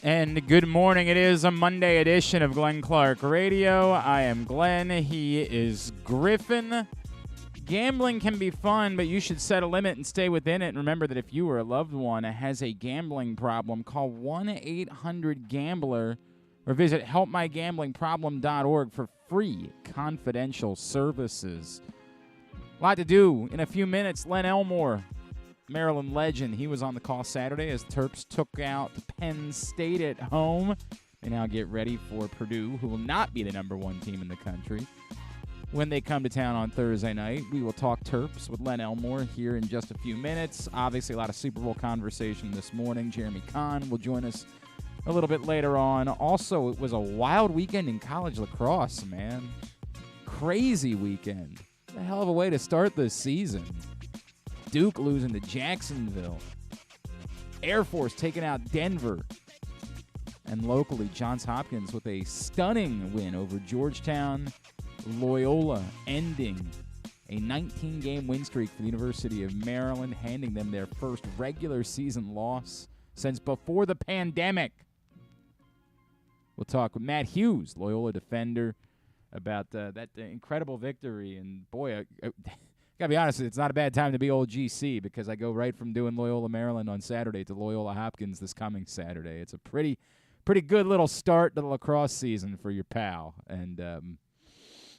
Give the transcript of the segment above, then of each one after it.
And good morning. It is a Monday edition of Glenn Clark Radio. I am Glenn. He is Griffin. Gambling can be fun, but you should set a limit and stay within it. And remember that if you or a loved one has a gambling problem, call 1-800-GAMBLER or visit helpmygamblingproblem.org for free confidential services. A lot to do in a few minutes. Len Elmore, Maryland legend, he was on the call Saturday as Terps took out Penn State at home. They now get ready for Purdue, who will not be the number one team in the country. When they come to town on Thursday night, we will talk Terps with Len Elmore here in just a few minutes. Obviously, a lot of Super Bowl conversation this morning. Jeremy Conn will join us a little bit later on. Also, it was a wild weekend in college lacrosse, man. Crazy weekend. What a hell of a way to start this season. Duke losing to Jacksonville. Air Force taking out Denver. And locally, Johns Hopkins with a stunning win over Georgetown. Loyola ending a 19-game win streak for the University of Maryland, handing them their first regular season loss since before the pandemic. We'll talk with Matt Hughes, Loyola defender, about that incredible victory. And boy, I gotta be honest, it's not a bad time to be old GC because I go right from doing Loyola Maryland on Saturday to Loyola Hopkins this coming Saturday. It's a pretty good little start to the lacrosse season for your pal, and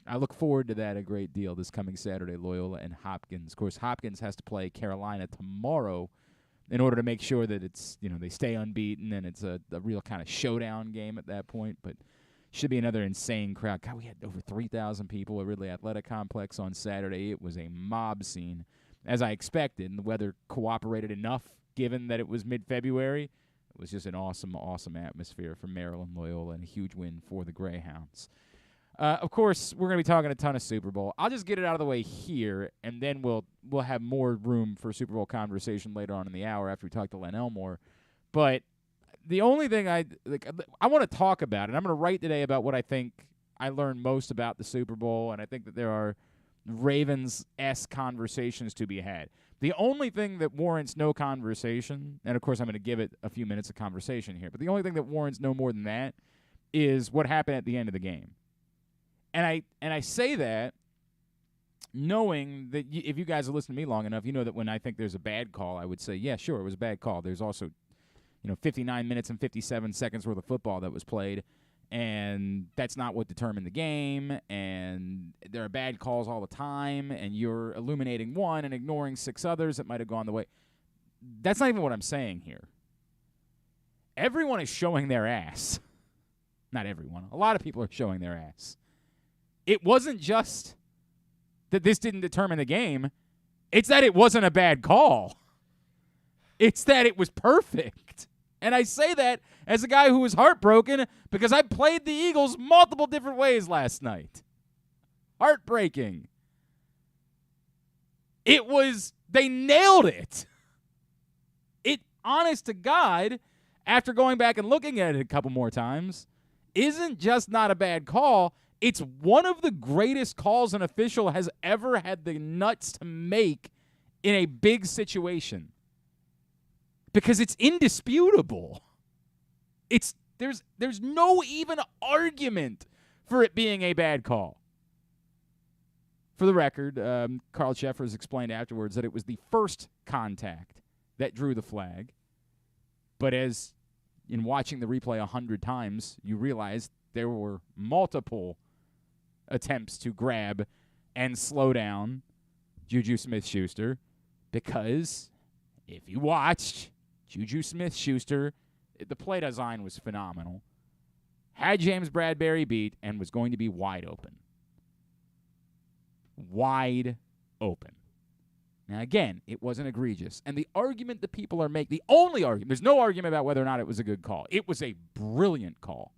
I look forward to that a great deal this coming Saturday, Loyola and Hopkins. Of course, Hopkins has to play Carolina tomorrow in order to make sure that it's, they stay unbeaten and it's a real kind of showdown game at that point. But should be another insane crowd. God, we had over 3,000 people at Ridley Athletic Complex on Saturday. It was a mob scene, as I expected, and the weather cooperated enough given that it was mid-February. It was just an awesome, awesome atmosphere for Maryland, Loyola, and a huge win for the Greyhounds. Of course, we're going to be talking a ton of Super Bowl. I'll just get it out of the way here, and then we'll have more room for Super Bowl conversation later on in the hour after we talk to Len Elmore. But the only thing I want to talk about, and I'm going to write today about what I think I learned most about the Super Bowl, and I think that there are Ravens-esque conversations to be had. The only thing that warrants no conversation, and of course I'm going to give it a few minutes of conversation here, but the only thing that warrants no more than that is what happened at the end of the game. And I say that knowing that if you guys have listened to me long enough, you know that when I think there's a bad call, I would say, yeah, sure, it was a bad call. There's also, 59 minutes and 57 seconds worth of football that was played, and that's not what determined the game, and there are bad calls all the time, and you're illuminating one and ignoring six others that might have gone the way. That's not even what I'm saying here. Everyone is showing their ass. Not everyone. A lot of people are showing their ass. It wasn't just that this didn't determine the game. It's that it wasn't a bad call. It's that it was perfect. And I say that as a guy who was heartbroken because I played the Eagles multiple different ways last night. Heartbreaking. They nailed it. Honest to God, after going back and looking at it a couple more times, isn't just not a bad call. It's one of the greatest calls an official has ever had the nuts to make in a big situation. Because it's indisputable. There's no even argument for it being a bad call. For the record, Carl Sheffers explained afterwards that it was the first contact that drew the flag. But as in watching the replay 100 times, you realize there were multiple attempts to grab and slow down Juju Smith-Schuster, because if you watched, Juju Smith-Schuster, the play design was phenomenal, had James Bradbury beat and was going to be wide open. Wide open. Now, again, it wasn't egregious. And the argument that people are making, the only argument, there's no argument about whether or not it was a good call. It was a brilliant call.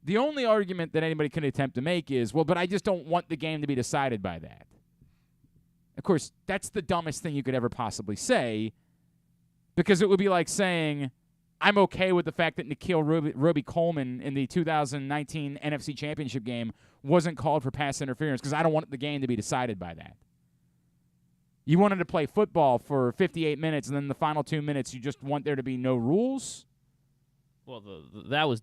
The only argument that anybody can attempt to make is, well, but I just don't want the game to be decided by that. Of course, that's the dumbest thing you could ever possibly say, because it would be like saying, I'm okay with the fact that Nikhil Roby-Coleman in the 2019 NFC Championship game wasn't called for pass interference because I don't want the game to be decided by that. You wanted to play football for 58 minutes, and then the final 2 minutes you just want there to be no rules? Well, that was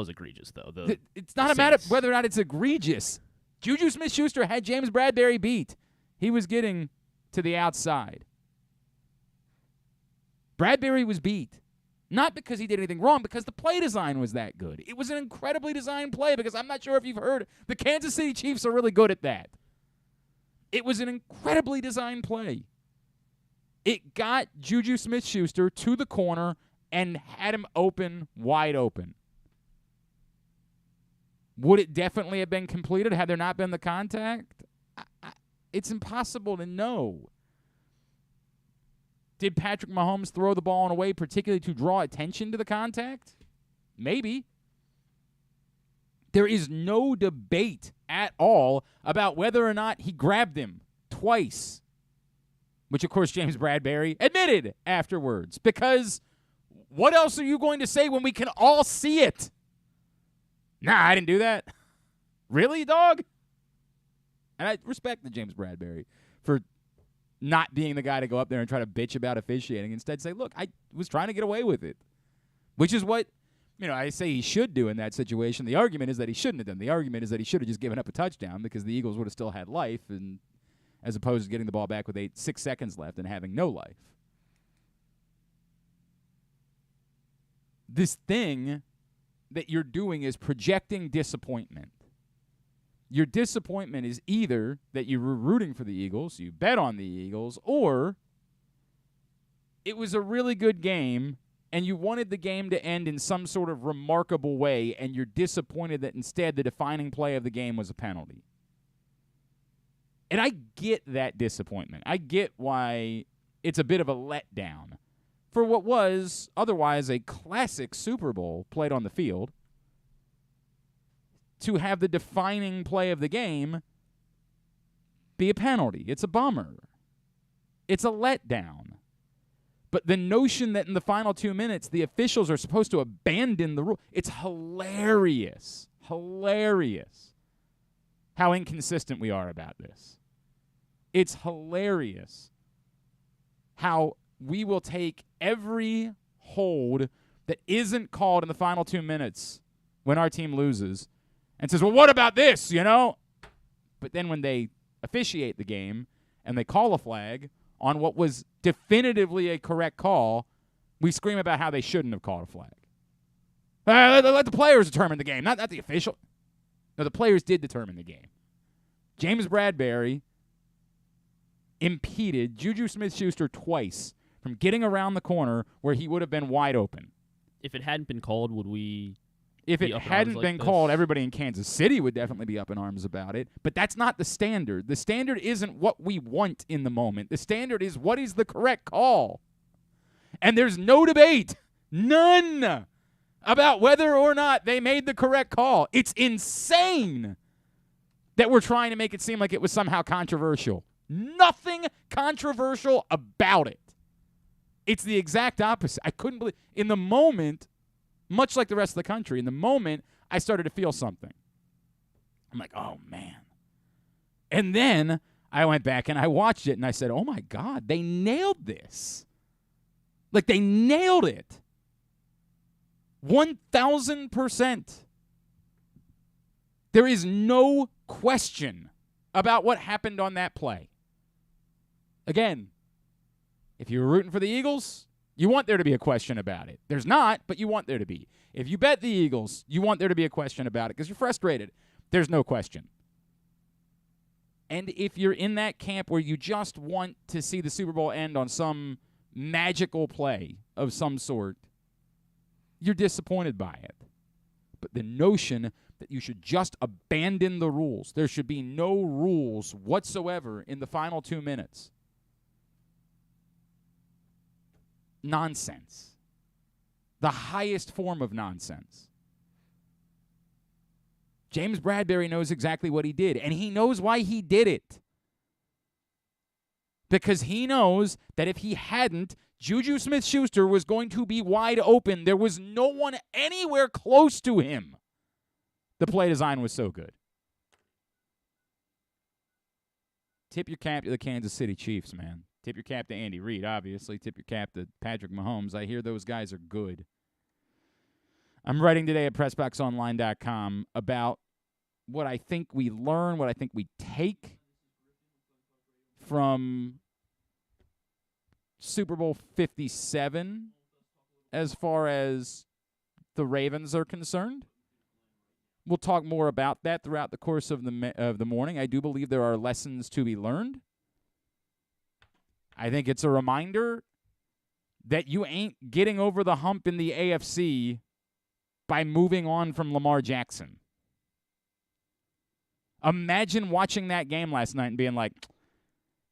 egregious, though. It's not a matter of whether or not it's egregious. Juju Smith-Schuster had James Bradberry beat. He was getting to the outside. Bradberry was beat. Not because he did anything wrong, because the play design was that good. It was an incredibly designed play, because I'm not sure if you've heard, the Kansas City Chiefs are really good at that. It was an incredibly designed play. It got Juju Smith-Schuster to the corner and had him wide open. Would it definitely have been completed had there not been the contact? It's impossible to know. Did Patrick Mahomes throw the ball in a way particularly to draw attention to the contact? Maybe. There is no debate at all about whether or not he grabbed him twice, which, of course, James Bradberry admitted afterwards, because what else are you going to say when we can all see it? Nah, I didn't do that. Really, dog? And I respect the James Bradberry for not being the guy to go up there and try to bitch about officiating. Instead, say, look, I was trying to get away with it, which is what, I say he should do in that situation. The argument is that he shouldn't have done. The argument is that he should have just given up a touchdown, because the Eagles would have still had life, and as opposed to getting the ball back with 6 seconds left and having no life. This thing that you're doing is projecting disappointment. Your disappointment is either that you were rooting for the Eagles, you bet on the Eagles, or it was a really good game and you wanted the game to end in some sort of remarkable way, and you're disappointed that instead the defining play of the game was a penalty. And I get that disappointment. I get why it's a bit of a letdown for what was otherwise a classic Super Bowl played on the field, to have the defining play of the game be a penalty. It's a bummer. It's a letdown. But the notion that in the final 2 minutes the officials are supposed to abandon the rule, it's hilarious. Hilarious how inconsistent we are about this. It's hilarious how we will take every hold that isn't called in the final 2 minutes when our team loses and says, well, what about this, But then when they officiate the game and they call a flag on what was definitively a correct call, we scream about how they shouldn't have called a flag. Let the players determine the game, not the official. No, the players did determine the game. James Bradberry impeded Juju Smith-Schuster twice from getting around the corner where he would have been wide open. If it hadn't been called, would we... If it hadn't been called, everybody in Kansas City would definitely be up in arms about it. But that's not the standard. The standard isn't what we want in the moment. The standard is what is the correct call. And there's no debate, none, about whether or not they made the correct call. It's insane that we're trying to make it seem like it was somehow controversial. Nothing controversial about it. It's the exact opposite. I couldn't believe. In the moment, much like the rest of the country, in the moment, I started to feel something. I'm like, oh, man. And then I went back and I watched it and I said, oh, my God, they nailed this. Like, they nailed it. 1,000%. There is no question about what happened on that play. Again, if you were rooting for the Eagles, you want there to be a question about it. There's not, but you want there to be. If you bet the Eagles, you want there to be a question about it because you're frustrated. There's no question. And if you're in that camp where you just want to see the Super Bowl end on some magical play of some sort, you're disappointed by it. But the notion that you should just abandon the rules, there should be no rules whatsoever in the final 2 minutes. Nonsense. The highest form of nonsense. James Bradberry knows exactly what he did, and he knows why he did it. Because he knows that if he hadn't, Juju Smith-Schuster was going to be wide open. There was no one anywhere close to him. The play design was so good. tip your cap to the Kansas City Chiefs, man. Tip your cap to Andy Reid, obviously. Tip your cap to Patrick Mahomes. I hear those guys are good. I'm writing today at PressBoxOnline.com about what I think we learn, what I think we take from Super Bowl 57 as far as the Ravens are concerned. We'll talk more about that throughout the course of the morning. I do believe there are lessons to be learned. I think it's a reminder that you ain't getting over the hump in the AFC by moving on from Lamar Jackson. Imagine watching that game last night and being like,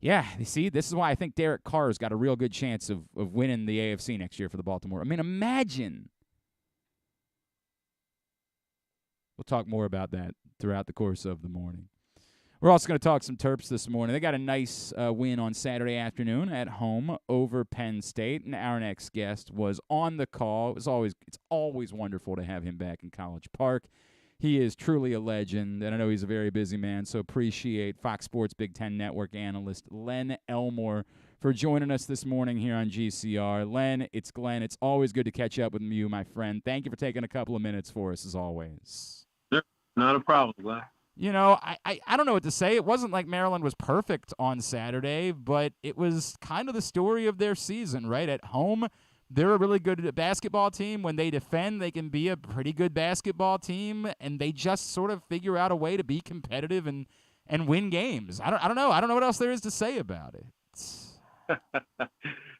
yeah, you see, this is why I think Derek Carr's got a real good chance of winning the AFC next year for the Baltimore. I mean, imagine. We'll talk more about that throughout the course of the morning. We're also going to talk some Terps this morning. They got a nice win on Saturday afternoon at home over Penn State, and our next guest was on the call. It's always wonderful to have him back in College Park. He is truly a legend, and I know he's a very busy man, so appreciate Fox Sports Big Ten Network analyst Len Elmore for joining us this morning here on GCR. Len, it's Glenn. It's always good to catch up with you, my friend. Thank you for taking a couple of minutes for us, as always. Sure. Not a problem, Glenn. You know, I don't know what to say. It wasn't like Maryland was perfect on Saturday, but it was kind of the story of their season, right? At home, they're a really good basketball team. When they defend, they can be a pretty good basketball team, and they just sort of figure out a way to be competitive and win games. I don't know. I don't know what else there is to say about it.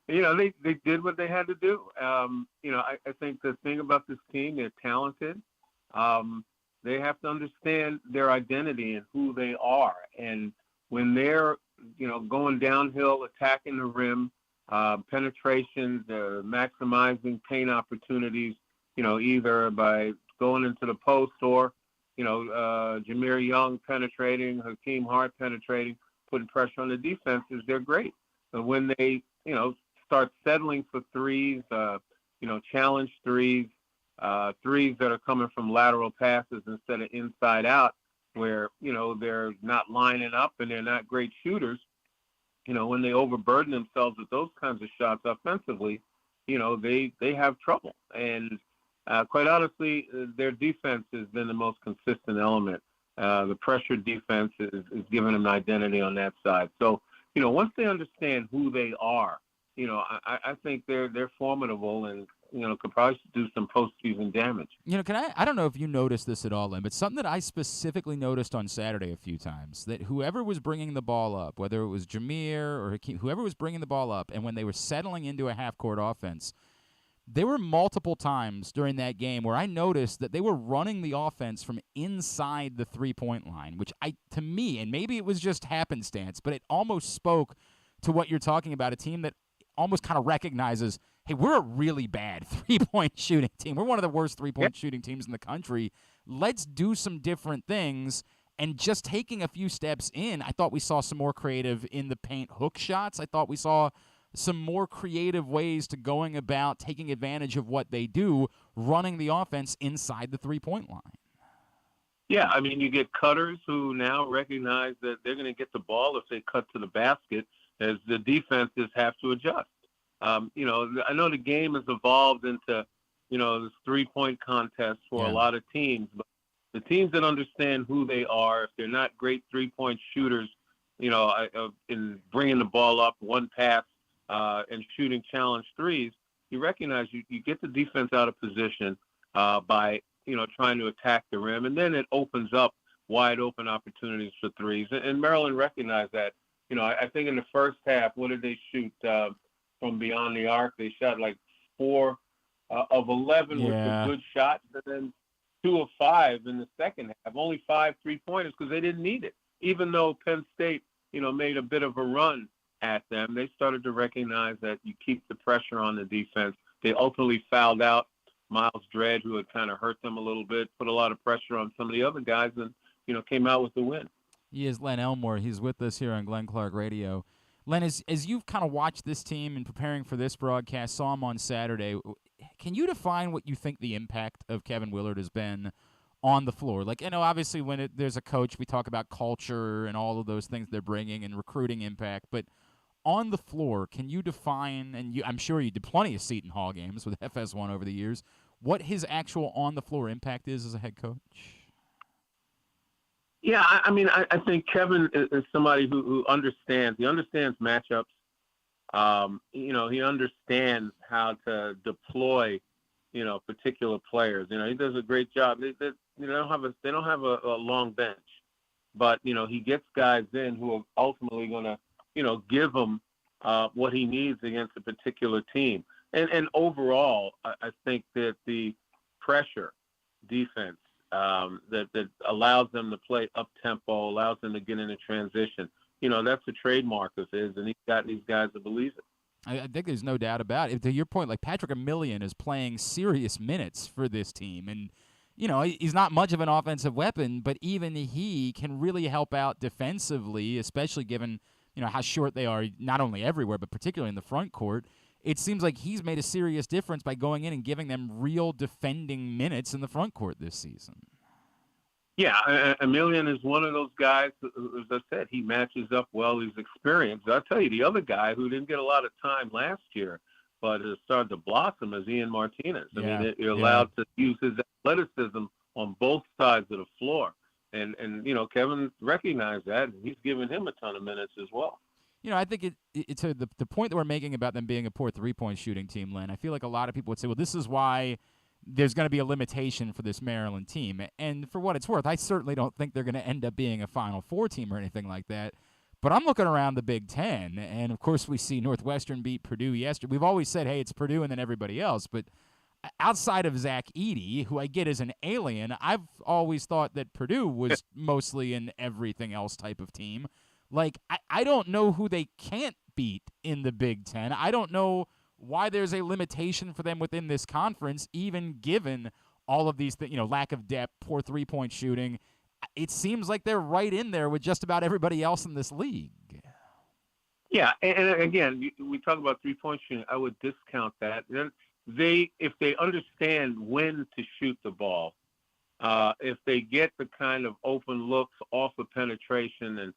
You know, they did what they had to do. You know, I think the thing about this team, they're talented. They have to understand their identity and who they are. And when they're, you know, going downhill, attacking the rim, penetration, maximizing paint opportunities, you know, either by going into the post or, you know, Jameer Young penetrating, Hakeem Hart penetrating, putting pressure on the defenses, they're great. But when they, you know, start settling for threes, you know, challenge threes, threes that are coming from lateral passes instead of inside out, where, you know, they're not lining up and they're not great shooters. You know, when they overburden themselves with those kinds of shots offensively, you know, they have trouble. And quite honestly, their defense has been the most consistent element. The pressure defense is giving them an identity on that side. So, you know, once they understand who they are, you know, I think they're formidable and, you know, could probably do some postseason damage. You know, I don't know if you noticed this at all, Lynn, but something that I specifically noticed on Saturday a few times, that whoever was bringing the ball up, whether it was Jameer or Hakeem, whoever was bringing the ball up, and when they were settling into a half-court offense, there were multiple times during that game where I noticed that they were running the offense from inside the three-point line, which to me, and maybe it was just happenstance, but it almost spoke to what you're talking about, a team that almost kind of recognizes, hey, we're a really bad three-point shooting team. We're one of the worst three-point shooting teams in the country. Let's do some different things. And just taking a few steps in, I thought we saw some more creative in the paint hook shots. I thought we saw some more creative ways to going about taking advantage of what they do, running the offense inside the three-point line. Yeah, I mean, you get cutters who now recognize that they're going to get the ball if they cut to the basket, as the defenses have to adjust. You know, I know the game has evolved into, you know, this three-point contest for a lot of teams, but the teams that understand who they are, if they're not great three-point shooters, you know, in bringing the ball up, one pass, and shooting challenge threes, you recognize you get the defense out of position by, you know, trying to attack the rim, and then it opens up wide open opportunities for threes. And Maryland recognized that. You know, I think in the first half, what did they shoot from beyond the arc? They shot like 4 of 11, which were good shots, and then 2 of 5 in the second half. Only 5 3-pointers because they didn't need it. Even though Penn State, you know, made a bit of a run at them, they started to recognize that you keep the pressure on the defense. They ultimately fouled out Miles Dredd, who had kind of hurt them a little bit, put a lot of pressure on some of the other guys, and, you know, came out with the win. He is Len Elmore. He's with us here on Glenn Clark Radio. Len, as you've kind of watched this team and preparing for this broadcast, saw him on Saturday, can you define what you think the impact of Kevin Willard has been on the floor? Like, obviously when there's a coach, we talk about culture and all of those things they're bringing and recruiting impact, but on the floor, can you define, and I'm sure you did plenty of Seton Hall games with FS1 over the years, what his actual on-the-floor impact is as a head coach? Yeah, I think Kevin is somebody who understands. He understands matchups. He understands how to deploy, particular players. He does a great job. They don't have a long bench, but he gets guys in who are ultimately going to, give him what he needs against a particular team. And overall, I think that the pressure defense that allows them to play up tempo, allows them to get into transition. That's a trademark of his, and he's got these guys that believe it. I think there's no doubt about it. To your point, like Patrick Mahomes is playing serious minutes for this team, and he's not much of an offensive weapon, but even he can really help out defensively, especially given how short they are, not only everywhere but particularly in the front court. It seems like he's made a serious difference by going in and giving them real defending minutes in the front court this season. Yeah, Emilian is one of those guys, as I said, he matches up well. He's experienced. I'll tell you, the other guy who didn't get a lot of time last year but has started to blossom is Ian Martinez. You're allowed to use his athleticism on both sides of the floor. And Kevin recognized that, and he's given him a ton of minutes as well. I think it's the point that we're making about them being a poor three-point shooting team, Len. I feel like a lot of people would say, well, this is why there's going to be a limitation for this Maryland team. And for what it's worth, I certainly don't think they're going to end up being a Final Four team or anything like that. But I'm looking around the Big Ten, and, of course, we see Northwestern beat Purdue yesterday. We've always said, hey, it's Purdue and then everybody else. But outside of Zach Edey, who I get as an alien, I've always thought that Purdue was mostly an everything else type of team. Like, I don't know who they can't beat in the Big Ten. I don't know why there's a limitation for them within this conference, even given all of these things, lack of depth, poor three-point shooting. It seems like they're right in there with just about everybody else in this league. Yeah, and again, we talk about three-point shooting. I would discount that. If they understand when to shoot the ball, if they get the kind of open looks off of penetration and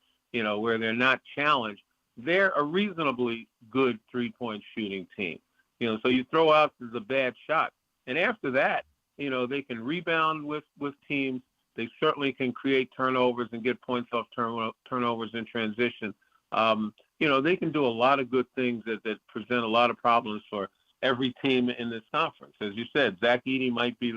where they're not challenged, they're a reasonably good three-point shooting team. So you throw out the bad shot. And after that, they can rebound with teams. They certainly can create turnovers and get points off turnovers in transition. They can do a lot of good things that present a lot of problems for every team in this conference. As you said, Zach Edey might be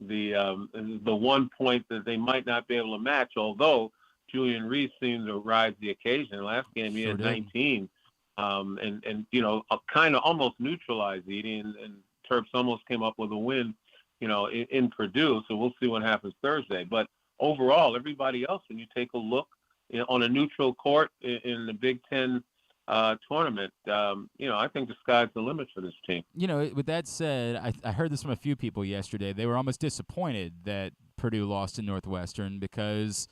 the one point that they might not be able to match, although Julian Reese seemed to rise the occasion. Last game he had 19, and kind of almost neutralized Edey, and Terps almost came up with a win, in Purdue. So we'll see what happens Thursday. But overall, everybody else, when you take a look on a neutral court in the Big Ten tournament, I think the sky's the limit for this team. With that said, I heard this from a few people yesterday. They were almost disappointed that Purdue lost to Northwestern because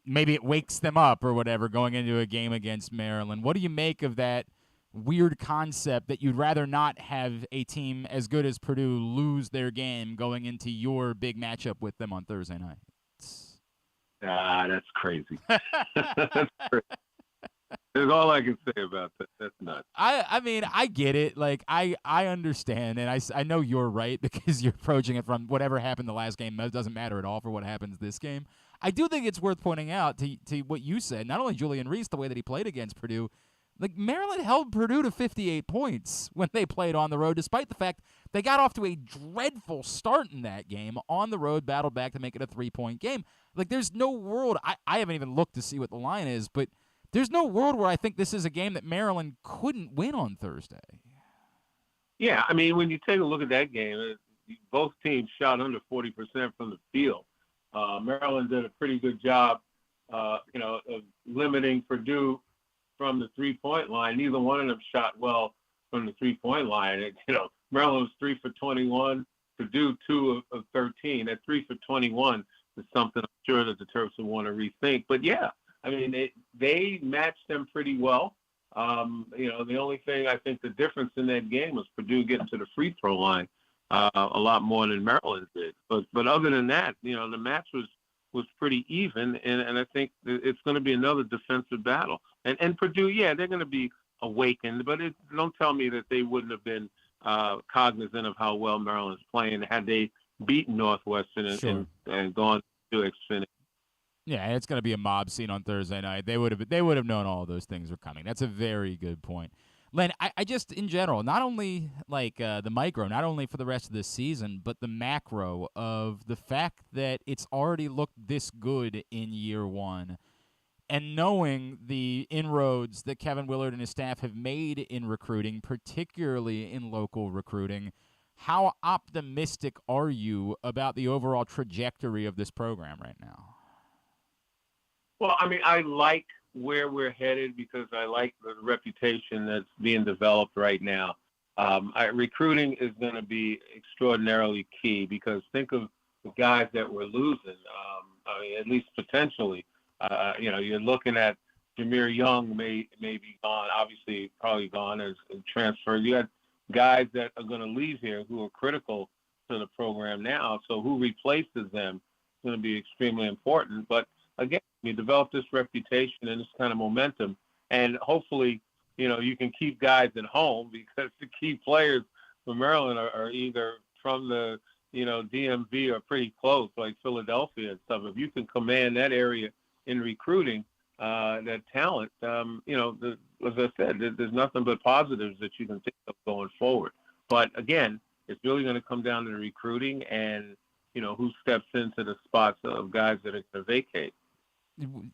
maybe it wakes them up or whatever going into a game against Maryland. What do you make of that weird concept that you'd rather not have a team as good as Purdue lose their game going into your big matchup with them on Thursday night? That's crazy. That's crazy. That's all I can say about that. That's nuts. I mean, I get it. Like, I understand, and I know you're right because you're approaching it from whatever happened the last game. It doesn't matter at all for what happens this game. I do think it's worth pointing out to what you said, not only Julian Reese, the way that he played against Purdue, like Maryland held Purdue to 58 points when they played on the road, despite the fact they got off to a dreadful start in that game on the road, battled back to make it a 3-point game. Like, there's no world. I haven't even looked to see what the line is, but there's no world where I think this is a game that Maryland couldn't win on Thursday. Yeah, I mean, when you take a look at that game, both teams shot under 40% from the field. Maryland did a pretty good job, of limiting Purdue from the three-point line. Neither one of them shot well from the three-point line. Maryland was 3 for 21, Purdue 2 of 13. At 3 for 21 is something I'm sure that the Terps will want to rethink. But yeah, I mean, they matched them pretty well. The only thing I think the difference in that game was Purdue getting to the free throw line a lot more than Maryland did. But other than that, the match was pretty even, and I think it's going to be another defensive battle. And Purdue, yeah, they're going to be awakened, but don't tell me that they wouldn't have been cognizant of how well Maryland's playing had they beaten Northwestern Sure. and gone to Xfinity. Yeah, it's going to be a mob scene on Thursday night. They would have known all those things were coming. That's a very good point. Len, I just, in general, not only like the micro, not only for the rest of this season, but the macro of the fact that it's already looked this good in year one, and knowing the inroads that Kevin Willard and his staff have made in recruiting, particularly in local recruiting, how optimistic are you about the overall trajectory of this program right now? Well, I mean, I like where we're headed because I like the reputation that's being developed right now. Recruiting is going to be extraordinarily key because think of the guys that we're losing. I mean, at least potentially. You're looking at Jameer Young may be gone, obviously probably gone as a transfer. You got guys that are going to leave here who are critical to the program now. So who replaces them is going to be extremely important. But again, you develop this reputation and this kind of momentum, and hopefully, you can keep guys at home because the key players for Maryland are either from the, DMV or pretty close, like Philadelphia and stuff. If you can command that area in recruiting, that talent, as I said, there's nothing but positives that you can think of going forward. But again, it's really going to come down to the recruiting and, who steps into the spots of guys that are going to vacate.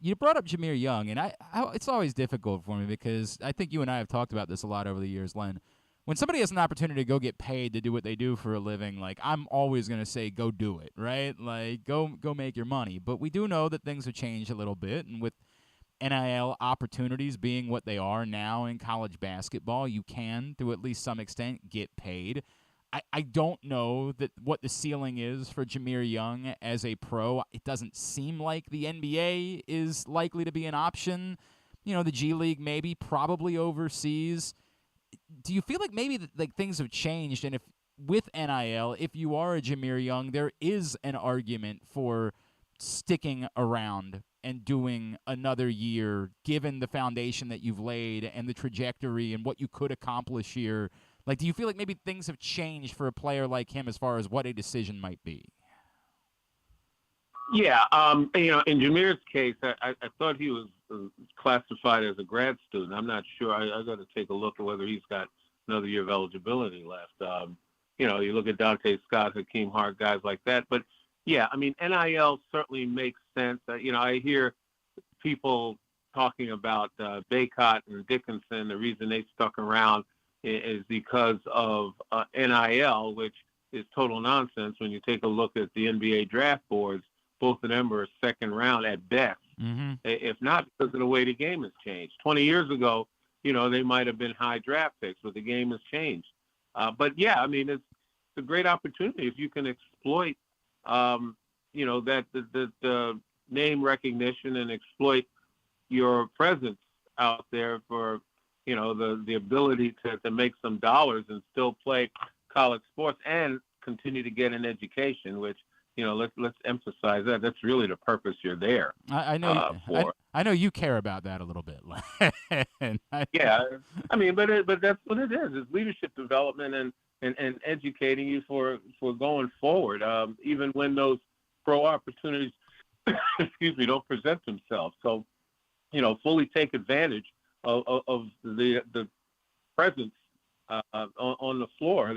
You brought up Jameer Young, and I it's always difficult for me because I think you and I have talked about this a lot over the years, Len. When somebody has an opportunity to go get paid to do what they do for a living, like, I'm always going to say go do it, right? Like, go make your money. But we do know that things have changed a little bit, and with NIL opportunities being what they are now in college basketball, you can, to at least some extent, get paid. I don't know that what the ceiling is for Jameer Young as a pro. It doesn't seem like the NBA is likely to be an option. The G League maybe, probably overseas. Do you feel like maybe things have changed, and if with NIL, if you are a Jameer Young, there is an argument for sticking around and doing another year, given the foundation that you've laid and the trajectory and what you could accomplish here? Like, do you feel like maybe things have changed for a player like him as far as what a decision might be? Yeah, in Jameer's case, I thought he was classified as a grad student. I'm not sure. I got to take a look at whether he's got another year of eligibility left. You look at Dante Scott, Hakeem Hart, guys like that. But, yeah, I mean, NIL certainly makes sense. I hear people talking about Baycott and Dickinson. The reason they stuck around is because of NIL, which is total nonsense when you take a look at the NBA draft boards. Both of them are second round at best, if not because of the way the game has changed. 20 years ago, they might have been high draft picks, but the game has changed. But, yeah, I mean, it's a great opportunity if you can exploit, that the name recognition and exploit your presence out there for, the ability to make some dollars and still play college sports and continue to get an education, which, let's emphasize that. That's really the purpose you're there. I know. For. I know you care about that a little bit. Yeah, I mean, but that's what it is. It's leadership development and educating you for going forward, even when those pro opportunities, don't present themselves. So, fully take advantage of the presence on the floor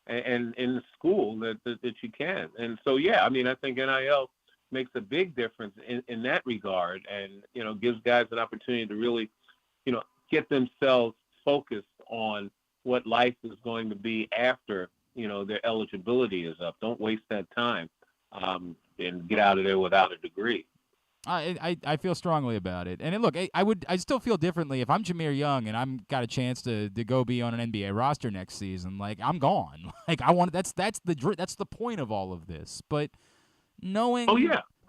and in the school that you can. And so, yeah, I mean, I think NIL makes a big difference in that regard and, gives guys an opportunity to really, get themselves focused on what life is going to be after, their eligibility is up. Don't waste that time and get out of there without a degree. I feel strongly about it, and look, I still feel differently if I'm Jameer Young and I'm got a chance to go be on an NBA roster next season. Like, I'm gone. Like, I want that's the point of all of this. But knowing,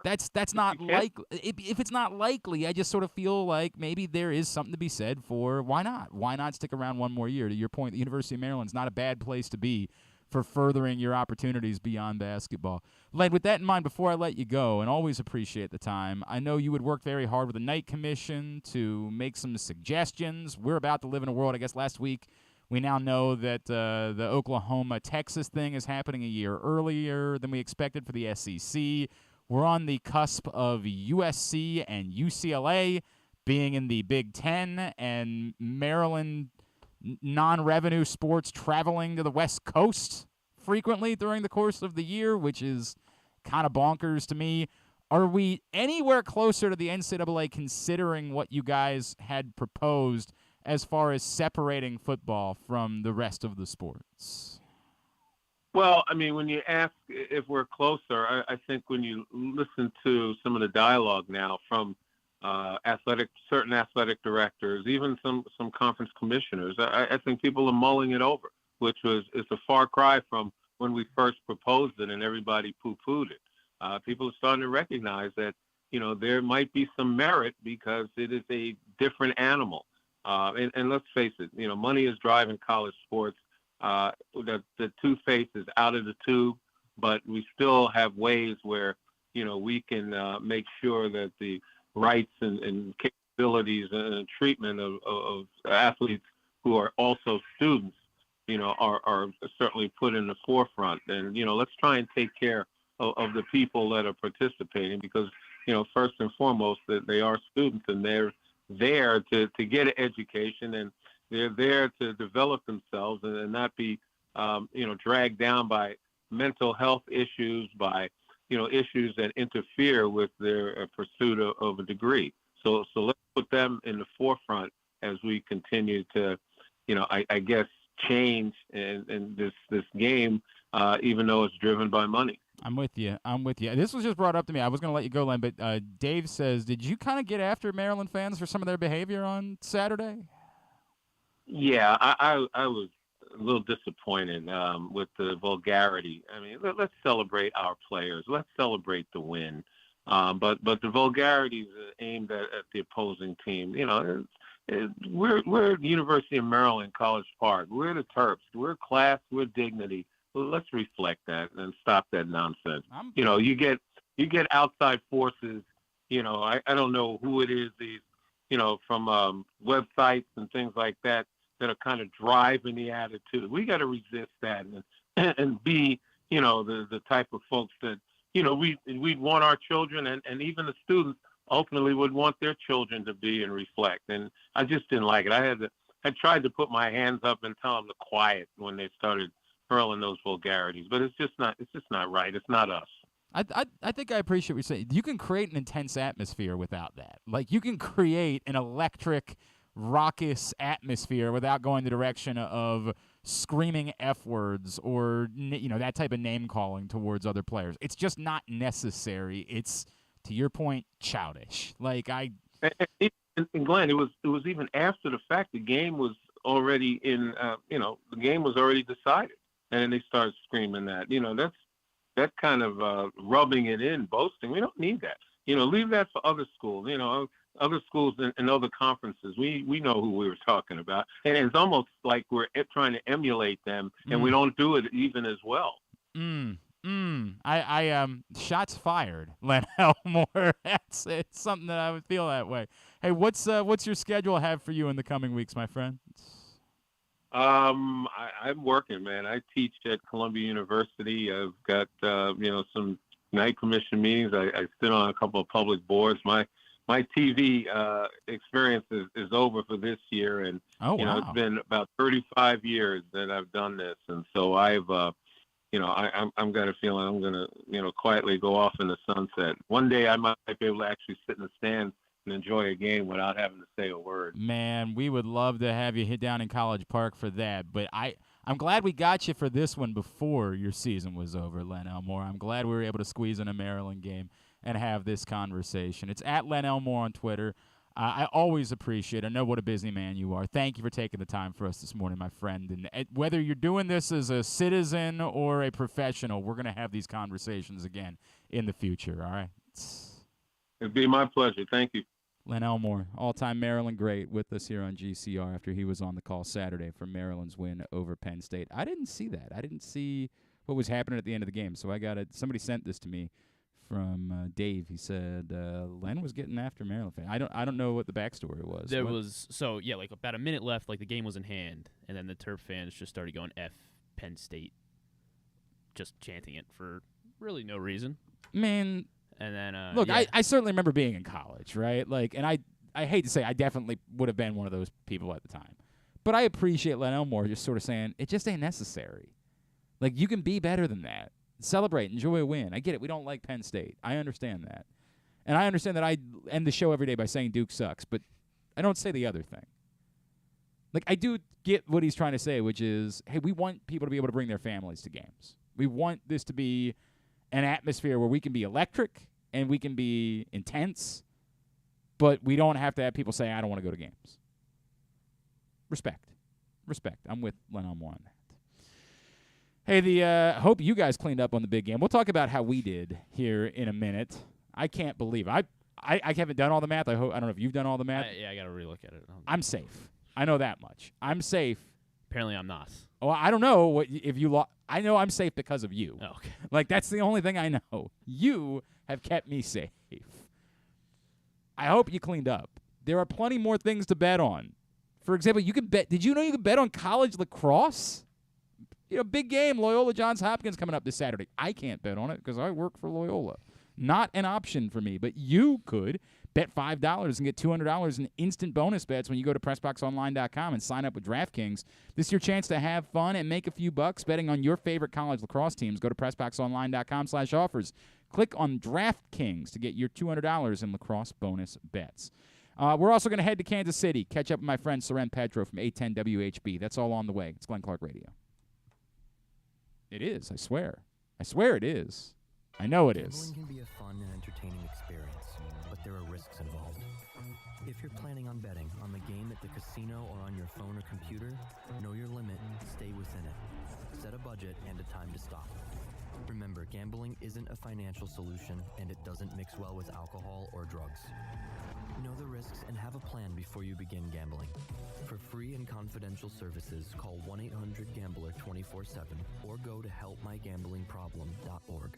that's not likely. If it's not likely, I just sort of feel like maybe there is something to be said for why not stick around one more year. To your point, the University of Maryland's not a bad place to be for furthering your opportunities beyond basketball. Len, with that in mind, before I let you go, and always appreciate the time, I know you would work very hard with the Knight Commission to make some suggestions. We're about to live in a world, I guess last week, we now know that the Oklahoma-Texas thing is happening a year earlier than we expected for the SEC. We're on the cusp of USC and UCLA being in the Big Ten, and Maryland non-revenue sports traveling to the West Coast frequently during the course of the year, which is kind of bonkers to me. Are we anywhere closer to the NCAA considering what you guys had proposed as far as separating football from the rest of the sports? Well, I mean, when you ask if we're closer, I think when you listen to some of the dialogue now from certain athletic directors, even some conference commissioners, I think people are mulling it over, which is a far cry from when we first proposed it and everybody poo-pooed it. People are starting to recognize that, there might be some merit because it is a different animal. And let's face it, money is driving college sports. The toothpaste is out of the tube, but we still have ways where, we can make sure that the rights and capabilities and treatment of athletes who are also students, are certainly put in the forefront. And, let's try and take care of the people that are participating because, first and foremost, that they are students and they're there to get an education and they're there to develop themselves and not be, dragged down by mental health issues, by, issues that interfere with their pursuit of a degree. So let's put them in the forefront as we continue to, I guess, change in this game, even though it's driven by money. I'm with you. This was just brought up to me. I was going to let you go, Len, but Dave says, did you kind of get after Maryland fans for some of their behavior on Saturday? Yeah, I was a little disappointed with the vulgarity. I mean, let's celebrate our players. Let's celebrate the win. But the vulgarity is aimed at the opposing team. We're the University of Maryland, College Park. We're the Terps. We're class. We're dignity. Well, let's reflect that and stop that nonsense. You get outside forces. I don't know who it is. These, from websites and things like that are kind of driving the attitude. We got to resist that and be, the type of folks that, we'd want our children and even the students ultimately would want their children to be and reflect. And I just didn't like it. I tried to put my hands up and tell them to quiet when they started hurling those vulgarities, but it's just not right. It's not us. I think I appreciate what you're saying. You can create an intense atmosphere without that. Like, you can create an electric, raucous atmosphere without going the direction of screaming F words or, that type of name calling towards other players. It's just not necessary. It's, to your point, childish. And Glenn, it was even after the fact. The game was already the game was already decided, and then they started screaming that. That's kind of rubbing it in, boasting. We don't need that. Leave that for other schools. Other schools and other conferences. We know who we were talking about, and it's almost like we're trying to emulate them, and we don't do it even as well. Shots fired, Len Elmore. It's something that I would feel that way. Hey, what's your schedule have for you in the coming weeks, my friend? I'm working, man. I teach at Columbia University. I've got some night commission meetings. I sit on a couple of public boards. My TV experience is over for this year, and it's been about 35 years that I've done this, and so I've I'm got a feeling I'm gonna quietly go off in the sunset. One day I might be able to actually sit in the stands and enjoy a game without having to say a word. Man, we would love to have you hit down in College Park for that, but I'm glad we got you for this one before your season was over, Len Elmore. I'm glad we were able to squeeze in a Maryland game and have this conversation. It's at Len Elmore on Twitter. I always appreciate it. I know what a busy man you are. Thank you for taking the time for us this morning, my friend. And whether you're doing this as a citizen or a professional, we're going to have these conversations again in the future, all right? It'd be my pleasure. Thank you. Len Elmore, all-time Maryland great, with us here on GCR after he was on the call Saturday for Maryland's win over Penn State. I didn't see that. I didn't see what was happening at the end of the game, so I got it. Somebody sent this to me from Dave. He said Len was getting after Maryland fans. I don't know what the backstory was. There was like about a minute left, like the game was in hand, and then the Terp fans just started going F Penn State, just chanting it for really no reason. Man, and then look, yeah. I certainly remember being in college, right? Like, and I hate to say I definitely would have been one of those people at the time, but I appreciate Len Elmore just sort of saying it just ain't necessary. Like, you can be better than that. Celebrate, enjoy a win. I get it. We don't like Penn State. I understand that. And I understand that I end the show every day by saying Duke sucks, but I don't say the other thing. Like, I do get what he's trying to say, which is, hey, we want people to be able to bring their families to games. We want this to be an atmosphere where we can be electric and we can be intense, but we don't have to have people say, I don't want to go to games. Respect. I'm with Len Elmore on that. Hey, hope you guys cleaned up on the big game. We'll talk about how we did here in a minute. I can't believe I haven't done all the math. I don't know if you've done all the math. I got to relook at it. I'm safe. I know that much. I'm safe. Apparently, I'm not. Oh, I don't know what if you I know I'm safe because of you. Oh, okay. Like, that's the only thing I know. You have kept me safe. I hope you cleaned up. There are plenty more things to bet on. For example, you can bet. Did you know you could bet on college lacrosse? Big game, Loyola Johns Hopkins coming up this Saturday. I can't bet on it because I work for Loyola. Not an option for me, but you could bet $5 and get $200 in instant bonus bets when you go to PressBoxOnline.com and sign up with DraftKings. This is your chance to have fun and make a few bucks betting on your favorite college lacrosse teams. Go to PressBoxOnline.com/offers. Click on DraftKings to get your $200 in lacrosse bonus bets. We're also going to head to Kansas City, catch up with my friend Soren Petro from 810 WHB. That's all on the way. It's Glenn Clark Radio. It is, I swear. I swear it is. I know it is. Gambling can be a fun and entertaining experience, but there are risks involved. If you're planning on betting on the game at the casino or on your phone or computer, know your limit, stay within it. Set a budget and a time to stop. Remember, gambling isn't a financial solution, and it doesn't mix well with alcohol or drugs. Know the risks and have a plan before you begin gambling. For free and confidential services, call 1-800-GAMBLER 24/7 or go to helpmygamblingproblem.org.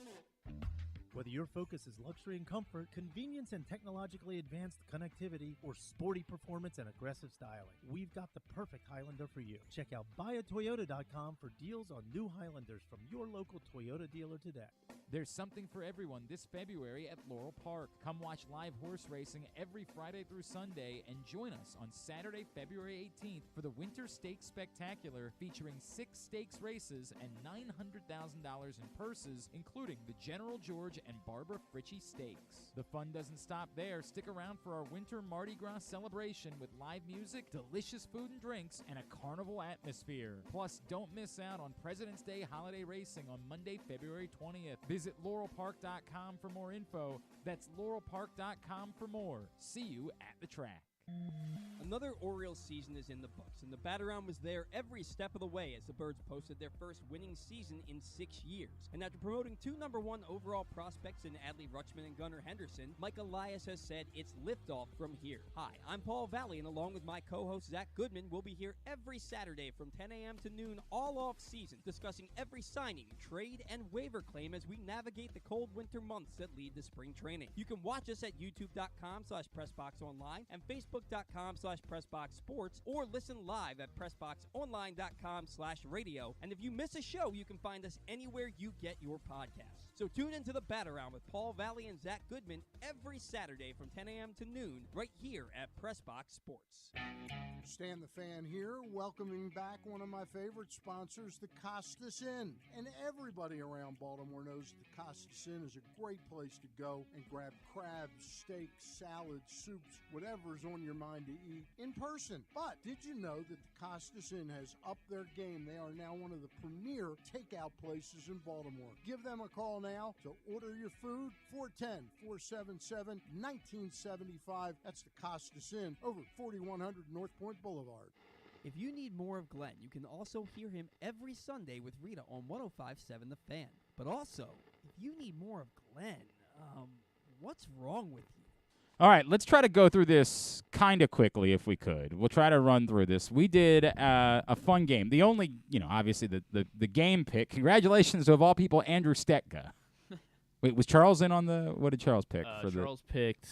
Whether your focus is luxury and comfort, convenience and technologically advanced connectivity, or sporty performance and aggressive styling, we've got the perfect Highlander for you. Check out buyatoyota.com for deals on new Highlanders from your local Toyota dealer today. There's something for everyone this February at Laurel Park. Come watch live horse racing every Friday through Sunday and join us on Saturday, February 18th for the Winter Stakes Spectacular, featuring 6 stakes races and $900,000 in purses, including the General George and Barbara Fritchie Stakes. The fun doesn't stop there. Stick around for our winter Mardi Gras celebration with live music, delicious food and drinks, and a carnival atmosphere. Plus, don't miss out on President's Day holiday racing on Monday, February 20th. Visit laurelpark.com for more info. That's laurelpark.com for more. See you at the track. Another Orioles season is in the books, and the Bat-Around was there every step of the way as the Birds posted their first winning season in 6 years. And after promoting 2 #1 overall prospects in Adley Rutschman and Gunnar Henderson, Mike Elias has said it's liftoff from here. Hi, I'm Paul Valley, and along with my co-host Zach Goodman, we'll be here every Saturday from 10 a.m. to noon all off season, discussing every signing, trade, and waiver claim as we navigate the cold winter months that lead to spring training. You can watch us at youtube.com/PressBoxOnline and Facebook.com/PressBoxSports, or listen live at PressBoxOnline.com/radio. And if you miss a show, you can find us anywhere you get your podcasts. So tune into the Bat-Around with Paul Valley and Zach Goodman every Saturday from 10 a.m. to noon right here at PressBox Sports. Stan the Fan here, welcoming back one of my favorite sponsors, the Costas Inn. And everybody around Baltimore knows the Costas Inn is a great place to go and grab crabs, steaks, salads, soups, whatever's on your mind to eat in person. But did you know that the Costas Inn has upped their game? They are now one of the premier takeout places in Baltimore. Give them a call now to order your food, 410-477-1975. That's the Costas Inn over 4100 North Point Boulevard. If you need more of Glenn, you can also hear him every Sunday with Rita on 105.7 The Fan. But also, if you need more of Glenn, what's wrong with you? All right, let's try to go through this kind of quickly if we could. We'll try to run through this. We did a fun game. The only, obviously the game pick. Congratulations to, of all people, Andrew Stetka. Wait, was Charles in on the – what did Charles pick? Charles picked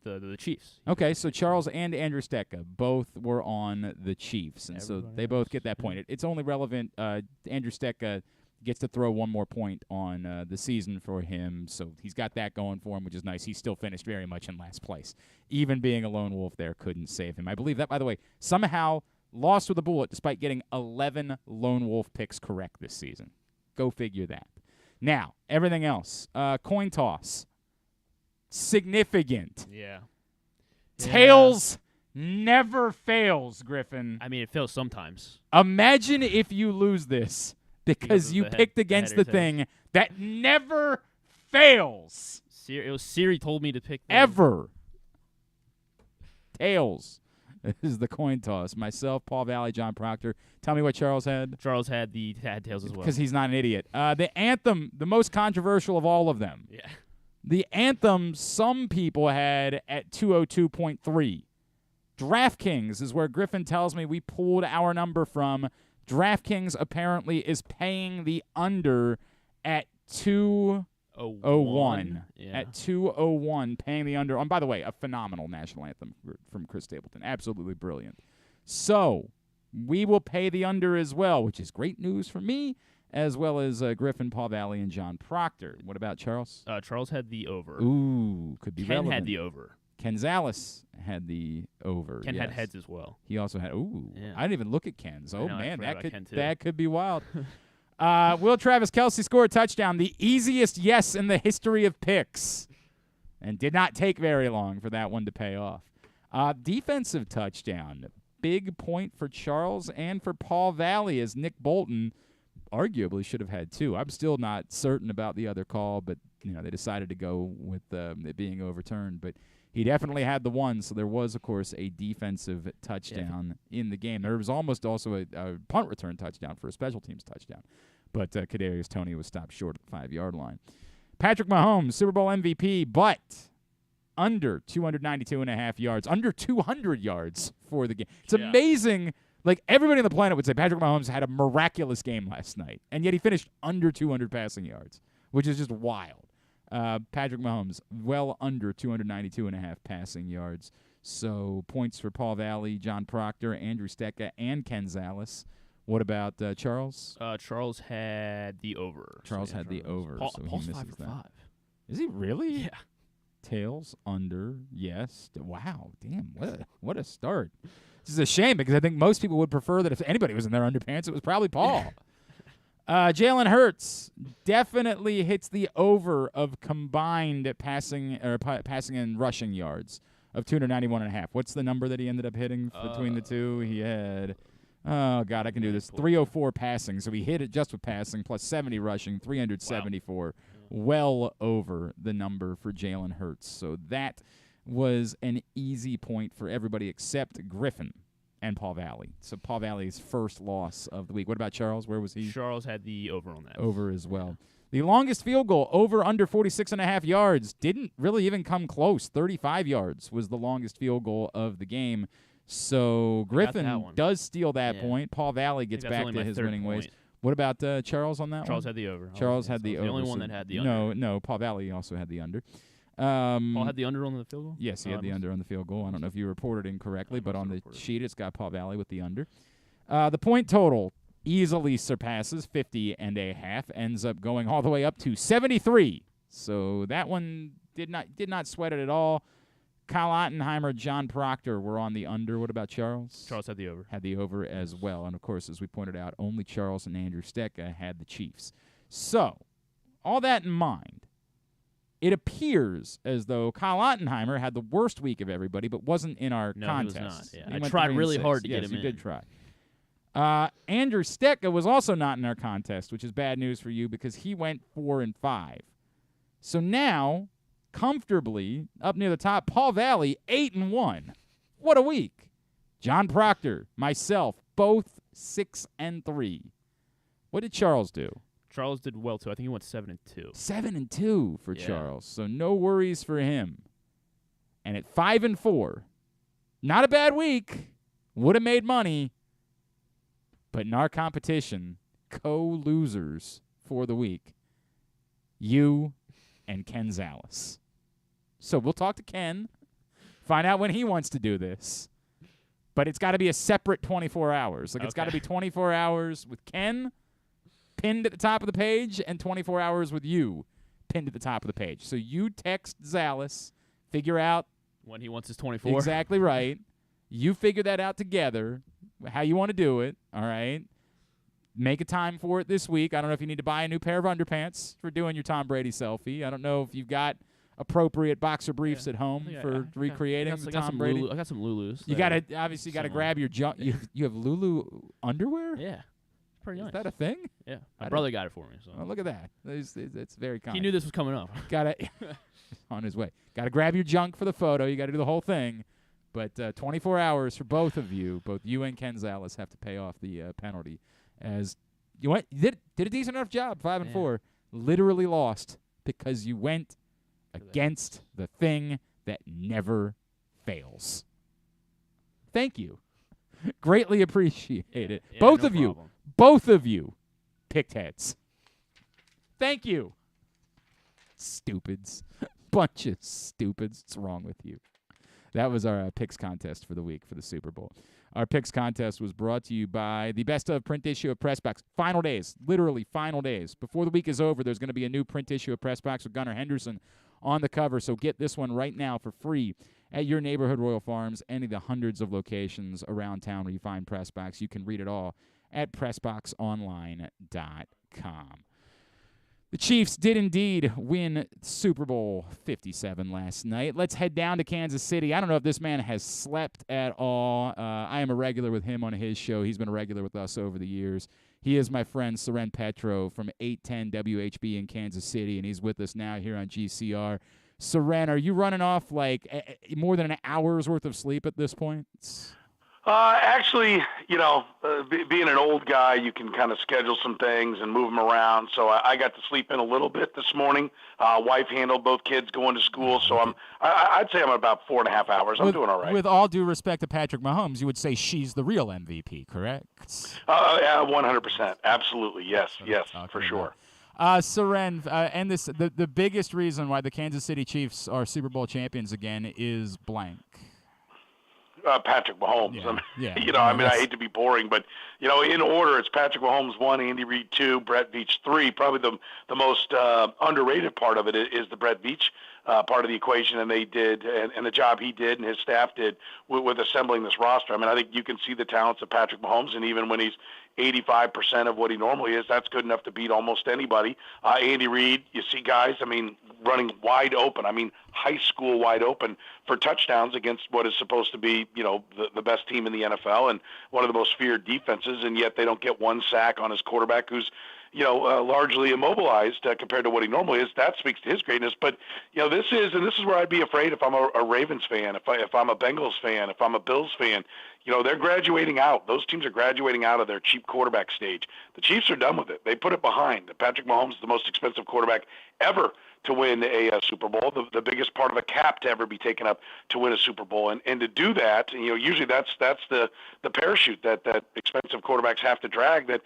the Chiefs. Okay, so Charles and Andrew Stetka both were on the Chiefs, and so they both get that point. It's only relevant Andrew Stetka gets to throw one more point on the season for him, so he's got that going for him, which is nice. He still finished very much in last place. Even being a lone wolf there couldn't save him. I believe that, by the way, somehow lost with a bullet despite getting 11 lone wolf picks correct this season. Go figure that. Now, everything else. Coin toss. Significant. Yeah. Tails never fails, Griffin. I mean, it fails sometimes. Imagine if you lose this because you picked against the thing that never fails. It was Siri told me to pick them. Ever. Tails. This is the coin toss. Myself, Paul Valley, John Proctor. Tell me what Charles had. Charles had tails as well. Because he's not an idiot. The anthem, the most controversial of all of them. Yeah. The anthem some people had at 202.3. DraftKings is where Griffin tells me we pulled our number from. DraftKings apparently is paying the under at 201. Yeah. At 201, paying the under. And by the way, a phenomenal national anthem from Chris Stapleton. Absolutely brilliant. So we will pay the under as well, which is great news for me, as well as Griffin, Paul Valley, and John Proctor. What about Charles? Charles had the over. Ooh, could be relevant. Ken had the over. Ken Zales had the over. Ken had heads as well. He also had. Ooh, yeah. I didn't even look at Ken's. Oh man, Ken that could be wild. Will Travis Kelce score a touchdown? The easiest yes in the history of picks, and did not take very long for that one to pay off. Defensive touchdown, big point for Charles and for Paul Valley, as Nick Bolton arguably should have had two. I'm still not certain about the other call, but they decided to go with it being overturned. But he definitely had the one, so there was, of course, a defensive touchdown in the game. There was almost also a punt return touchdown for a special teams touchdown, but Kadarius Toney was stopped short at the 5-yard line. Patrick Mahomes, Super Bowl MVP, but under 292.5 yards, under 200 yards for the game. It's amazing. Like, everybody on the planet would say Patrick Mahomes had a miraculous game last night, and yet he finished under 200 passing yards, which is just wild. Patrick Mahomes, well under 292.5 passing yards. So points for Paul Valley, John Proctor, Andrew Stetka, and Ken Zales. What about Charles? Charles had the over. Charles had the over, so Paul's he misses 5 for that. 5. Is he really? Yeah. Tails, under, yes. Wow, damn, what a start. This is a shame because I think most people would prefer that if anybody was in their underpants, it was probably Paul. Jalen Hurts definitely hits the over of combined passing and rushing yards of 291.5. What's the number that he ended up hitting between the two? He had, oh, God, I can do this, 304 passing. So he hit it just with passing, plus 70 rushing, 374. Wow. Well over the number for Jalen Hurts. So that was an easy point for everybody except Griffin and Paul Valley. So Paul Valley's first loss of the week. What about Charles? Where was he? Charles had the over on that. Over as well. The longest field goal, over under 46.5 yards, didn't really even come close. 35 yards was the longest field goal of the game. So Griffin does steal that point. Paul Valley gets back to his winning ways. What about Charles on that one? Charles had the over. Charles had the over. The only one that had the under. No, Paul Valley also had the under. Paul had the under on the field goal? Yes, he had the under on the field goal. I don't know if you reported incorrectly, but on the sheet it's got Paul Valley with the under. The point total easily surpasses 50.5, ends up going all the way up to 73. So that one did not sweat it at all. Kyle Ottenheimer, John Proctor were on the under. What about Charles? Charles had the over. Had the over as well. And, of course, as we pointed out, only Charles and Andrew Stetka had the Chiefs. So, all that in mind, it appears as though Kyle Ottenheimer had the worst week of everybody, but wasn't in our contest. He was not. Yeah. He I tried really hard to get him in. Yes, you did try. Andrew Stetka was also not in our contest, which is bad news for you because he went 4-5. So now, comfortably up near the top, Paul Valley 8-1. What a week! John Proctor, myself, both 6-3. What did Charles do? Charles did well too. I think he went 7-2. 7-2 for Charles. So no worries for him. And at 5-4, not a bad week. Would have made money. But in our competition, co-losers for the week, you and Ken Zales. So we'll talk to Ken, find out when he wants to do this. But it's got to be a separate 24 hours. Like, it's got to be 24 hours with Ken pinned at the top of the page and 24 hours with you pinned at the top of the page. So you text Zales, figure out when he wants his 24. Exactly right. You figure that out together, how you want to do it, all right? Make a time for it this week. I don't know if you need to buy a new pair of underpants for doing your Tom Brady selfie. I don't know if you've got appropriate boxer briefs at home for recreating the Tom Brady. I got some Lulus. You got to obviously got to grab your you have Lulu underwear? Yeah. Pretty nice. Is that a thing? Yeah. My brother got it for me. So. Oh, look at that. It's very kind. He knew this was coming up. Got to on his way. Got to grab your junk for the photo. You got to do the whole thing. But 24 hours for both of you, both you and Ken Zales have to pay off the penalty. As you did a decent enough job, 5-4. Literally lost because you went against the thing that never fails. Thank you. Greatly appreciate it. Yeah, both no of you. problem. Both of you picked heads. Thank you. Stupids. Bunch of stupids. What's wrong with you? That was our picks contest for the week for the Super Bowl. Our picks contest was brought to you by the best of print issue of Press Box. Final days. Literally final days. Before the week is over, there's going to be a new print issue of Press Box with Gunnar Henderson on the cover. So get this one right now for free at your neighborhood Royal Farms, any of the hundreds of locations around town where you find Press Box. You can read it all at PressBoxOnline.com. The Chiefs did indeed win Super Bowl 57 last night. Let's head down to Kansas City. I don't know if this man has slept at all. I am a regular with him on his show. He's been a regular with us over the years. He is my friend Soren Petro from 810 WHB in Kansas City, and he's with us now here on GCR. Soren, are you running off like more than an hour's worth of sleep at this point? Actually, being an old guy, you can kind of schedule some things and move them around. So I got to sleep in a little bit this morning. Wife handled both kids going to school, so I'd say I'm about 4.5 hours. I'm doing all right. With all due respect to Patrick Mahomes, you would say she's the real MVP, correct? Yeah, 100%. Absolutely, yes, for sure. Soren, and the biggest reason why the Kansas City Chiefs are Super Bowl champions again is blank. Patrick Mahomes. Yeah. I hate to be boring, but, in order, it's Patrick Mahomes 1, Andy Reid 2, Brett Veach 3. Probably the most underrated part of it is the Brett Veach part of the equation, and they did, and the job he did and his staff did with assembling this roster. I mean, I think you can see the talents of Patrick Mahomes, and even when he's 85% of what he normally is, that's good enough to beat almost anybody. Andy Reid, you see guys, running wide open. High school wide open for touchdowns against what is supposed to be, the best team in the NFL and one of the most feared defenses, and yet they don't get one sack on his quarterback who's, largely immobilized compared to what he normally is. That speaks to his greatness. But, this is where I'd be afraid if I'm a Ravens fan, if I'm a Bengals fan, if I'm a Bills fan. They're graduating out. Those teams are graduating out of their cheap quarterback stage. The Chiefs are done with it. They put it behind. Patrick Mahomes is the most expensive quarterback ever to win a Super Bowl, the biggest part of a cap to ever be taken up to win a Super Bowl. And to do that, usually that's the parachute that expensive quarterbacks have to drag that,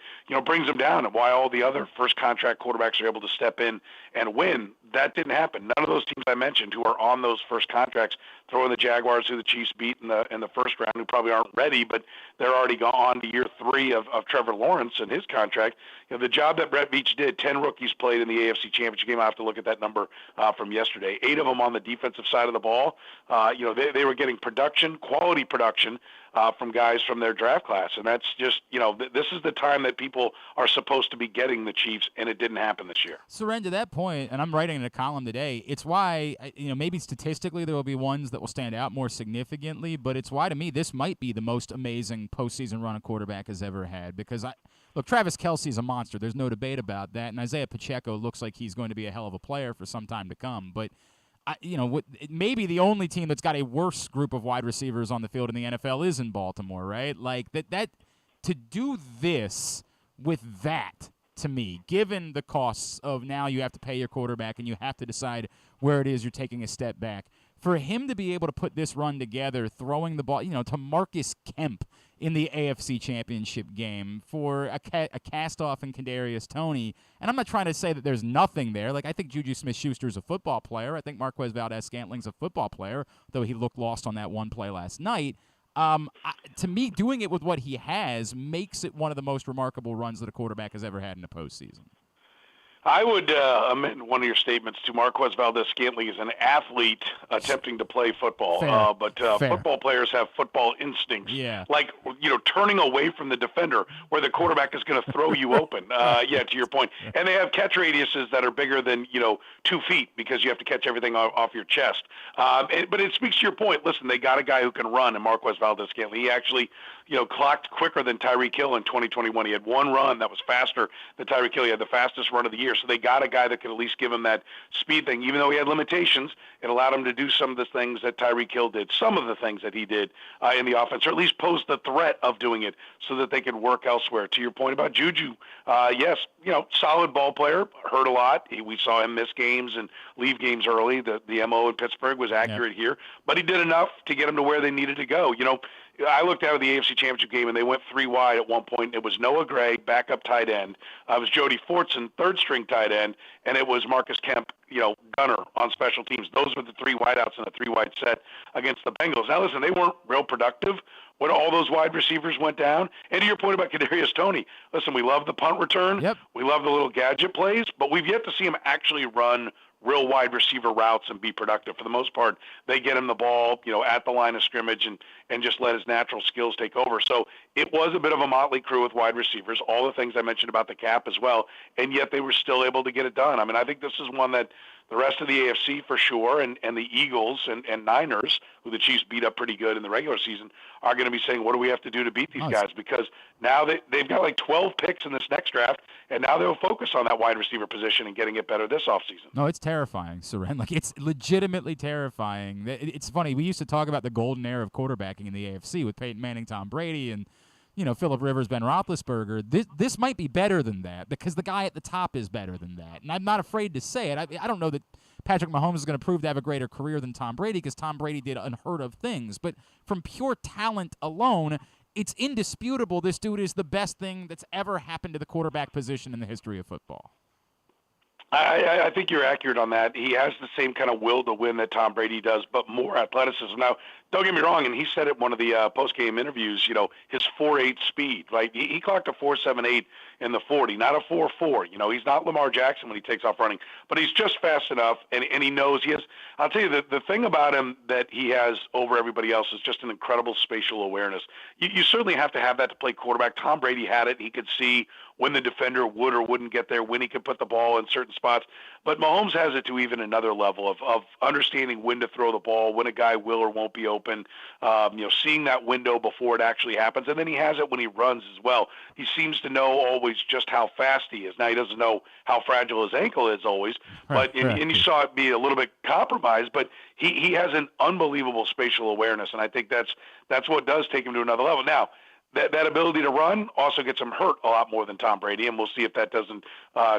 brings them down, and why all the other first contract quarterbacks are able to step in and win. That didn't happen. None of those teams I mentioned who are on those first contracts, throwing the Jaguars, who the Chiefs beat in the first round, who probably aren't ready, but they're already gone on to year 3 of Trevor Lawrence and his contract. The job that Brett Veach did, 10 rookies played in the AFC Championship game. I have to look at that number from yesterday. 8 of them on the defensive side of the ball. They were getting quality production from guys from their draft class. And that's just, this is the time that people are supposed to be getting the Chiefs, and it didn't happen this year. Soren, to that point, and I'm writing in a column today, it's why, maybe statistically there will be ones that will stand out more significantly, but it's why, to me, this might be the most amazing postseason run a quarterback has ever had. Because, look, Travis Kelce's a monster. There's no debate about that. And Isaiah Pacheco looks like he's going to be a hell of a player for some time to come. But, maybe the only team that's got a worse group of wide receivers on the field in the NFL is in Baltimore, right? Like, that to do this with that, to me, given the costs of now you have to pay your quarterback and you have to decide where it is you're taking a step back, for him to be able to put this run together, throwing the ball, to Marcus Kemp in the AFC Championship game, for a cast-off in Kadarius Toney. And I'm not trying to say that there's nothing there. Like, I think Juju Smith-Schuster's a football player. I think Marquez Valdez-Scantling's a football player, though he looked lost on that one play last night. To me, doing it with what he has makes it one of the most remarkable runs that a quarterback has ever had in a postseason. I would amend one of your statements to Marquez Valdez-Scantling is an athlete attempting to play football. But football players have football instincts. Yeah. Like, turning away from the defender where the quarterback is going to throw you open. To your point. And they have catch radiuses that are bigger than, 2 feet because you have to catch everything off your chest. But it speaks to your point. Listen, they got a guy who can run in Marquez Valdez-Scantling. He actually, clocked quicker than Tyreek Hill in 2021. He had one run that was faster than Tyreek Hill. He had the fastest run of the year. So they got a guy that could at least give him that speed thing. Even though he had limitations, it allowed him to do some of the things that Tyreek Hill did, some of the things that he did in the offense, or at least pose the threat of doing it so that they could work elsewhere. To your point about Juju, yes, solid ball player, hurt a lot. We saw him miss games and leave games early. The MO in Pittsburgh was accurate here, but he did enough to get him to where they needed to go. I looked out of the AFC Championship game, and they went 3 wide at one point. It was Noah Gray, backup tight end. It was Jody Fortson, third-string tight end, and it was Marcus Kemp, gunner on special teams. Those were the 3 wideouts in a 3-wide set against the Bengals. Now, listen, they weren't real productive when all those wide receivers went down. And to your point about Kadarius Toney, listen, we love the punt return. Yep. We love the little gadget plays, but we've yet to see him actually run real wide receiver routes and be productive. For the most part, they get him the ball, at the line of scrimmage and just let his natural skills take over. So it was a bit of a motley crew with wide receivers, all the things I mentioned about the cap as well, and yet they were still able to get it done. I mean, I think this is one that the rest of the AFC for sure, and the Eagles and Niners, who the Chiefs beat up pretty good in the regular season, are going to be saying, what do we have to do to beat these guys? Because now they've got like 12 picks in this next draft, and now they'll focus on that wide receiver position and getting it better this offseason. No, it's terrifying, Soren. Like, it's legitimately terrifying. It's funny. We used to talk about the golden era of quarterbacking in the AFC with Peyton Manning, Tom Brady, and Phillip Rivers, Ben Roethlisberger. This might be better than that because the guy at the top is better than that. And I'm not afraid to say it. I don't know that Patrick Mahomes is going to prove to have a greater career than Tom Brady because Tom Brady did unheard of things. But from pure talent alone, it's indisputable this dude is the best thing that's ever happened to the quarterback position in the history of football. I think you're accurate on that. He has the same kind of will to win that Tom Brady does, but more athleticism. Now, don't get me wrong, and he said it in one of the post-game interviews, his 4.8 speed, right? He clocked a 4.78 in the 40, not a 4.4. He's not Lamar Jackson when he takes off running, but he's just fast enough, and he knows he has. I'll tell you, the thing about him that he has over everybody else is just an incredible spatial awareness. You certainly have to have that to play quarterback. Tom Brady had it. He could see when the defender would or wouldn't get there, when he could put the ball in certain spots. But Mahomes has it to even another level of understanding when to throw the ball, when a guy will or won't be open, seeing that window before it actually happens. And then he has it when he runs as well. He seems to know always just how fast he is. Now, he doesn't know how fragile his ankle is always, but and you saw it be a little bit compromised, but he has an unbelievable spatial awareness, and I think that's what does take him to another level. Now, that ability to run also gets him hurt a lot more than Tom Brady, and we'll see if that doesn't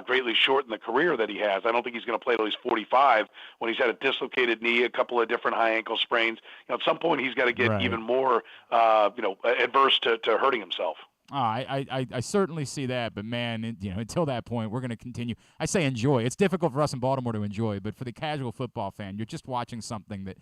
greatly shorten the career that he has. I don't think he's going to play till he's 45 when he's had a dislocated knee, a couple of different high ankle sprains. At some point, he's got to get even more, adverse to hurting himself. I certainly see that, but man, until that point, we're going to continue. I say enjoy. It's difficult for us in Baltimore to enjoy, but for the casual football fan, you're just watching something that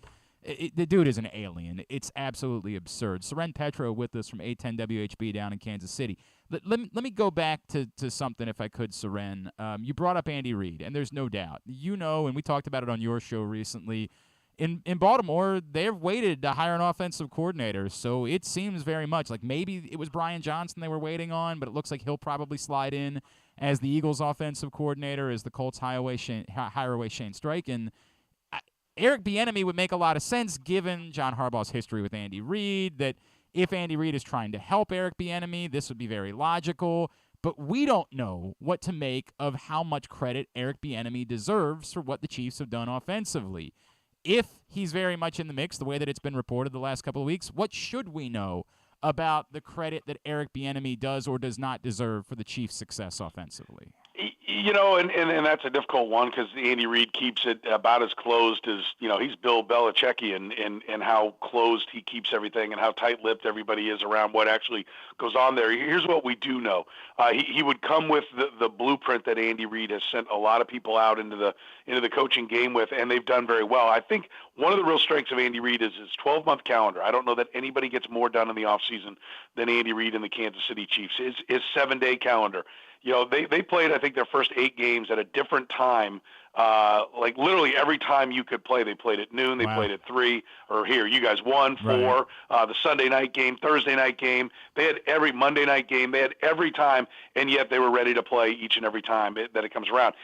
the dude is an alien. It's absolutely absurd. Soren Petro with us from 810 WHB down in Kansas City. Let me go back to something, if I could, Soren. You brought up Andy Reid, and there's no doubt. And we talked about it on your show recently. In Baltimore, they've waited to hire an offensive coordinator, so it seems very much like maybe it was Brian Johnson they were waiting on, but it looks like he'll probably slide in as the Eagles' offensive coordinator as the Colts hire away Shane Steichen. Eric Bieniemy would make a lot of sense given John Harbaugh's history with Andy Reid, that if Andy Reid is trying to help Eric Bieniemy, this would be very logical. But we don't know what to make of how much credit Eric Bieniemy deserves for what the Chiefs have done offensively. If he's very much in the mix, the way that it's been reported the last couple of weeks, what should we know about the credit that Eric Bieniemy does or does not deserve for the Chiefs' success offensively? You know, and that's a difficult one because Andy Reid keeps it about as closed as, he's Bill Belichickian in how closed he keeps everything and how tight-lipped everybody is around what actually goes on there. Here's what we do know. He would come with the blueprint that Andy Reid has sent a lot of people out into the coaching game with, and they've done very well. I think one of the real strengths of Andy Reid is his 12-month calendar. I don't know that anybody gets more done in the offseason than Andy Reid and the Kansas City Chiefs. His 7-day calendar. They played, I think, their first 8 games at a different time. Like literally every time you could play, they played at noon, they played at 3, or here, you guys 1, 4, the Sunday night game, Thursday night game. They had every Monday night game. They had every time, and yet they were ready to play each and every time that it comes around.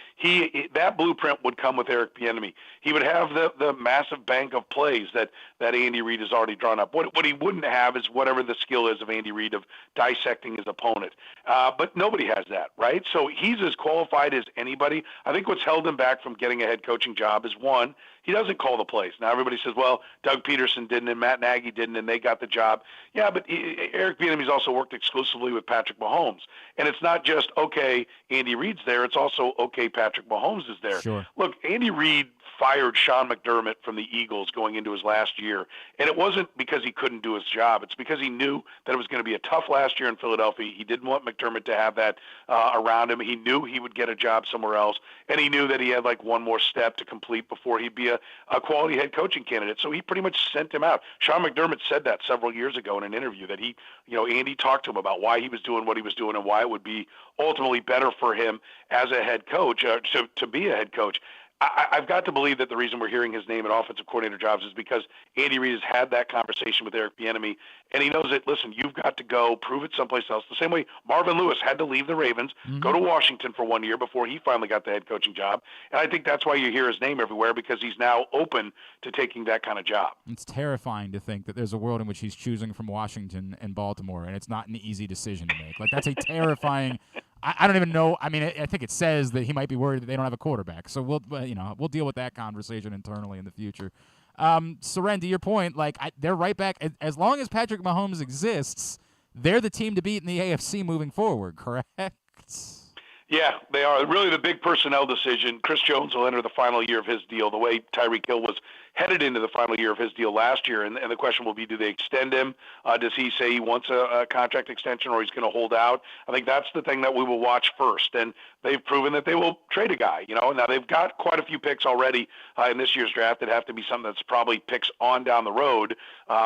That blueprint would come with Eric Bieniemy. He would have the massive bank of plays that Andy Reid has already drawn up. What he wouldn't have is whatever the skill is of Andy Reid of dissecting his opponent. But nobody has that, right? So he's as qualified as anybody. I think what's held him back from getting a head coaching job is, one, he doesn't call the plays. Now everybody says, well, Doug Peterson didn't and Matt Nagy didn't and they got the job. Yeah, but Eric Bieniemy's also worked exclusively with Patrick Mahomes. And it's not just, okay, Andy Reid's there. It's also, okay, Patrick Mahomes is there. Sure. Look, Andy Reid fired Sean McDermott from the Eagles going into his last year. And it wasn't because he couldn't do his job. It's because he knew that it was going to be a tough last year in Philadelphia. He didn't want McDermott to have that around him. He knew he would get a job somewhere else. And he knew that he had like one more step to complete before he'd be a quality head coaching candidate. So he pretty much sent him out. Sean McDermott said that several years ago in an interview that Andy talked to him about why he was doing what he was doing and why it would be ultimately better for him as a head coach, to be a head coach. I've got to believe that the reason we're hearing his name at offensive coordinator jobs is because Andy Reid has had that conversation with Eric Bieniemy, and he knows that, listen, you've got to go prove it someplace else. The same way Marvin Lewis had to leave the Ravens, go to Washington for 1 year before he finally got the head coaching job. And I think that's why you hear his name everywhere, because he's now open to taking that kind of job. It's terrifying to think that there's a world in which he's choosing from Washington and Baltimore, and it's not an easy decision to make. Like, that's a terrifying I don't even know. I mean, I think it says that he might be worried that they don't have a quarterback. So we'll deal with that conversation internally in the future. Soren, to your point, they're right back. As long as Patrick Mahomes exists, they're the team to beat in the AFC moving forward, correct? Yeah, they are. Really the big personnel decision. Chris Jones will enter the final year of his deal the way Tyreek Hill was headed into the final year of his deal last year. And the question will be, do they extend him? Does he say he wants a contract extension or he's going to hold out? I think that's the thing that we will watch first. And they've proven that they will trade a guy. Now they've got quite a few picks already in this year's draft that have to be something that's probably picks on down the road,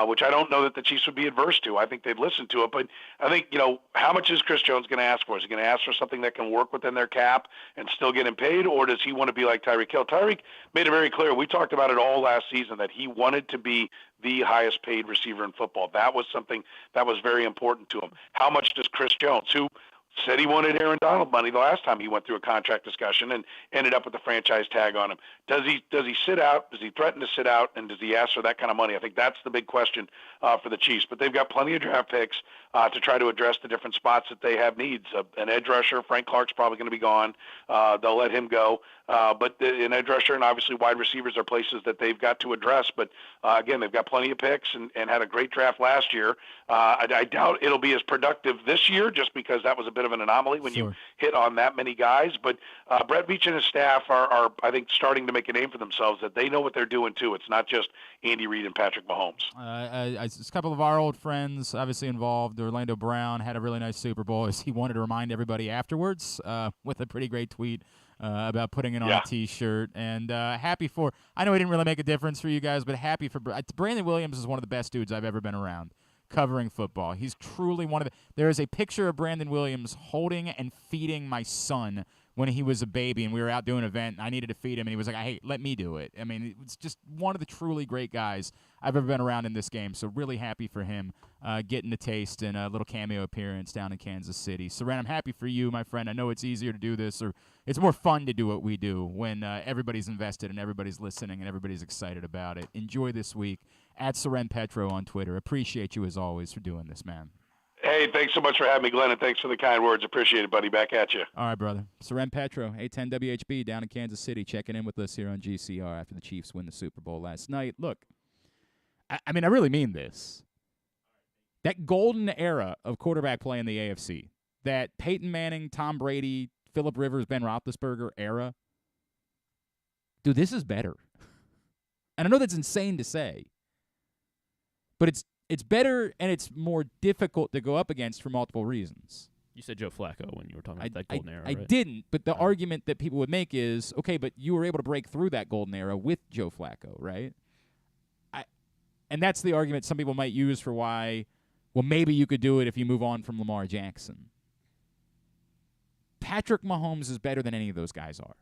which I don't know that the Chiefs would be adverse to. I think they'd listen to it. But I think, how much is Chris Jones going to ask for? Is he going to ask for something that can work within their cap and still get him paid, or does he want to be like Tyreek Hill? Tyreek made it very clear. We talked about it all last season that he wanted to be the highest paid receiver in football. That was something that was very important to him. How much does Chris Jones, who said he wanted Aaron Donald money the last time he went through a contract discussion and ended up with the franchise tag on him, does he sit out? Does he threaten to sit out? And does he ask for that kind of money? I think that's the big question for the Chiefs. But they've got plenty of draft picks to try to address the different spots that they have needs. An edge rusher, Frank Clark's probably going to be gone. They'll let him go. But an edge rusher and obviously wide receivers are places that they've got to address. But again, they've got plenty of picks and had a great draft last year. I doubt it'll be as productive this year just because that was a bit of an anomaly when you hit on that many guys. But Brett Veach and his staff are, I think, starting to make a name for themselves, that they know what they're doing too. It's not just Andy Reid and Patrick Mahomes. A couple of our old friends obviously involved. Orlando Brown had a really nice Super Bowl, as he wanted to remind everybody afterwards with a pretty great tweet about putting it on a T-shirt. And happy for – I know he didn't really make a difference for you guys, but happy for – Brandon Williams is one of the best dudes I've ever been around covering football. He's truly one of the – there is a picture of Brandon Williams holding and feeding my son when he was a baby, and we were out doing an event, and I needed to feed him, and he was like, hey, let me do it. I mean, it's just one of the truly great guys I've ever been around in this game, so really happy for him getting a taste and a little cameo appearance down in Kansas City. Soren, I'm happy for you, my friend. I know it's easier to do this, or it's more fun to do what we do when everybody's invested and everybody's listening and everybody's excited about it. Enjoy this week. At Soren Petro on Twitter. Appreciate you, as always, for doing this, man. Hey, thanks so much for having me, Glenn, and thanks for the kind words. Appreciate it, buddy. Back at you. All right, brother. Soren Petro, 810 WHB, down in Kansas City, checking in with us here on GCR after the Chiefs win the Super Bowl last night. Look, I mean, I really mean this. That golden era of quarterback play in the AFC, that Peyton Manning, Tom Brady, Phillip Rivers, Ben Roethlisberger era. Dude, this is better. And I know that's insane to say, but it's better and it's more difficult to go up against for multiple reasons. You said Joe Flacco when you were talking about that golden era, I right? didn't, but the argument that people would make is, okay, but you were able to break through that golden era with Joe Flacco, right? And that's the argument some people might use for why, well, maybe you could do it if you move on from Lamar Jackson. Patrick Mahomes is better than any of those guys are.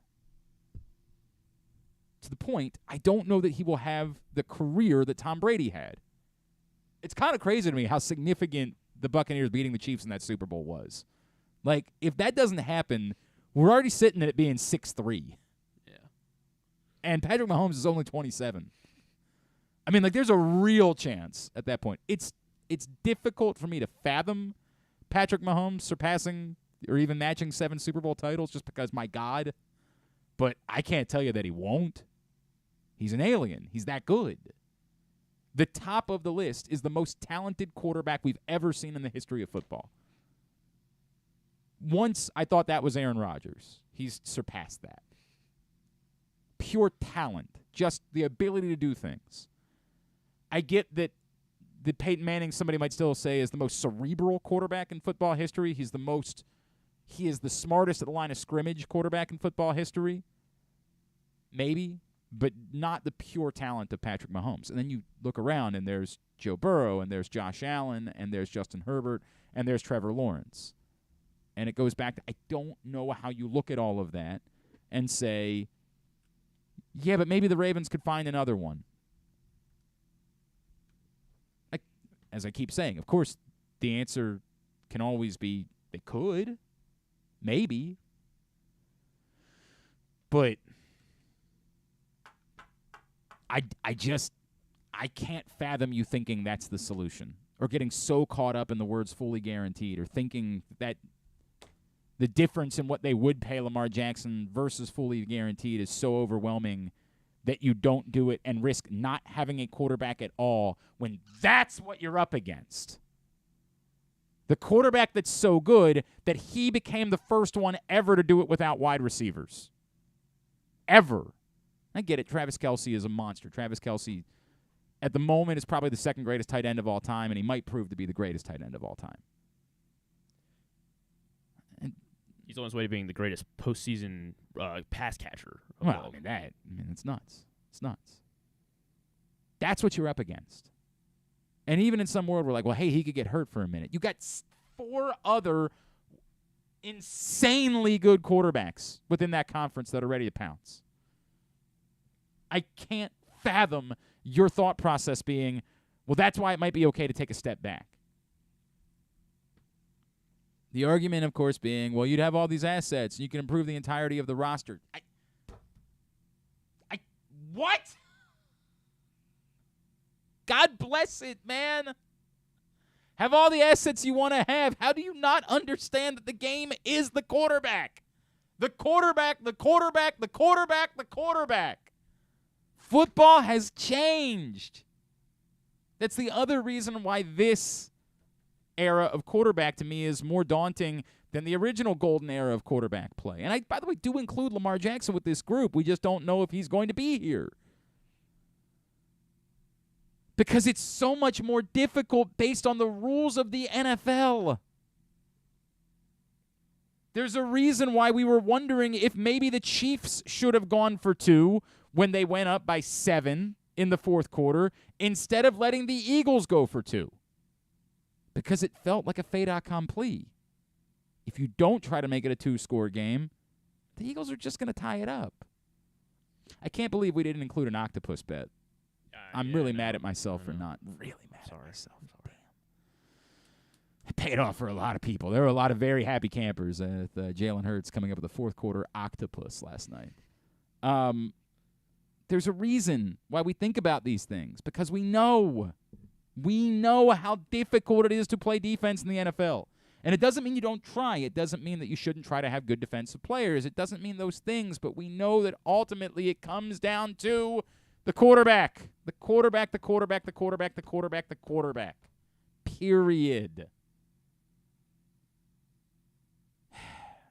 To the point, I don't know that he will have the career that Tom Brady had. It's kind of crazy to me how significant the Buccaneers beating the Chiefs in that Super Bowl was. Like, if that doesn't happen, we're already sitting at it being 6-3. Yeah. And Patrick Mahomes is only 27. I mean, like, there's a real chance at that point. It's difficult for me to fathom Patrick Mahomes surpassing or even matching 7 Super Bowl titles just because, my God. But I can't tell you that he won't. He's an alien. He's that good. The top of the list is the most talented quarterback we've ever seen in the history of football. Once I thought that was Aaron Rodgers. He's surpassed that. Pure talent. Just the ability to do things. I get that Peyton Manning, somebody might still say, is the most cerebral quarterback in football history. He is the smartest at the line of scrimmage quarterback in football history. Maybe, but not the pure talent of Patrick Mahomes. And then you look around, and there's Joe Burrow, and there's Josh Allen, and there's Justin Herbert, and there's Trevor Lawrence. And it goes back to, I don't know how you look at all of that and say, yeah, but maybe the Ravens could find another one. As I keep saying, of course, the answer can always be they could. Maybe. But I can't fathom you thinking that's the solution, or getting so caught up in the words fully guaranteed, or thinking that the difference in what they would pay Lamar Jackson versus fully guaranteed is so overwhelming that you don't do it and risk not having a quarterback at all when that's what you're up against. The quarterback that's so good that he became the first one ever to do it without wide receivers. Ever. I get it. Travis Kelce is a monster. Travis Kelce, at the moment, is probably the second greatest tight end of all time, and he might prove to be the greatest tight end of all time. He's on his way to being the greatest postseason pass catcher. Well, it's nuts. It's nuts. That's what you're up against. And even in some world, we're like, well, hey, he could get hurt for a minute. You got 4 other insanely good quarterbacks within that conference that are ready to pounce. I can't fathom your thought process being, well, that's why it might be okay to take a step back. The argument, of course, being, well, you'd have all these assets, and you can improve the entirety of the roster. What? God bless it, man. Have all the assets you want to have. How do you not understand that the game is the quarterback? The quarterback, the quarterback, the quarterback, the quarterback. Football has changed. That's the other reason why this era of quarterback to me is more daunting than the original golden era of quarterback play. And I, by the way, do include Lamar Jackson with this group. We just don't know if he's going to be here. Because it's so much more difficult based on the rules of the NFL. There's a reason why we were wondering if maybe the Chiefs should have gone for 2 when they went up by 7 in the fourth quarter instead of letting the Eagles go for 2. Because it felt like a fait accompli. If you don't try to make it a 2-score game, the Eagles are just going to tie it up. I can't believe we didn't include an octopus bet. I'm really mad at myself for not. Really mad at myself. Damn. It paid off for a lot of people. There were a lot of very happy campers at Jalen Hurts coming up with the fourth quarter octopus last night. There's a reason why we think about these things, because we know how difficult it is to play defense in the NFL. And it doesn't mean you don't try. It doesn't mean that you shouldn't try to have good defensive players. It doesn't mean those things, but we know that ultimately it comes down to the quarterback. The quarterback, the quarterback, the quarterback, the quarterback, the quarterback. Period.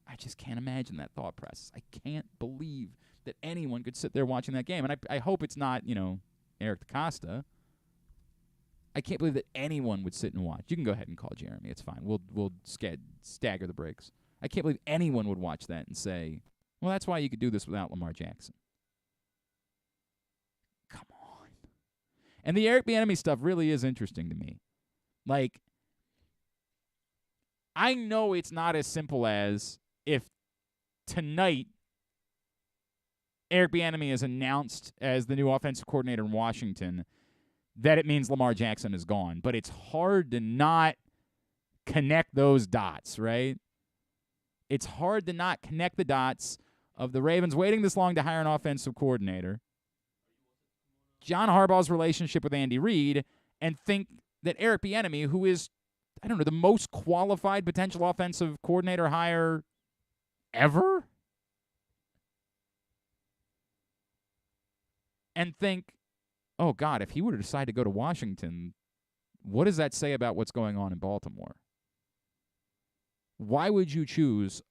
I just can't imagine that thought process. I can't believe that anyone could sit there watching that game. And I hope it's not, Eric DaCosta. I can't believe that anyone would sit and watch. You can go ahead and call Jeremy. It's fine. We'll stagger the breaks. I can't believe anyone would watch that and say, well, that's why you could do this without Lamar Jackson. Come on. And the Eric Bieniemy stuff really is interesting to me. Like, I know it's not as simple as if tonight Eric Bieniemy is announced as the new offensive coordinator in Washington, that it means Lamar Jackson is gone. But it's hard to not connect those dots, right? It's hard to not connect the dots of the Ravens waiting this long to hire an offensive coordinator, John Harbaugh's relationship with Andy Reid, and think that Eric Bieniemy, who is, I don't know, the most qualified potential offensive coordinator hire ever, and think, oh, God, if he were to decide to go to Washington, what does that say about what's going on in Baltimore? Why would you choose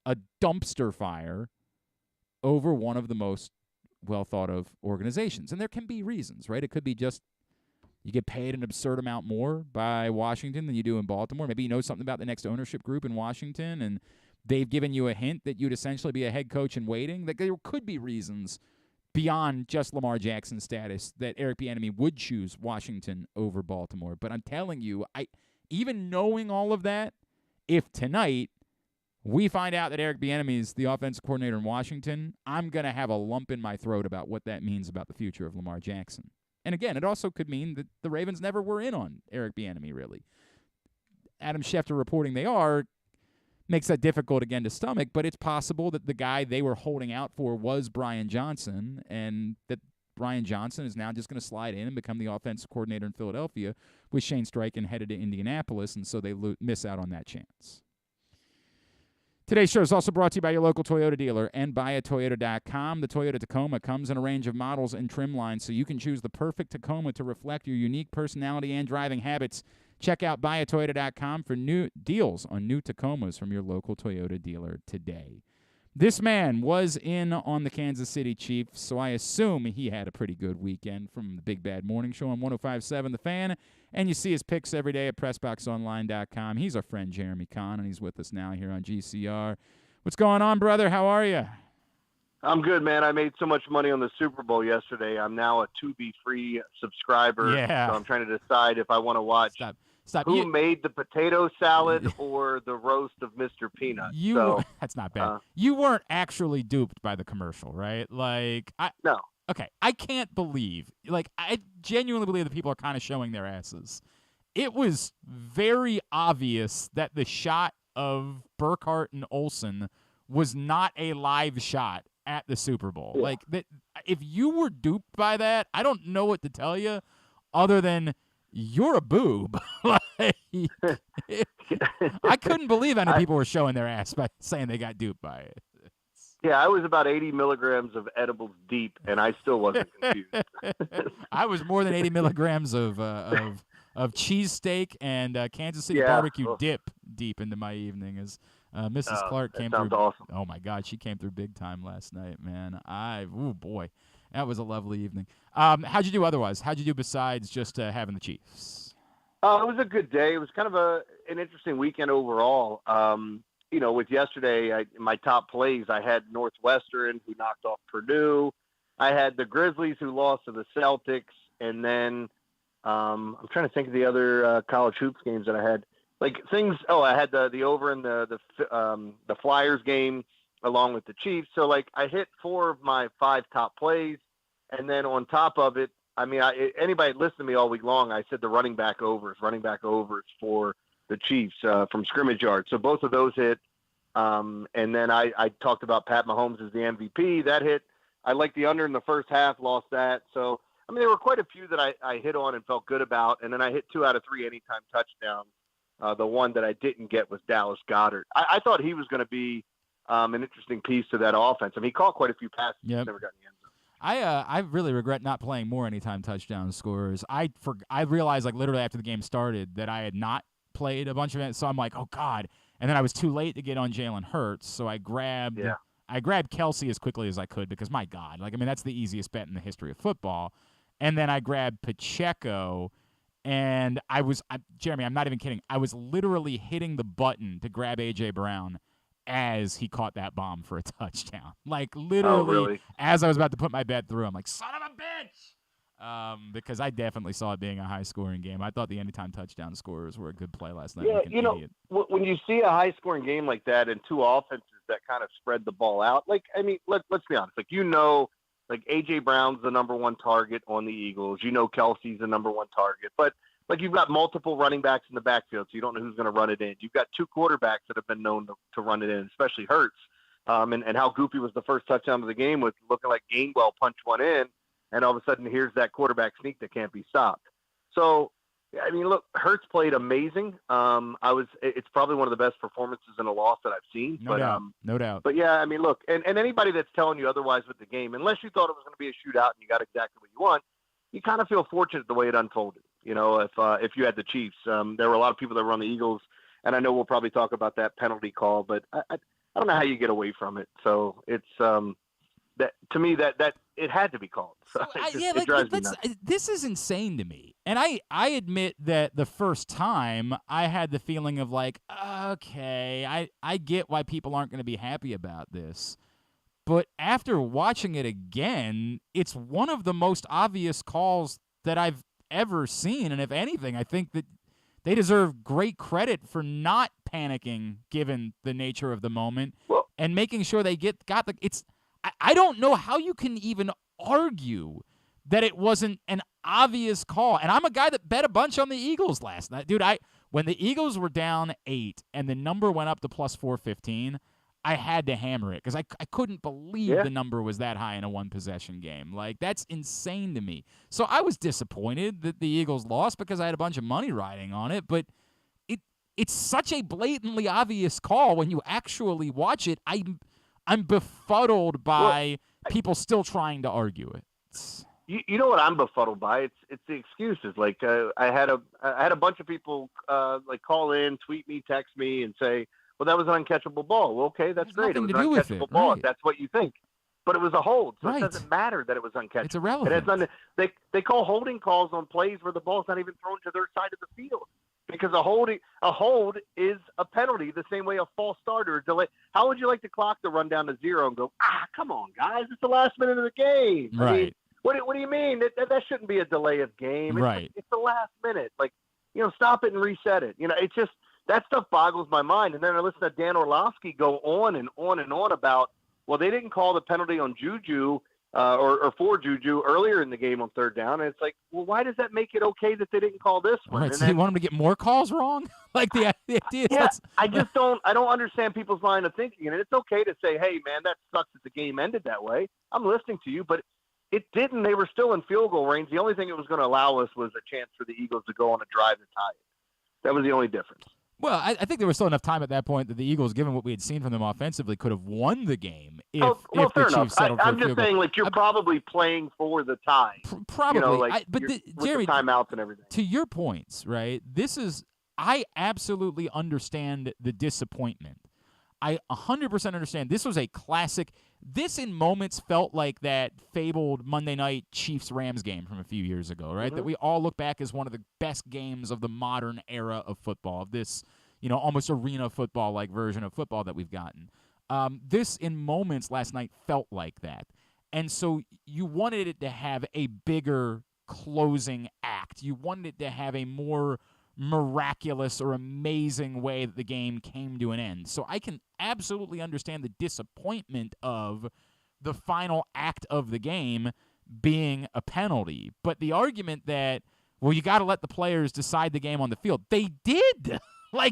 a dumpster fire over one of the most well-thought-of organizations? And there can be reasons, right? It could be just you get paid an absurd amount more by Washington than you do in Baltimore. Maybe you know something about the next ownership group in Washington, and they've given you a hint that you'd essentially be a head coach in waiting. That there could be reasons beyond just Lamar Jackson's status that Eric Bieniemy would choose Washington over Baltimore. But I'm telling you, even knowing all of that, if tonight we find out that Eric Bieniemy is the offensive coordinator in Washington, I'm going to have a lump in my throat about what that means about the future of Lamar Jackson. And again, it also could mean that the Ravens never were in on Eric Bieniemy, really. Adam Schefter reporting they are makes that difficult again to stomach, but it's possible that the guy they were holding out for was Brian Johnson, and that Brian Johnson is now just going to slide in and become the offensive coordinator in Philadelphia with Shane Steichen headed to Indianapolis, and so they miss out on that chance. Today's show is also brought to you by your local Toyota dealer and buyatoyota.com. The Toyota Tacoma comes in a range of models and trim lines, so you can choose the perfect Tacoma to reflect your unique personality and driving habits. Check out buyatoyota.com for new deals on new Tacomas from your local Toyota dealer today. This man was in on the Kansas City Chiefs, so I assume he had a pretty good weekend from the Big Bad Morning Show on 105.7 The Fan, and you see his picks every day at PressBoxOnline.com. He's our friend Jeremy Conn, and he's with us now here on GCR. What's going on, brother? How are you? I'm good, man. I made so much money on the Super Bowl yesterday. I'm now a Tubi free subscriber, so I'm trying to decide if I want to watch who made the potato salad or the roast of Mr. Peanut. That's not bad. You weren't actually duped by the commercial, right? No. Okay, I can't believe. I genuinely believe that people are kind of showing their asses. It was very obvious that the shot of Burkhart and Olsen was not a live shot at the Super Bowl. Yeah. If you were duped by that, I don't know what to tell you other than you're a boob. I couldn't believe how many people were showing their ass by saying they got duped by it. Yeah, I was about 80 milligrams of edibles deep, and I still wasn't confused. I was more than 80 milligrams of cheesesteak and Kansas City barbecue dip deep into my evening as Mrs. Clark came through. Awesome. Oh, my God, she came through big time last night, man. Oh, boy. That was a lovely evening. How'd you do otherwise? How'd you do besides just having the Chiefs? It was a good day. It was kind of an interesting weekend overall. With yesterday, my top plays, I had Northwestern, who knocked off Purdue. I had the Grizzlies, who lost to the Celtics. And then I'm trying to think of the other college hoops games that I had. I had the over in the Flyers game along with the Chiefs. So, I hit 4 of my 5 top plays. And then on top of it, anybody that listened to me all week long, I said the running back overs for the Chiefs from scrimmage yards. So both of those hit. And then I talked about Pat Mahomes as the MVP. That hit. I liked the under in the first half, lost that. So, there were quite a few that I hit on and felt good about. And then I hit 2 out of 3 anytime touchdowns. The one that I didn't get was Dallas Goedert. I thought he was going to be an interesting piece to that offense. He caught quite a few passes. Yep. Never got in the end zone. I really regret not playing more anytime touchdown scorers. I realized literally after the game started that I had not played a bunch of it, so I'm like, oh God, And then I was too late to get on Jalen Hurts, so I grabbed Kelsey as quickly as I could because, my God, that's the easiest bet in the history of football. And then I grabbed Pacheco, and Jeremy, I'm not even kidding. I was literally hitting the button to grab A.J. Brown as he caught that bomb for a touchdown. Literally, as I was about to put my bet through, I'm like, son of a bitch! Because I definitely saw it being a high-scoring game. I thought the anytime touchdown scorers were a good play last night. Yeah, when you see a high-scoring game like that and two offenses that kind of spread the ball out, let's be honest. A.J. Brown's the number one target on the Eagles. Kelsey's the number one target. But, you've got multiple running backs in the backfield, so you don't know who's going to run it in. You've got two quarterbacks that have been known to run it in, especially Hurts. And how goofy was the first touchdown of the game with looking like Gainwell punched one in, and all of a sudden here's that quarterback sneak that can't be stopped. So, Hurts played amazing. It's probably one of the best performances in a loss that I've seen. No doubt. But yeah, and anybody that's telling you otherwise with the game, unless you thought it was going to be a shootout and you got exactly what you want, you kind of feel fortunate the way it unfolded. If you had the Chiefs, there were a lot of people that were on the Eagles, and I know we'll probably talk about that penalty call, but I don't know how you get away from it. So it's that to me that it had to be called. So it drives me nuts. This is insane to me. And I admit that the first time I had the feeling of okay, I get why people aren't going to be happy about this. But after watching it again, it's one of the most obvious calls that I've ever seen. And if anything, I think that they deserve great credit for not panicking given the nature of the moment and making sure they got the it's I don't know how you can even argue that it wasn't an obvious call. And I'm a guy that bet a bunch on the Eagles last night. Dude, when the Eagles were down 8 and the number went up to plus 415, I had to hammer it because I couldn't believe the number was that high in a one-possession game. That's insane to me. So I was disappointed that the Eagles lost because I had a bunch of money riding on it, but it's such a blatantly obvious call when you actually watch it. I'm befuddled by people still trying to argue it. You know what I'm befuddled by? It's the excuses. I had a bunch of people call in, tweet me, text me, and say, well, that was an uncatchable ball. Well, okay, that's great. It was an uncatchable ball. If that's what you think. But it was a hold, so it doesn't matter that it was uncatchable. It's irrelevant. They call holding calls on plays where the ball's not even thrown to their side of the field because a hold is a penalty the same way a false start or a delay. How would you like the clock to run down to 0 and go, come on, guys, it's the last minute of the game. Right. What do you mean? That shouldn't be a delay of game. It's the last minute. Stop it and reset it. It's just that stuff boggles my mind. And then I listen to Dan Orlovsky go on and on and on about, well, they didn't call the penalty on Juju or for Juju earlier in the game on third down. And it's well, why does that make it okay that they didn't call this one? Right, so you want them to get more calls wrong? The idea is I don't understand people's line of thinking. And it's okay to say, hey, man, that sucks that the game ended that way. I'm listening to you, but it didn't. They were still in field goal range. The only thing it was going to allow us was a chance for the Eagles to go on a drive to tie it. That was the only difference. Well, I think there was still enough time at that point that the Eagles, given what we had seen from them offensively, could have won the game if the Chiefs settled for a field goal. I'm just saying, you're probably playing for the tie. Probably. Jeremy, the timeouts and everything. To your points, right, I absolutely understand the disappointment. I 100% understand. This was a classic. This, in moments, felt like that fabled Monday night Chiefs-Rams game from a few years ago, right? Mm-hmm. That we all look back as one of the best games of the modern era of football, of this, almost arena football-like version of football that we've gotten. This, in moments, last night felt like that. And so you wanted it to have a bigger closing act. You wanted it to have a more miraculous or amazing way that the game came to an end. So I can absolutely understand the disappointment of the final act of the game being a penalty. But the argument that, well, you got to let the players decide the game on the field, they did.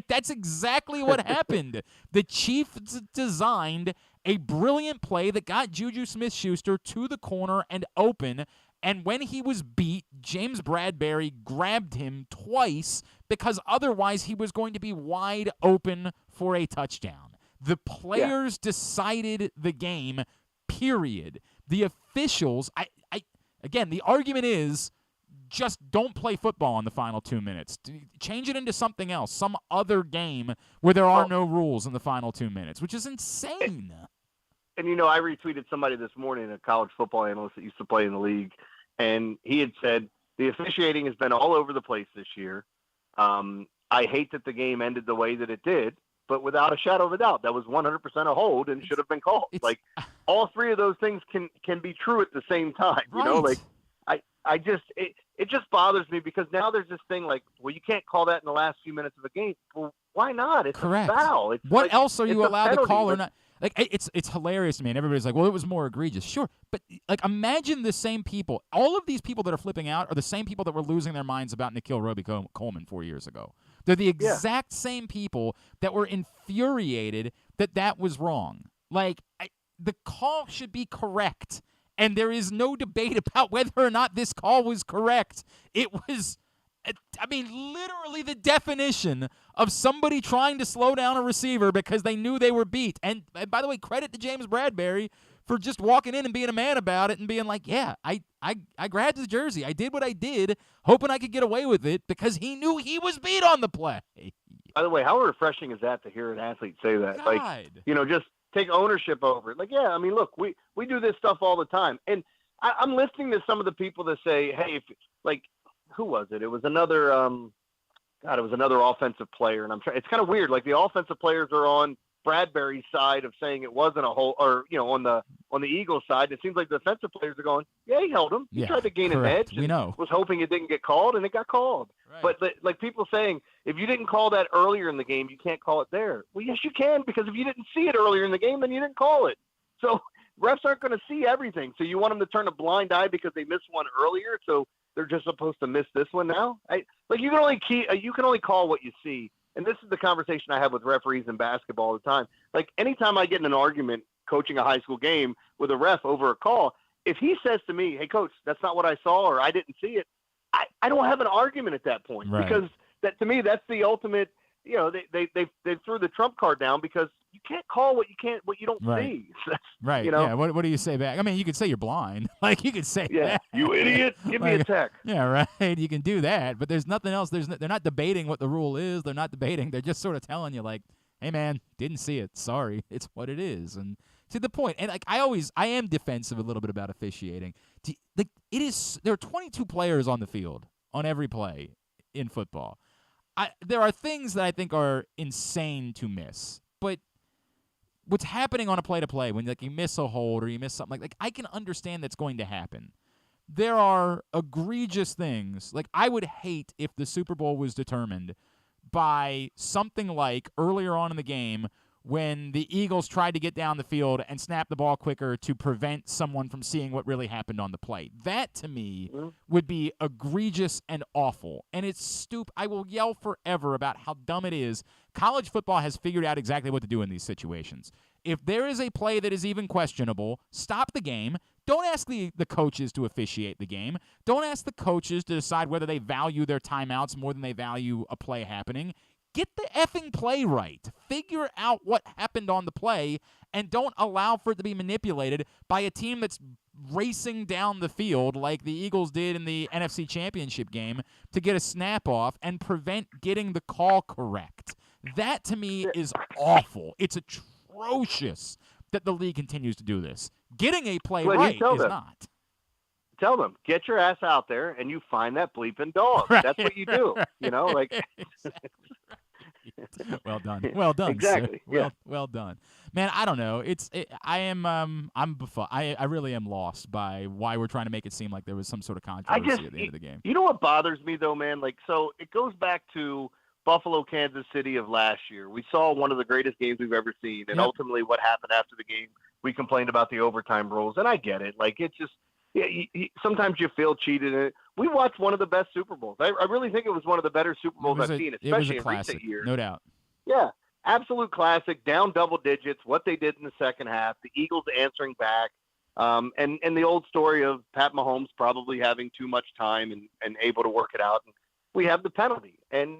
That's exactly what happened. The Chiefs designed a brilliant play that got Juju Smith-Schuster to the corner and open. And when he was beat, James Bradbury grabbed him twice because otherwise he was going to be wide open for a touchdown. The players decided the game, period. The officials, again, the argument is just don't play football in the final 2 minutes. Change it into something else, some other game where there are no rules in the final 2 minutes, which is insane. And, I retweeted somebody this morning, a college football analyst that used to play in the league, and he had said, the officiating has been all over the place this year. I hate that the game ended the way that it did, but without a shadow of a doubt, that was 100% a hold and should have been called. Like, all three of those things can be true at the same time. Right. It just bothers me because now there's this thing like, well, you can't call that in the last few minutes of a game. Well, why not? It's correct. A foul. What else are you allowed to call or not? Like, it's hilarious to me, and everybody's like, well, it was more egregious. Sure, but, like, imagine the same people. All of these people that are flipping out are the same people that were losing their minds about Nikhil Roby-Coleman 4 years ago. They're the exact same people that were infuriated that was wrong. Like, the call should be correct, and there is no debate about whether or not this call was correct. It was... literally the definition of somebody trying to slow down a receiver because they knew they were beat. And by the way, credit to James Bradbury for just walking in and being a man about it and being like, yeah, I grabbed his jersey. I did what I did, hoping I could get away with it because he knew he was beat on the play. By the way, how refreshing is that to hear an athlete say that? God. Like, just take ownership over it. Like, yeah, look, we do this stuff all the time. And I'm listening to some of the people that say, hey, who was it? It was another, it was another offensive player, and it's kind of weird. Like the offensive players are on Bradbury's side of saying it wasn't a hold, or on the Eagles side. It seems like the defensive players are going, yeah, he held him. He tried to gain an edge. We know. Was hoping it didn't get called, and it got called. Right. But like people saying, if you didn't call that earlier in the game, you can't call it there. Well, yes, you can, because if you didn't see it earlier in the game, then you didn't call it. So refs aren't going to see everything. So you want them to turn a blind eye because they missed one earlier, so they're just supposed to miss this one now? You can only call what you see. And this is the conversation I have with referees in basketball all the time. Like, anytime I get in an argument coaching a high school game with a ref over a call, if he says to me, hey, coach, that's not what I saw, or I didn't see it, I don't have an argument at that point. Right. Because that, to me, that's the ultimate, they threw the trump card down because you can't call what you don't see. Right. Yeah. What do you say back? You could say you're blind. Like, you could say that. You idiot. Give me a tech. Yeah, right. You can do that, but there's nothing else. They're not debating what the rule is. They're not debating. They're just sort of telling you, like, hey, man, didn't see it. Sorry. It's what it is. And to the point. And, like, I am defensive a little bit about officiating. There are 22 players on the field on every play in football. There are things that I think are insane to miss, but what's happening on a play-to-play when you miss a hold or you miss something, like I can understand that's going to happen. There are egregious things. Like, I would hate if the Super Bowl was determined by something like earlier on in the game when the Eagles tried to get down the field and snap the ball quicker to prevent someone from seeing what really happened on the play. That, to me, would be egregious and awful. And it's stupid. I will yell forever about how dumb it is. College football has figured out exactly what to do in these situations. If there is a play that is even questionable, stop the game. Don't ask the coaches to officiate the game. Don't ask the coaches to decide whether they value their timeouts more than they value a play happening. Get the effing play right. Figure out what happened on the play, and don't allow for it to be manipulated by a team that's racing down the field like the Eagles did in the NFC Championship game to get a snap off and prevent getting the call correct. That, to me, is awful. It's atrocious that the league continues to do this. Getting a play right is not. Tell them, get your ass out there and you find that bleeping dog. Right. That's what you do. Well done. Well done. Exactly. Sir. Well done. Man, I don't know. I really am lost by why we're trying to make it seem like there was some sort of controversy at the end of the game. You know what bothers me though, man? So it goes back to Buffalo, Kansas City of last year. We saw one of the greatest games we've ever seen, and ultimately what happened after the game, we complained about the overtime rules, and I get it. Like, it's just, sometimes you feel cheated. We watched one of the best Super Bowls. I really think it was one of the better Super Bowls I've seen, especially in recent years. No doubt. Yeah, absolute classic, down double digits, what they did in the second half, the Eagles answering back, and the old story of Pat Mahomes probably having too much time and able to work it out. And we have the penalty. And,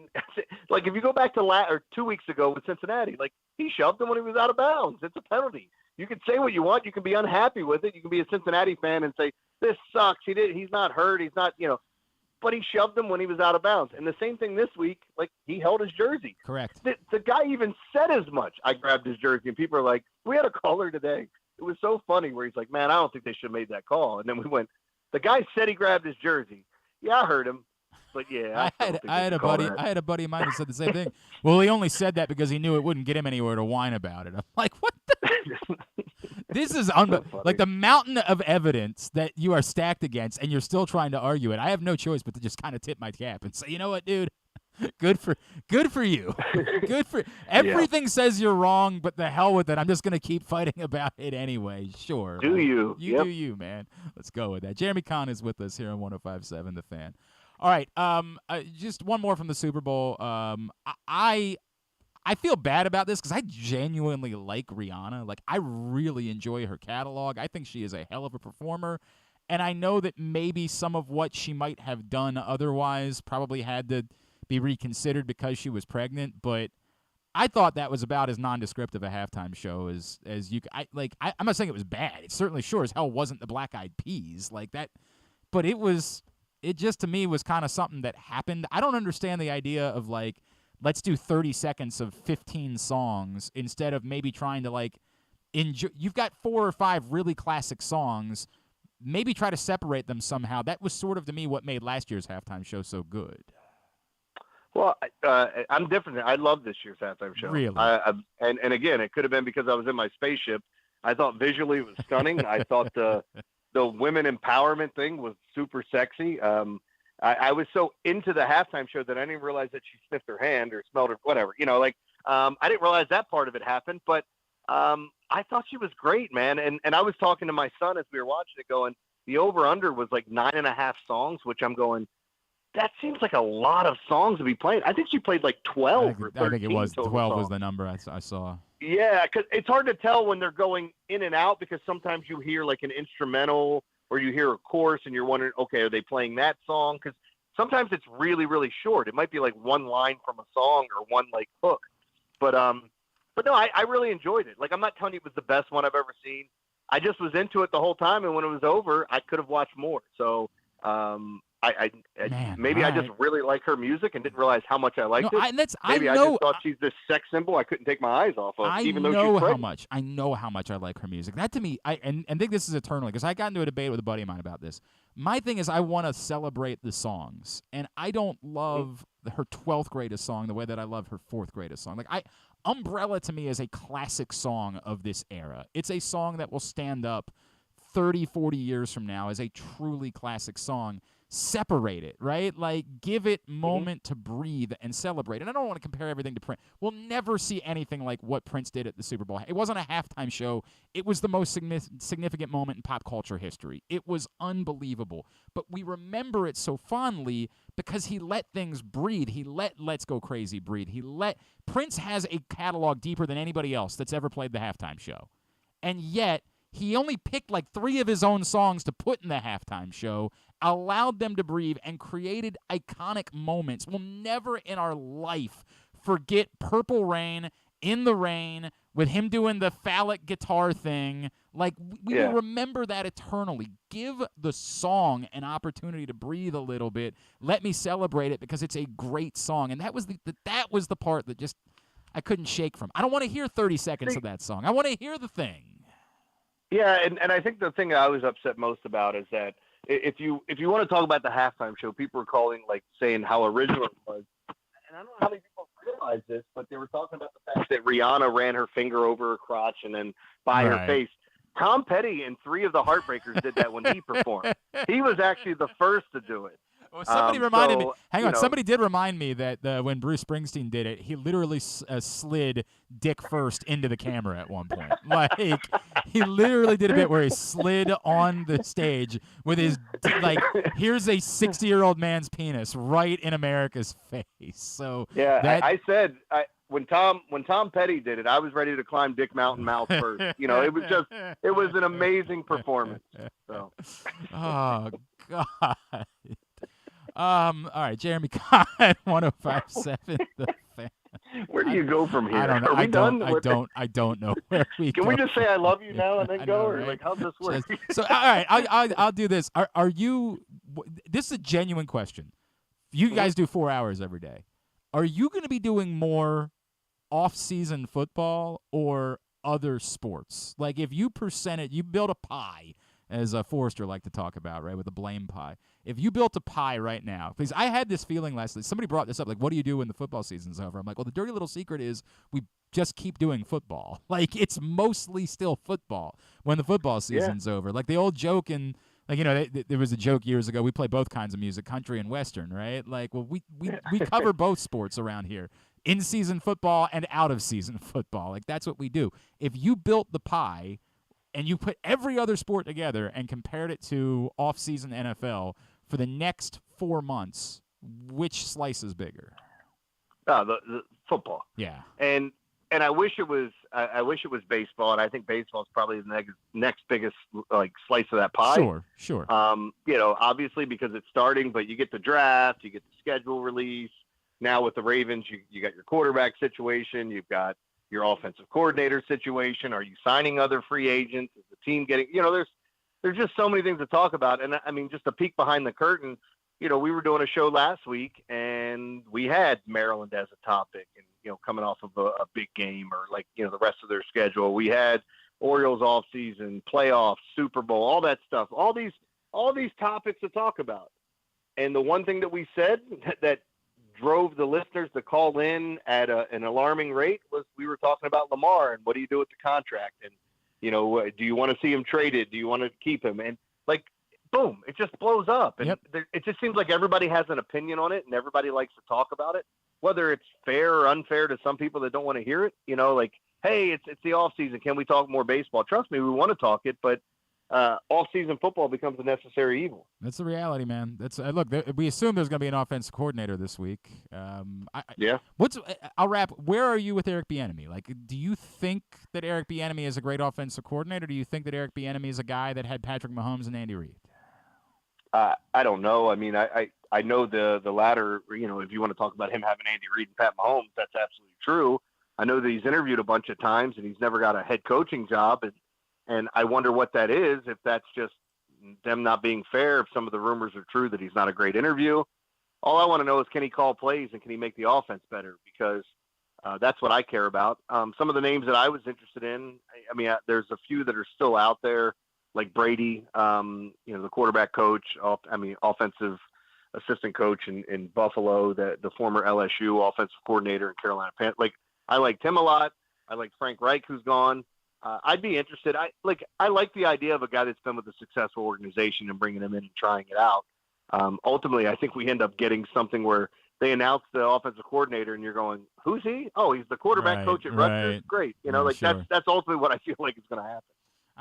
like, if you go back to 2 weeks ago with Cincinnati, like, he shoved him when he was out of bounds. It's a penalty. You can say what you want. You can be unhappy with it. You can be a Cincinnati fan and say, this sucks. He's not hurt. He's not, but he shoved him when he was out of bounds. And the same thing this week, like, he held his jersey. Correct. The guy even said as much. I grabbed his jersey, and people are like, we had a caller today. It was so funny where he's like, man, I don't think they should have made that call. And then we went, the guy said he grabbed his jersey. Yeah, I heard him. But yeah, I had a buddy of mine who said the same thing. Well, he only said that because he knew it wouldn't get him anywhere to whine about it. I'm like, what the? This is like the mountain of evidence that you are stacked against, and you're still trying to argue it. I have no choice but to just kind of tip my cap and say, you know what, dude? Good for you. Everything says you're wrong, but the hell with it. I'm just gonna keep fighting about it anyway. Sure. Do you? You do you, man. Let's go with that. Jeremy Conn is with us here on 105.7 The Fan. All right. Just one more from the Super Bowl. I feel bad about this because I genuinely like Rihanna. Like, I really enjoy her catalog. I think she is a hell of a performer. And I know that maybe some of what she might have done otherwise probably had to be reconsidered because she was pregnant. But I thought that was about as nondescript of a halftime show as you. I'm not saying it was bad. It certainly sure as hell wasn't the Black Eyed Peas like that. But it just to me was kind of something that happened. I don't understand the idea of like, let's do 30 seconds of 15 songs instead of maybe trying to like enjoy. You've got 4 or 5 really classic songs. Maybe try to separate them somehow. That was sort of to me what made last year's halftime show so good. Well, I'm different. I love this year's halftime show. Really? And again, it could have been because I was in my spaceship. I thought visually it was stunning. I thought the women empowerment thing was super sexy. I was so into the halftime show that I didn't realize that she sniffed her hand or smelled her, whatever. I didn't realize that part of it happened. But I thought she was great, man. And I was talking to my son as we were watching it going, the over-under was like 9.5 songs, which I'm going, that seems like a lot of songs to be playing. I think she played like 12 or 13. I think it was 12 songs. was the number I saw. Yeah, because it's hard to tell when they're going in and out because sometimes you hear like an instrumental or you hear a chorus and you're wondering, okay, are they playing that song? Because sometimes it's really, really short. It might be like one line from a song or one like hook. But no, I really enjoyed it. Like, I'm not telling you it was the best one I've ever seen. I just was into it the whole time, and when it was over, I could have watched more. So I just really like her music and didn't realize how much I liked it. I just thought she's this sex symbol I couldn't take my eyes off of, I know how much I like her music. That to me, I think this is eternally, because I got into a debate with a buddy of mine about this. My thing is I want to celebrate the songs, and I don't love her 12th greatest song the way that I love her 4th greatest song. Like, Umbrella to me is a classic song of this era. It's a song that will stand up 30, 40 years from now as a truly classic song. Separate it, right? Like, give it moment to breathe and celebrate. And I don't want to compare everything to Prince. We'll never see anything like what Prince did at the Super Bowl. It wasn't a halftime show. It was the most significant moment in pop culture history. It was unbelievable. But we remember it so fondly because he let things breathe. He let Let's Go Crazy breathe. Prince has a catalog deeper than anybody else that's ever played the halftime show. And yet, he only picked like 3 of his own songs to put in the halftime show, allowed them to breathe, and created iconic moments. We'll never in our life forget Purple Rain, In the Rain, with him doing the phallic guitar thing. Like, we will remember that eternally. Give the song an opportunity to breathe a little bit. Let me celebrate it because it's a great song. And that was the part that just I couldn't shake from. I don't want to hear 30 seconds of that song. I want to hear the thing. Yeah, and I think the thing I was upset most about is that if you want to talk about the halftime show, people are saying how original it was. And I don't know how many people realize this, but they were talking about the fact that Rihanna ran her finger over her crotch and then by her face. Tom Petty and 3 of the Heartbreakers did that when he performed. He was actually the first to do it. Well, somebody reminded me. Hang on, somebody did remind me that when Bruce Springsteen did it, he literally slid dick first into the camera at one point. Like, he literally did a bit where he slid on the stage with his here's a 60-year-old man's penis right in America's face. So yeah, I said when Tom Petty did it, I was ready to climb Dick Mountain mouth first. It was an amazing performance. So. Oh God. All right, Jeremy Conn, 105.7 The Fan. Where do you go from here? I don't know. Are we done? I don't know where we Can go. we just say I love you now and then go? Or like, how's this work? So, all right, I'll do this. Are you this is a genuine question. You guys do 4 hours every day. Are you going to be doing more off-season football or other sports? Like if you build a pie, as Forrester liked to talk about, right, with the blame pie. If you built a pie right now, because I had this feeling last night, somebody brought this up, like, what do you do when the football season's over? I'm like, well, the dirty little secret is we just keep doing football. Like, it's mostly still football when the football season's over. Like the old joke in, like, you know, there was a joke years ago, we play both kinds of music, country and Western, right? Like, well, we cover both sports around here. In-season football and out-of-season football. Like, that's what we do. If you built the pie and you put every other sport together and compared it to off-season NFL for the next 4 months, which slice is bigger? The football. Yeah. And I wish it was baseball, and I think baseball is probably the next biggest like slice of that pie. Sure. You know, obviously because it's starting, but you get the draft, you get the schedule release. Now with the Ravens, you got your quarterback situation, you've got your offensive coordinator situation. Are you signing other free agents? Is the team getting, you know, there's just so many things to talk about. And I mean, just a peek behind the curtain, you know, we were doing a show last week and we had Maryland as a topic and, you know, coming off of a big game or like, you know, the rest of their schedule. We had Orioles off season, playoffs, Super Bowl, all that stuff, all these topics to talk about. And the one thing that we said that drove the listeners to call in at an alarming rate was we were talking about Lamar and what do you do with the contract? And, you know, do you want to see him traded? Do you want to keep him? And like, boom, it just blows up. And it just seems like everybody has an opinion on it and everybody likes to talk about it, whether it's fair or unfair to some people that don't want to hear it. You know, like, hey, it's the off season. Can we talk more baseball? Trust me, we want to talk it, but off-season football becomes a necessary evil. That's the reality, man. That's look. We assume there's going to be an offensive coordinator this week. I'll wrap. Where are you with Eric Bieniemy? Like, do you think that Eric Bieniemy is a great offensive coordinator? Do you think that Eric Bieniemy is a guy that had Patrick Mahomes and Andy Reid? I don't know. I mean, I know the latter. You know, if you want to talk about him having Andy Reid and Pat Mahomes, that's absolutely true. I know that he's interviewed a bunch of times and he's never got a head coaching job. And I wonder what that is, if that's just them not being fair, if some of the rumors are true that he's not a great interview. All I want to know is, can he call plays and can he make the offense better? Because that's what I care about. Some of the names that I was interested in, I mean, there's a few that are still out there, like Brady, you know, the quarterback coach, offensive assistant coach in Buffalo, the former LSU offensive coordinator in Carolina-Penn. Like, I liked him a lot. I like Frank Reich, who's gone. I'd be interested. I like the idea of a guy that's been with a successful organization and bringing him in and trying it out. Ultimately, I think we end up getting something where they announce the offensive coordinator and you're going, who's he? Oh, he's the quarterback coach at Rutgers. Great. You know, that's ultimately what I feel like is going to happen.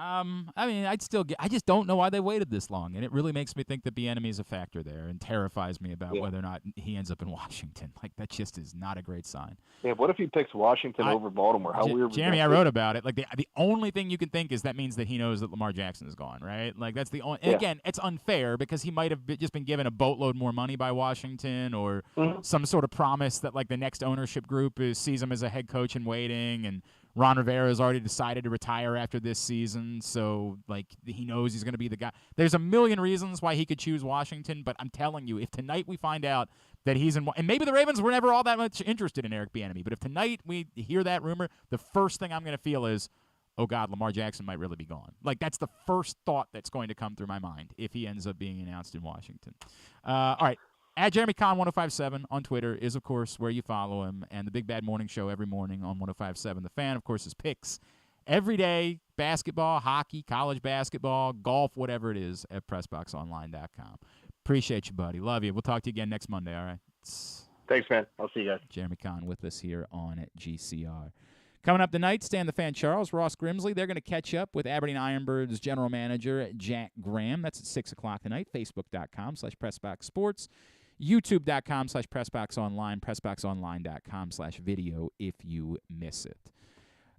I mean, I just don't know why they waited this long, and it really makes me think that Bieniemy is a factor there, and terrifies me about whether or not he ends up in Washington. Like, that just is not a great sign. Yeah, what if he picks Washington over Baltimore? How weird? Jeremy, I wrote about it. Like, the only thing you can think is that means that he knows that Lamar Jackson is gone, right? Like, that's the only. And again, it's unfair because he might have just been given a boatload more money by Washington, or some sort of promise that like the next ownership group sees him as a head coach in waiting, and Ron Rivera has already decided to retire after this season, so like he knows he's going to be the guy. There's a million reasons why he could choose Washington, but I'm telling you, if tonight we find out that he's in, and maybe the Ravens were never all that much interested in Eric Bieniemy, but if tonight we hear that rumor, the first thing I'm going to feel is, oh God, Lamar Jackson might really be gone. Like, that's the first thought that's going to come through my mind if he ends up being announced in Washington. All right. At Jeremy Conn 1057 on Twitter is, of course, where you follow him. And the Big Bad Morning Show every morning on 1057. The Fan, of course, is picks every day: basketball, hockey, college basketball, golf, whatever it is, at PressBoxOnline.com. Appreciate you, buddy. Love you. We'll talk to you again next Monday, all right? Thanks, man. I'll see you guys. Jeremy Conn with us here on GCR. Coming up tonight, Stan the Fan Charles, Ross Grimsley. They're going to catch up with Aberdeen Ironbirds general manager Jack Graham. That's at 6 o'clock tonight. Facebook.com/PressBoxSports. YouTube.com/PressBoxOnline, PressBoxOnline.com/video if you miss it.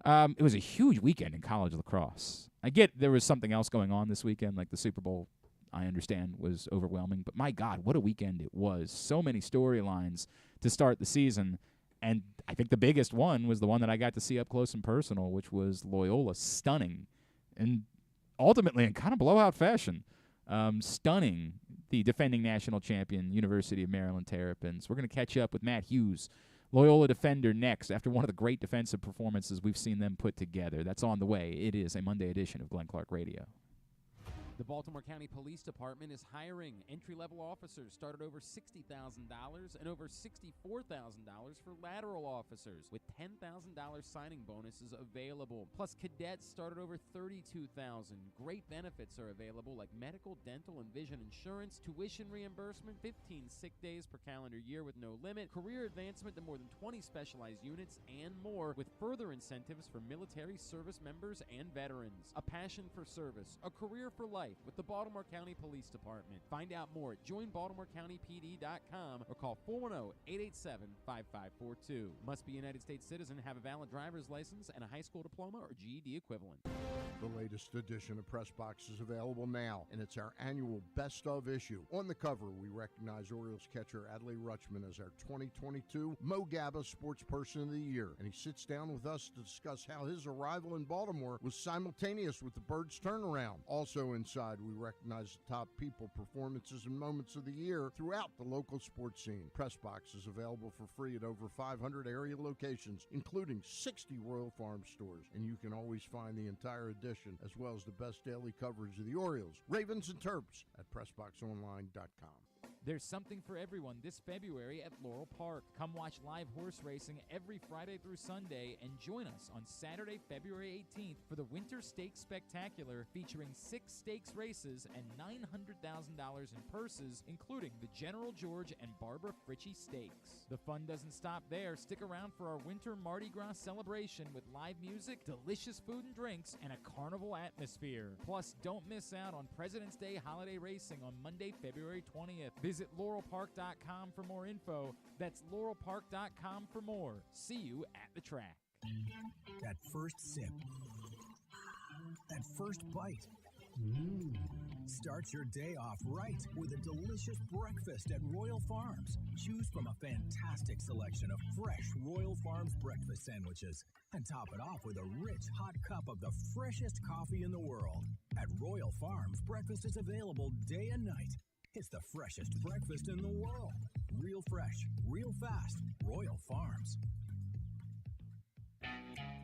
It was a huge weekend in college lacrosse. I get there was something else going on this weekend, like the Super Bowl, I understand, was overwhelming. But my God, what a weekend it was. So many storylines to start the season. And I think the biggest one was the one that I got to see up close and personal, which was Loyola stunning and ultimately in kind of blowout fashion. stunning the defending national champion, University of Maryland Terrapins. We're going to catch up with Matt Hughes, Loyola defender, next after one of the great defensive performances we've seen them put together. That's on the way. It is a Monday edition of Glenn Clark Radio. The Baltimore County Police Department is hiring. Entry-level officers start at over $60,000 and over $64,000 for lateral officers, with $10,000 signing bonuses available. Plus, cadets start at over $32,000. Great benefits are available like medical, dental, and vision insurance, tuition reimbursement, 15 sick days per calendar year with no limit, career advancement to more than 20 specialized units, and more, with further incentives for military service members and veterans. A passion for service, a career for life with the Baltimore County Police Department. Find out more at joinbaltimorecountypd.com or call 410-887-5542. Must be a United States citizen, have a valid driver's license, and a high school diploma or GED equivalent. The latest edition of Press Box is available now, and it's our annual Best Of issue. On the cover, we recognize Orioles catcher Adley Rutschman as our 2022 Mo Gabba Sports Person of the Year, and he sits down with us to discuss how his arrival in Baltimore was simultaneous with the Birds' turnaround. Also inside, we recognize the top people, performances, and moments of the year throughout the local sports scene. Press Box is available for free at over 500 area locations, including 60 Royal Farm stores, and you can always find the entire edition as well as the best daily coverage of the Orioles, Ravens, and Terps at PressBoxOnline.com. There's something for everyone this February at Laurel Park. Come watch live horse racing every Friday through Sunday and join us on Saturday, February 18th for the Winter Stakes Spectacular, featuring 6 stakes races and $900,000 in purses, including the General George and Barbara Fritchie Stakes. The fun doesn't stop there. Stick around for our Winter Mardi Gras celebration with live music, delicious food and drinks, and a carnival atmosphere. Plus, don't miss out on President's Day holiday racing on Monday, February 20th. Visit laurelpark.com for more info. That's laurelpark.com for more. See you at the track. That first sip. That first bite. Start your day off right with a delicious breakfast at Royal Farms. Choose from a fantastic selection of fresh Royal Farms breakfast sandwiches and top it off with a rich hot cup of the freshest coffee in the world. At Royal Farms, breakfast is available day and night. It's the freshest breakfast in the world. Real fresh, real fast. Royal Farms.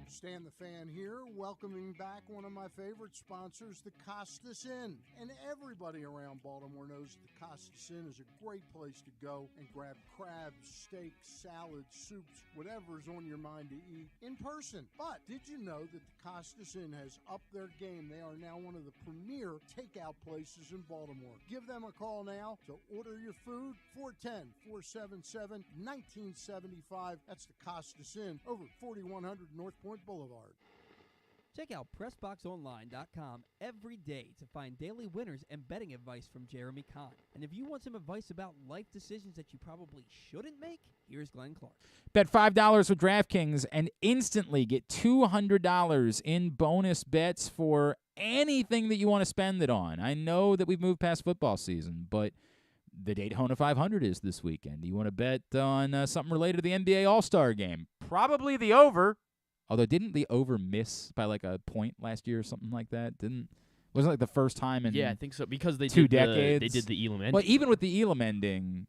Stan the Fan here, welcoming back one of my favorite sponsors, the Costas Inn. And everybody around Baltimore knows the Costas Inn is a great place to go and grab crabs, steaks, salads, soups, whatever's on your mind to eat in person. But did you know that the Costas Inn has upped their game? They are now one of the premier takeout places in Baltimore. Give them a call now to order your food, 410-477-1975. That's the Costas Inn over 4100 North Point Boulevard. Check out PressBoxOnline.com every day to find daily winners and betting advice from Jeremy Conn. And if you want some advice about life decisions that you probably shouldn't make, here's Glenn Clark. Bet $5 with DraftKings and instantly get $200 in bonus bets for anything that you want to spend it on. I know that we've moved past football season, but the Daytona 500 is this weekend. Do you want to bet on something related to the NBA All-Star Game? Probably the over. Although, didn't the over miss by like a point last year or something like that? Wasn't like the first time in I think so, because they 2 did decades. They did the Elam ending. Well, even with the Elam ending,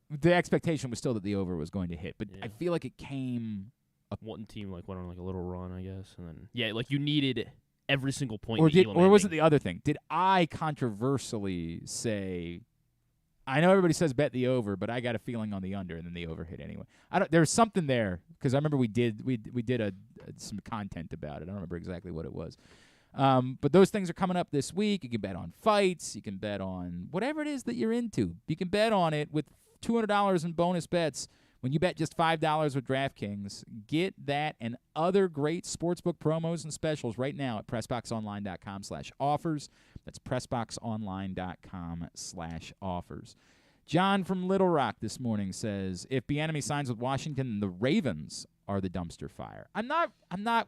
the expectation was still that the over was going to hit. But Yeah. I feel like it came one team went on like a little run, I guess, and then like you needed every single point. Or in the Elam or was it ending. the other thing? Did I controversially say, I know everybody says bet the over, but I got a feeling on the under, and then the over hit anyway. There's something there because I remember we did some content about it. I don't remember exactly what it was. But those things are coming up this week. You can bet on fights. You can bet on whatever it is that you're into. You can bet on it with $200 in bonus bets when you bet just $5 with DraftKings. Get that and other great sportsbook promos and specials right now at PressBoxOnline.com/offers. That's PressBoxOnline.com/offers. John from Little Rock this morning says, if Bieniemy signs with Washington, the Ravens are the dumpster fire. I'm not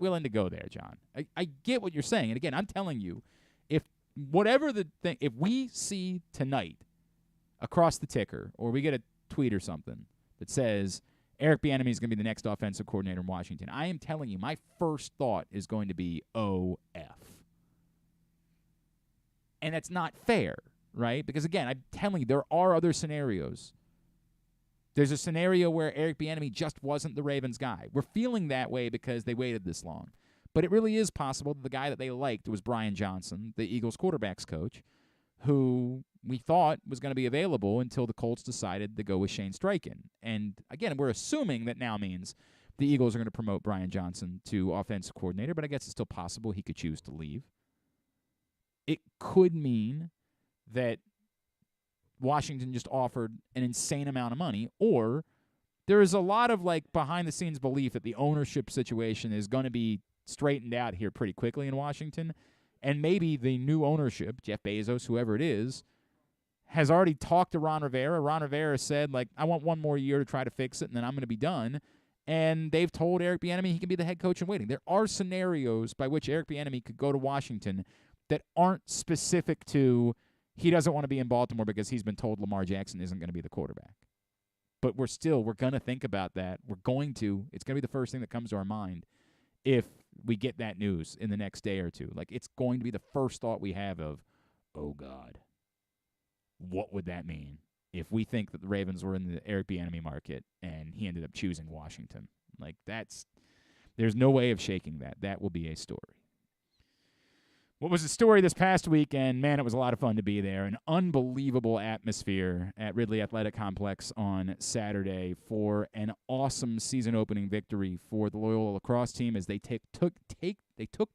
willing to go there, John. I get what you're saying. And again, I'm telling you, if we see tonight across the ticker, or we get a tweet or something that says Eric Bieniemy is going to be the next offensive coordinator in Washington, I am telling you, my first thought is going to be OF. And that's not fair, right? Because, again, I'm telling you, there are other scenarios. There's a scenario where Eric Bieniemy just wasn't the Ravens guy. We're feeling that way because they waited this long. But it really is possible that the guy that they liked was Brian Johnson, the Eagles quarterbacks coach, who we thought was going to be available until the Colts decided to go with Shane Steichen. And, again, we're assuming that now means the Eagles are going to promote Brian Johnson to offensive coordinator, but I guess it's still possible he could choose to leave. It could mean that Washington just offered an insane amount of money, or there is a lot of behind-the-scenes belief that the ownership situation is going to be straightened out here pretty quickly in Washington, and maybe the new ownership, Jeff Bezos, whoever it is, has already talked to Ron Rivera. Ron Rivera said, I want one more year to try to fix it, and then I'm going to be done. And they've told Eric Bieniemy he can be the head coach in waiting. There are scenarios by which Eric Bieniemy could go to Washington that aren't specific to he doesn't want to be in Baltimore because he's been told Lamar Jackson isn't going to be the quarterback. But we're going to think about that. It's going to be the first thing that comes to our mind if we get that news in the next day or two. It's going to be the first thought we have of, oh, God, what would that mean if we think that the Ravens were in the Eric Bieniemy market and he ended up choosing Washington? There's no way of shaking that. That will be a story. What was the story this past weekend? Man, it was a lot of fun to be there. An unbelievable atmosphere at Ridley Athletic Complex on Saturday for an awesome season-opening victory for the Loyola lacrosse team as they took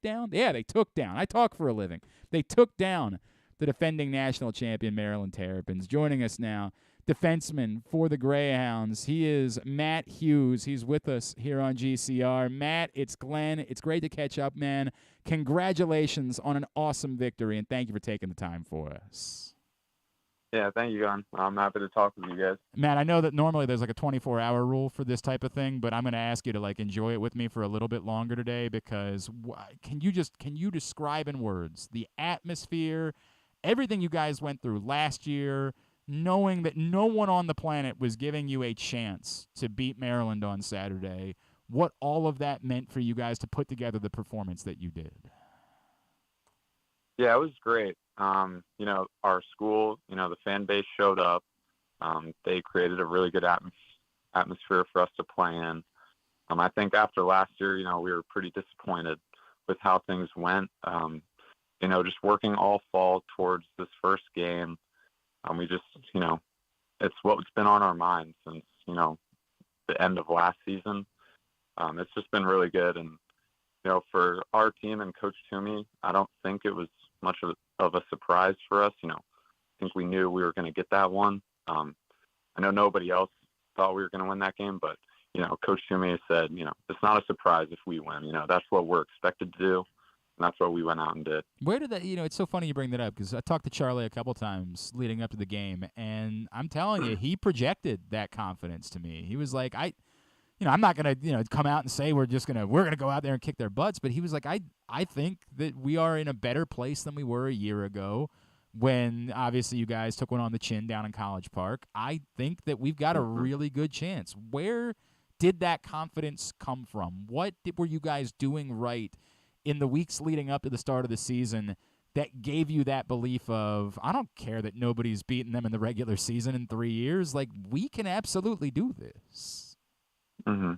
down. I talk for a living. They took down the defending national champion Maryland Terrapins. Joining us now, defenseman for the Greyhounds. He is Matt Hughes. He's with us here on GCR. Matt, it's Glenn. It's great to catch up, man. Congratulations on an awesome victory, and thank you for taking the time for us. Yeah, thank you, Gon. I'm happy to talk with you guys. Matt, I know that normally there's a 24-hour rule for this type of thing, but I'm going to ask you to enjoy it with me for a little bit longer today because can you describe in words the atmosphere, everything you guys went through last year, knowing that no one on the planet was giving you a chance to beat Maryland on Saturday, what all of that meant for you guys to put together the performance that you did? Yeah, it was great. Our school, the fan base showed up. They created a really good atmosphere for us to play in. I think after last year, we were pretty disappointed with how things went. Just working all fall towards this first game. We just, it's what's been on our minds since, the end of last season. It's just been really good. And, for our team and Coach Toomey, I don't think it was much of a surprise for us. I think we knew we were going to get that one. I know nobody else thought we were going to win that game, but, Coach Toomey said, it's not a surprise if we win. That's what we're expected to do. And that's what we went out and did. Where did that, it's so funny you bring that up because I talked to Charlie a couple times leading up to the game, and I'm telling you, he projected that confidence to me. He was like, I'm not going to, come out and say we're going to go out there and kick their butts, but he was like, I think that we are in a better place than we were a year ago when obviously you guys took one on the chin down in College Park. I think that we've got a really good chance. Where did that confidence come from? What were you guys doing right in the weeks leading up to the start of the season that gave you that belief of, I don't care that nobody's beaten them in the regular season in 3 years. We can absolutely do this. Mm-hmm.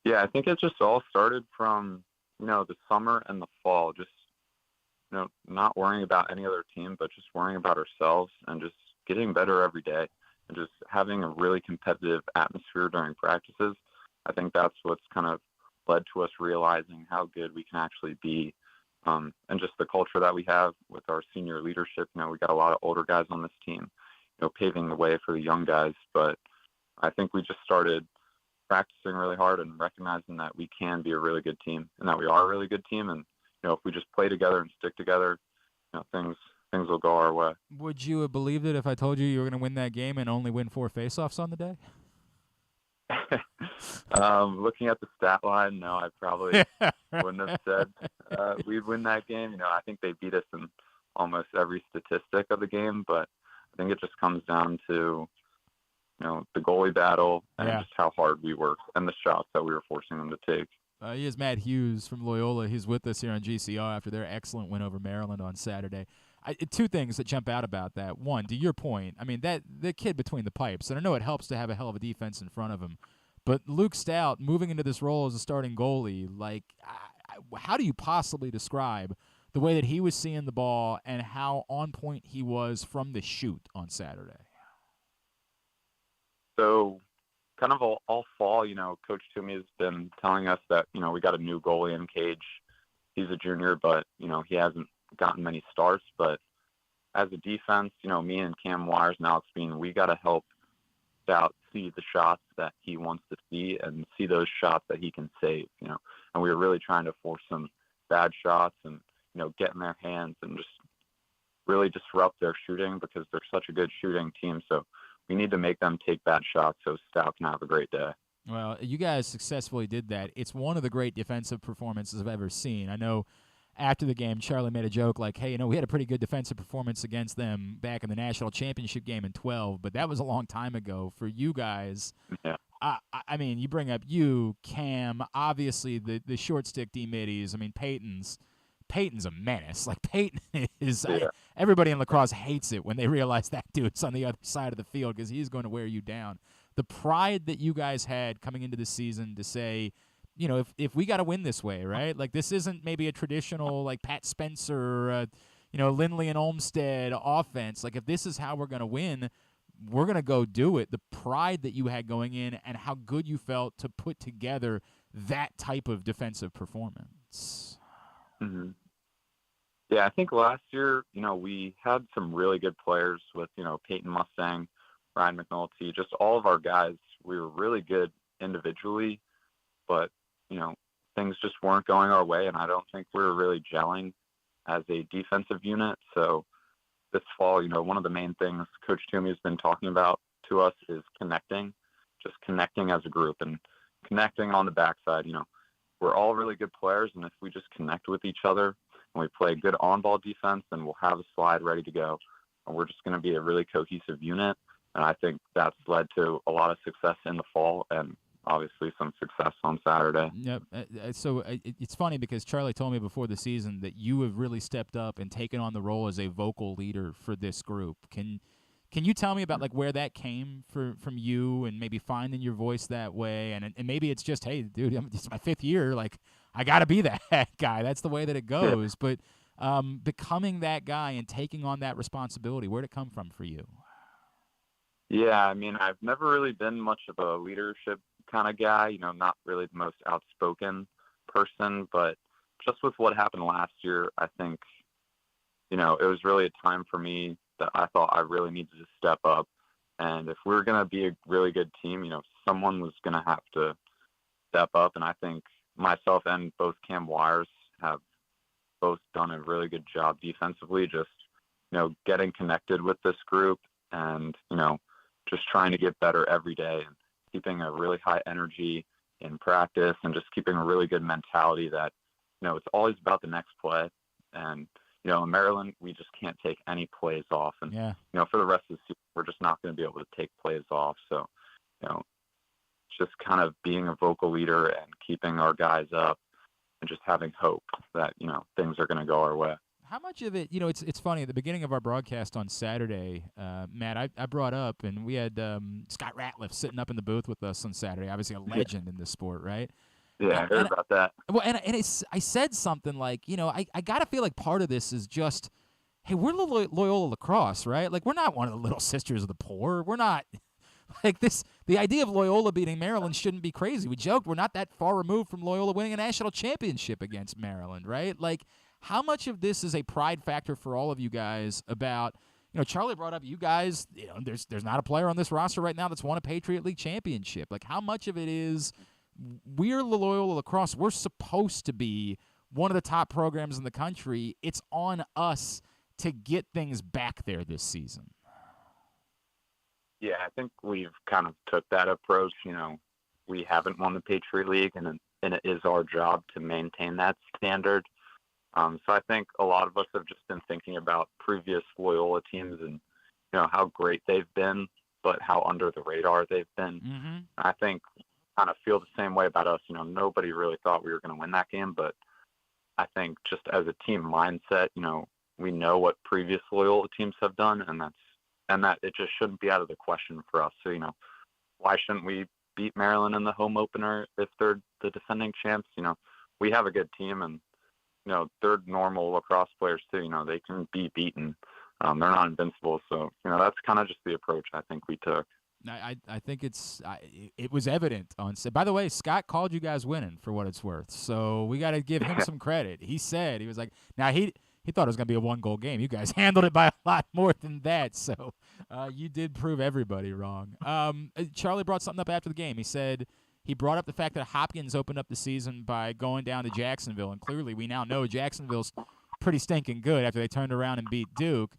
Yeah, I think it just all started from, the summer and the fall, just, not worrying about any other team, but just worrying about ourselves and just getting better every day and just having a really competitive atmosphere during practices. I think that's what's kind of led to us realizing how good we can actually be, and just the culture that we have with our senior leadership. We got a lot of older guys on this team, paving the way for the young guys. But I think we just started practicing really hard and recognizing that we can be a really good team and that we are a really good team. And, if we just play together and stick together, things will go our way. Would you have believed it if I told you you were going to win that game and only win 4 faceoffs on the day? Looking at the stat line, no, I probably wouldn't have said we'd win that game. I think they beat us in almost every statistic of the game, but I think it just comes down to, the goalie battle and just how hard we worked and the shots that we were forcing them to take. He is Matt Hughes from Loyola. He's with us here on GCR after their excellent win over Maryland on Saturday. Two things that jump out about that. One, to your point, I mean, that the kid between the pipes, and I know it helps to have a hell of a defense in front of him, but Luke Stout moving into this role as a starting goalie, like, how do you possibly describe the way that he was seeing the ball and how on point he was from the shoot on Saturday? So kind of all fall, Coach Toomey has been telling us that, we got a new goalie in Cage. He's a junior, but, he hasn't gotten many starts. But as a defense, me and Cam Wires and Alex Bean, we got to help Stout see the shots that he wants to see and see those shots that he can save, And we were really trying to force some bad shots and, get in their hands and just really disrupt their shooting because they're such a good shooting team. So we need to make them take bad shots so Stout can have a great day. Well, you guys successfully did that. It's one of the great defensive performances I've ever seen. I know after the game, Charlie made a joke like, hey, we had a pretty good defensive performance against them back in the national championship game in 12, but that was a long time ago. For you guys, yeah. I mean, you bring up you, Cam, obviously the short stick D-middies. I mean, Peyton's a menace. Like, Peyton is everybody in lacrosse hates it when they realize that dude's on the other side of the field because he's going to wear you down. The pride that you guys had coming into the season to say, if we got to win this way, right? Like, this isn't maybe a traditional, like, Pat Spencer, Lindley and Olmsted offense. Like, if this is how we're going to win, we're going to go do it. The pride that you had going in and how good you felt to put together that type of defensive performance. Mm-hmm. Yeah, I think last year, we had some really good players with, Peyton Mustang, Ryan McNulty, just all of our guys. We were really good individually, but, things just weren't going our way, and I don't think we were really gelling as a defensive unit. So this fall, one of the main things Coach Toomey has been talking about to us is connecting, just connecting as a group and connecting on the backside. We're all really good players, and if we just connect with each other and we play good on-ball defense, then we'll have a slide ready to go, and we're just going to be a really cohesive unit. And I think that's led to a lot of success in the fall and obviously some success on Saturday. Yep. So it's funny because Charlie told me before the season that you have really stepped up and taken on the role as a vocal leader for this group. Can you tell me about, like, where that came from you and maybe finding your voice that way? And maybe it's just, hey, dude, it's my 5th year. Like, I got to be that guy. That's the way that it goes. But becoming that guy and taking on that responsibility, where'd it come from for you? Yeah, I mean, I've never really been much of a leadership kind of guy, not really the most outspoken person, but just with what happened last year, I think, it was really a time for me that I thought I really needed to step up. And if we were going to be a really good team, someone was going to have to step up. And I think myself and both Cam Wires have both done a really good job defensively, just, getting connected with this group and, just trying to get better every day and keeping a really high energy in practice and just keeping a really good mentality that, it's always about the next play. And, in Maryland, we just can't take any plays off. And, for the rest of the season, we're just not going to be able to take plays off. So, just kind of being a vocal leader and keeping our guys up and just having hope that, things are going to go our way. How much of it, it's funny, at the beginning of our broadcast on Saturday, Matt, I brought up, and we had Scott Ratliff sitting up in the booth with us on Saturday, obviously a legend in this sport, right? Yeah, I heard about that. Well, and I said something like, I got to feel like part of this is just, hey, we're Loyola lacrosse, right? Like, we're not one of the little sisters of the poor. We're not, like, this. The idea of Loyola beating Maryland shouldn't be crazy. We joked we're not that far removed from Loyola winning a national championship against Maryland, right? Like, how much of this is a pride factor for all of you guys about, Charlie brought up you guys, there's not a player on this roster right now that's won a Patriot League championship. Like, how much of it is we're Loyola lacrosse, we're supposed to be one of the top programs in the country. It's on us to get things back there this season. Yeah, I think we've kind of took that approach. We haven't won the Patriot League, and it is our job to maintain that standard. So I think a lot of us have just been thinking about previous Loyola teams and, how great they've been, but how under the radar they've been. Mm-hmm. I think kind of feel the same way about us. Nobody really thought we were going to win that game, but I think just as a team mindset, we know what previous Loyola teams have done, and that it just shouldn't be out of the question for us. So, why shouldn't we beat Maryland in the home opener if they're the defending champs? We have a good team, and they're normal lacrosse players too. They can be beaten. They're not invincible. So, that's kind of just the approach I think we took. I think it was evident on. By the way, Scott called you guys winning for what it's worth, so we got to give him some credit. He said, he was like, now he thought it was going to be a 1-goal game. You guys handled it by a lot more than that, so you did prove everybody wrong. Charlie brought something up after the game. He said he brought up the fact that Hopkins opened up the season by going down to Jacksonville, and clearly we now know Jacksonville's pretty stinking good after they turned around and beat Duke.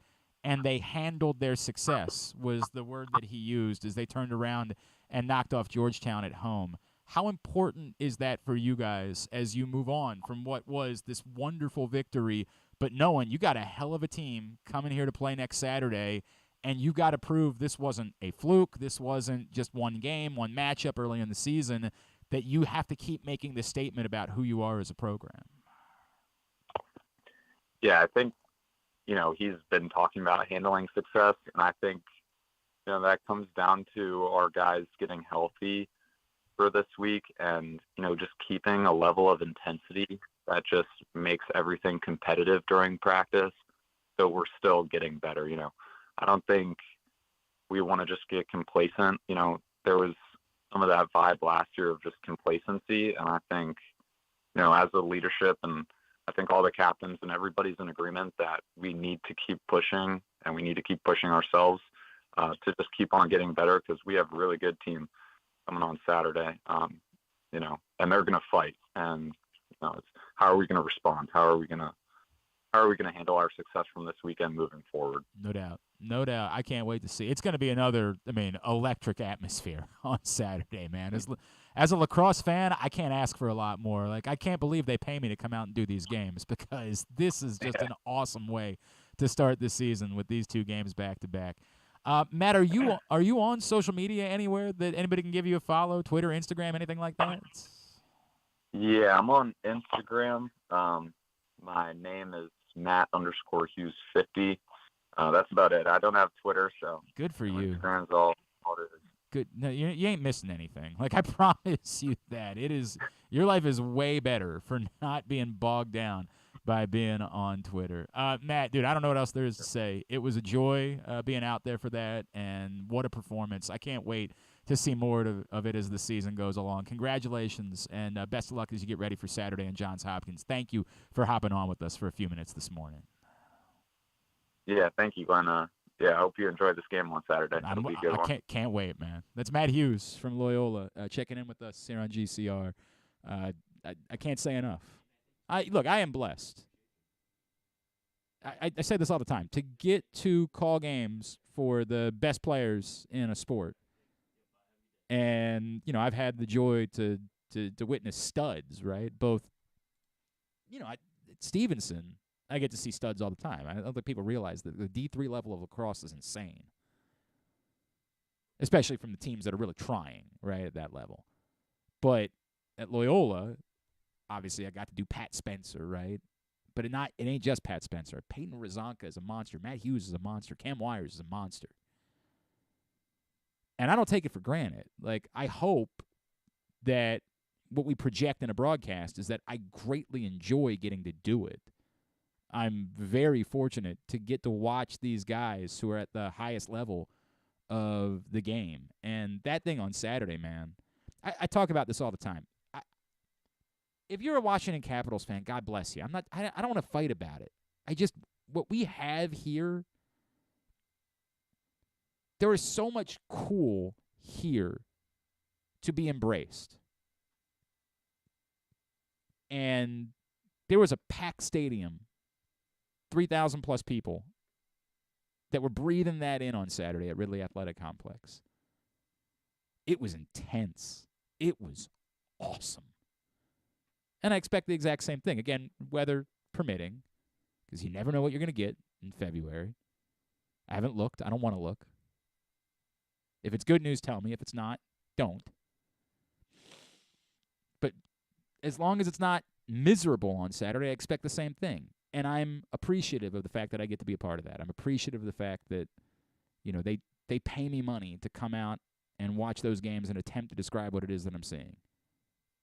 And they handled their success was the word that he used as they turned around and knocked off Georgetown at home. How important is that for you guys as you move on from what was this wonderful victory, but knowing you got a hell of a team coming here to play next Saturday, and you got to prove this wasn't a fluke, this wasn't just one game, one matchup early in the season, that you have to keep making the statement about who you are as a program? Yeah, I think he's been talking about handling success, and I think, that comes down to our guys getting healthy for this week and, just keeping a level of intensity that just makes everything competitive during practice. So we're still getting better. I don't think we want to just get complacent. There was some of that vibe last year of just complacency. And I think, as a leadership, and I think all the captains and everybody's in agreement that we need to keep pushing, and we need to keep pushing ourselves to just keep on getting better, because we have a really good team coming on Saturday, and they're going to fight. And it's how are we going to respond? How are we going to handle our success from this weekend moving forward? No doubt. I can't wait to see. It's going to be another, electric atmosphere on Saturday, man. As a lacrosse fan, I can't ask for a lot more. Like, I can't believe they pay me to come out and do these games, because this is just an awesome way to start the season with these two games back to back. Matt, are you on social media anywhere that anybody can give you a follow? Twitter, Instagram, anything like that? Yeah, I'm on Instagram. My name is Matt_Hughes50. That's about it. I don't have Twitter, so good for you. Instagram's all it is. Good. No, you ain't missing anything. Like, I promise you that. Your life is way better for not being bogged down by being on Twitter. Matt, dude, I don't know what else there is to say. It was a joy being out there for that, and what a performance. I can't wait to see more of it as the season goes along. Congratulations, and best of luck as you get ready for Saturday in Johns Hopkins. Thank you for hopping on with us for a few minutes this morning. Yeah, thank you, Glenn. I hope you enjoy this game on Saturday. It'll be a good one. Can't wait, man. That's Matt Hughes from Loyola checking in with us here on GCR. I can't say enough. I am blessed. I say this all the time. To get to call games for the best players in a sport, and I've had the joy to witness studs, right? Both, Stevenson. I get to see studs all the time. I don't think people realize that the D3 level of lacrosse is insane, especially from the teams that are really trying, right, at that level. But at Loyola, obviously I got to do Pat Spencer, right? But it ain't just Pat Spencer. Peyton Razanka is a monster. Matt Hughes is a monster. Cam Wires is a monster. And I don't take it for granted. Like, I hope that what we project in a broadcast is that I greatly enjoy getting to do it. I'm very fortunate to get to watch these guys who are at the highest level of the game. And that thing on Saturday, man, I talk about this all the time. If you're a Washington Capitals fan, God bless you. I don't want to fight about it. What we have here, there is so much cool here to be embraced. And there was a packed stadium, 3,000 plus people that were breathing that in on Saturday at Ridley Athletic Complex. It was intense. It was awesome. And I expect the exact same thing. Again, weather permitting, because you never know what you're going to get in February. I haven't looked. I don't want to look. If it's good news, tell me. If it's not, don't. But as long as it's not miserable on Saturday, I expect the same thing. And I'm appreciative of the fact that I get to be a part of that. I'm appreciative of the fact that, they pay me money to come out and watch those games and attempt to describe what it is that I'm seeing.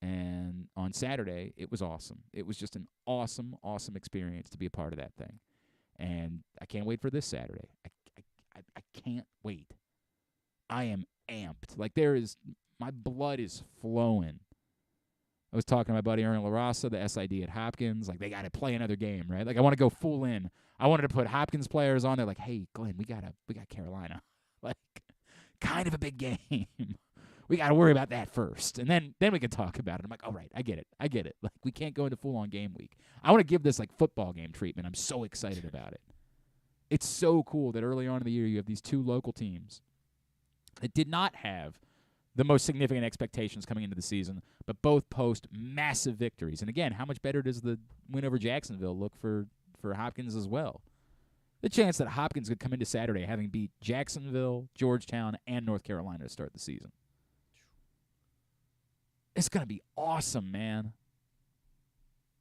And on Saturday, it was awesome. It was just an awesome, awesome experience to be a part of that thing. And I can't wait for this Saturday. I can't wait. I am amped. Like, my blood is flowing. I was talking to my buddy Aaron LaRossa, the SID at Hopkins. Like, they got to play another game, right? Like, I want to go full in. I wanted to put Hopkins players on there. Like, hey, Glenn, we got Carolina. Like, kind of a big game. We got to worry about that first, and then we can talk about it. I'm like, all right, I get it. Like, we can't go into full-on game week. I want to give this, like, football game treatment. I'm so excited about it. It's so cool that early on in the year you have these two local teams that did not have the most significant expectations coming into the season, but both post massive victories. And again, how much better does the win over Jacksonville look for Hopkins as well? The chance that Hopkins could come into Saturday having beat Jacksonville, Georgetown, and North Carolina to start the season. It's going to be awesome, man.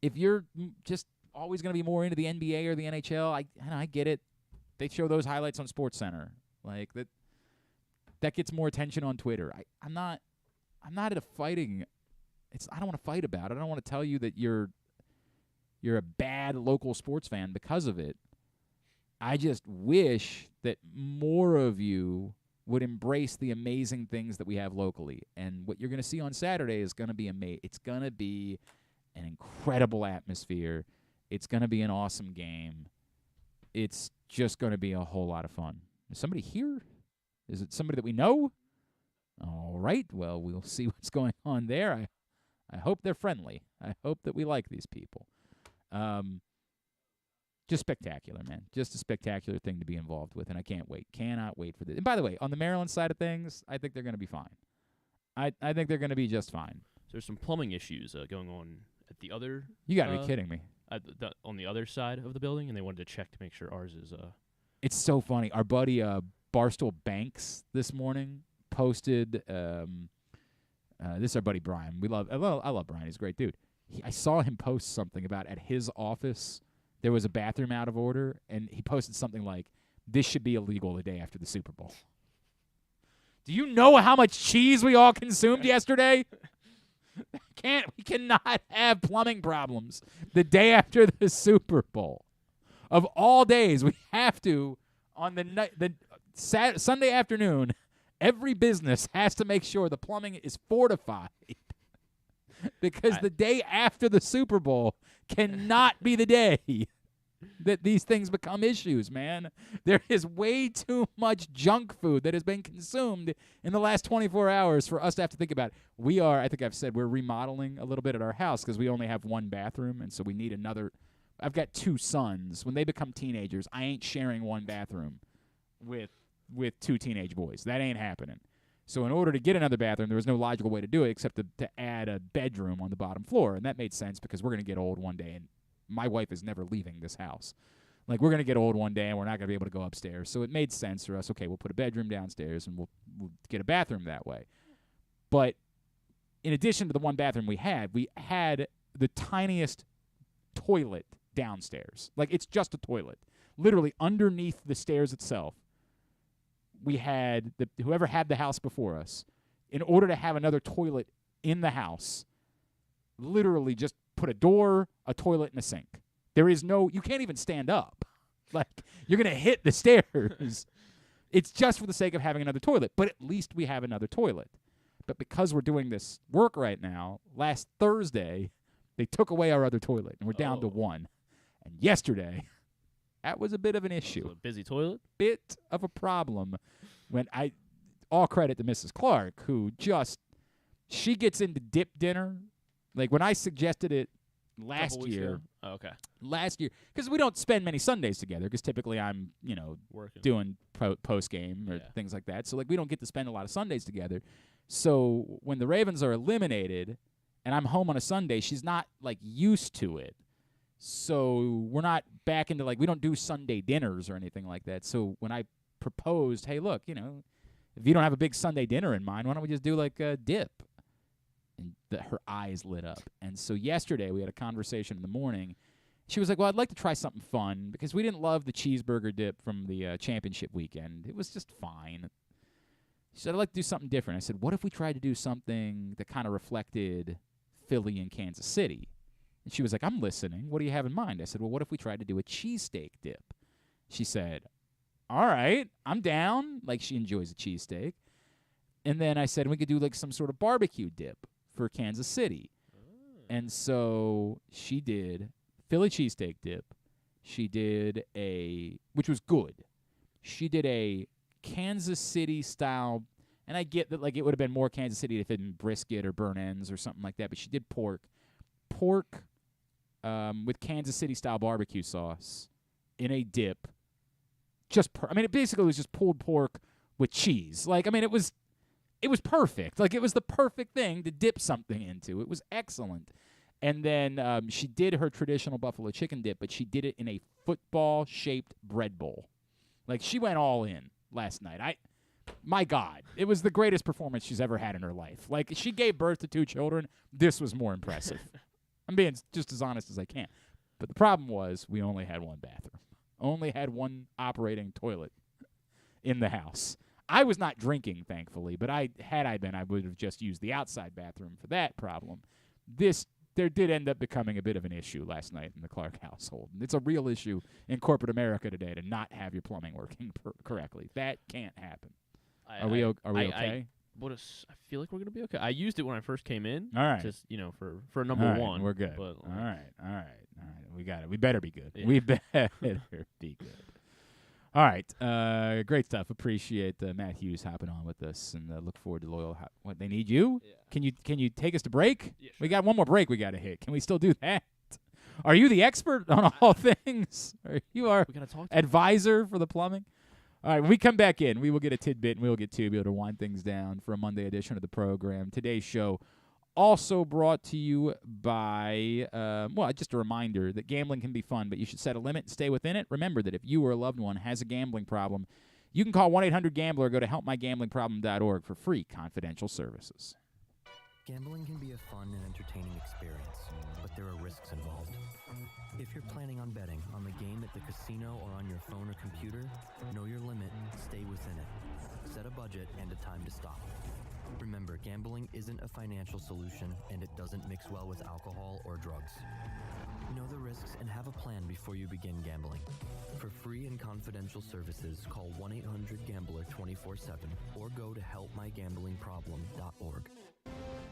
If you're just always going to be more into the NBA or the NHL, I get it. They show those highlights on SportsCenter. Like, that gets more attention on Twitter. I'm not at a fighting. I don't want to fight about it. I don't want to tell you that you're a bad local sports fan because of it. I just wish that more of you would embrace the amazing things that we have locally. And what you're going to see on Saturday is going to be amazing. It's going to be an incredible atmosphere. It's going to be an awesome game. It's just going to be a whole lot of fun. Is somebody here? Is it somebody that we know? All right. Well, we'll see what's going on there. I hope they're friendly. I hope that we like these people. Just spectacular, man. Just a spectacular thing to be involved with, and I can't wait. Cannot wait for this. And by the way, on the Maryland side of things, I think they're going to be fine. I think they're going to be just fine. So there's some plumbing issues going on at the other. You got to be kidding me. On the other side of the building, and they wanted to check to make sure ours is. It's so funny. Our buddy Barstool Banks this morning posted. This is our buddy Brian. I love Brian. He's a great dude. I saw him post something about at his office there was a bathroom out of order, and he posted something like, "This should be illegal the day after the Super Bowl." Do you know how much cheese we all consumed yesterday? We cannot have plumbing problems the day after the Super Bowl. Of all days, we have to, on the Sunday afternoon, every business has to make sure the plumbing is fortified. Because the day after the Super Bowl cannot be the day that these things become issues, man. There is way too much junk food that has been consumed in the last 24 hours for us to have to think about. I think I've said, we're remodeling a little bit at our house because we only have one bathroom, and so we need another. I've got two sons. When they become teenagers, I ain't sharing one bathroom with two teenage boys. That ain't happening. So in order to get another bathroom, there was no logical way to do it except to add a bedroom on the bottom floor. And that made sense because we're going to get old one day, and my wife is never leaving this house. Like, we're going to get old one day, and we're not going to be able to go upstairs. So it made sense for us, okay, we'll put a bedroom downstairs, and we'll get a bathroom that way. But in addition to the one bathroom we had the tiniest toilet downstairs. Like, it's just a toilet. Literally underneath the stairs itself. We had whoever had the house before us, in order to have another toilet in the house, literally just put a door, a toilet, and a sink. You can't even stand up. Like, you're going to hit the stairs. It's just for the sake of having another toilet, but at least we have another toilet. But because we're doing this work right now, last Thursday, they took away our other toilet, and we're down to one. And yesterday, that was a bit of an issue. A busy toilet? Bit of a problem. All credit to Mrs. Clark, who she gets into dip dinner. Like, when I suggested it last year. Oh, okay. Last year, because we don't spend many Sundays together, because typically I'm, working, doing post-game or things like that. So, like, we don't get to spend a lot of Sundays together. So when the Ravens are eliminated and I'm home on a Sunday, she's not, like, used to it. So we're not back into, like, we don't do Sunday dinners or anything like that. So when I proposed, hey, look, if you don't have a big Sunday dinner in mind, why don't we just do, like, a dip? And her eyes lit up. And so yesterday we had a conversation in the morning, She was like, well, I'd like to try something fun because we didn't love the cheeseburger dip from the championship weekend. It was just fine. She said, I'd like to do something different. I said, what if we tried to do something that kind of reflected Philly and Kansas City? And she was like, I'm listening. What do you have in mind? I said, well, what if we tried to do a cheesesteak dip? She said, all right, I'm down. Like, she enjoys a cheesesteak. And then I said, we could do like some sort of barbecue dip for Kansas City. And so she did Philly cheesesteak dip. She did which was good. She did a Kansas City style, and I get that like it would have been more Kansas City if it had been brisket or burnt ends or something like that, but she did pork with Kansas City style barbecue sauce in a dip. It basically was just pulled pork with cheese. Like, I mean, it was perfect. Like, it was the perfect thing to dip something into. It was excellent. And then she did her traditional buffalo chicken dip, but she did it in a football-shaped bread bowl. Like, she went all in last night. My God, it was the greatest performance she's ever had in her life. Like, she gave birth to 2 children. This was more impressive. I'm being just as honest as I can. But the problem was we only had one bathroom. Only had one operating toilet in the house. I was not drinking, thankfully, but had I been, I would have just used the outside bathroom for that problem. There did end up becoming a bit of an issue last night in the Clark household. It's a real issue in corporate America today to not have your plumbing working correctly. That can't happen. Are we okay? I feel like we're gonna be okay. I used it when I first came in. All right. Just for number one. We're good. But, all right. We got it. We better be good. Yeah. We better be good. All right. Great stuff. Appreciate Matt Hughes hopping on with us, and look forward to Loyola. What, they need you? Yeah. Can you take us to break? Yeah, sure. We got one more break we got to hit. Can we still do that? Are you the expert on all things? Are you our advisor for the plumbing? All right, when we come back in, we will get a tidbit, and we will get to be able to wind things down for a Monday edition of the program. Today's show also brought to you by, just a reminder that gambling can be fun, but you should set a limit and stay within it. Remember that if you or a loved one has a gambling problem, you can call 1-800-GAMBLER or go to helpmygamblingproblem.org for free confidential services. Gambling can be a fun and entertaining experience, but there are risks involved. If you're planning on betting on the game at the casino or on your phone or computer, know your limit, stay within it. Set a budget and a time to stop. Remember, gambling isn't a financial solution, and it doesn't mix well with alcohol or drugs. Know the risks and have a plan before you begin gambling. For free and confidential services, call 1-800-GAMBLER 24/7 or go to helpmygamblingproblem.org.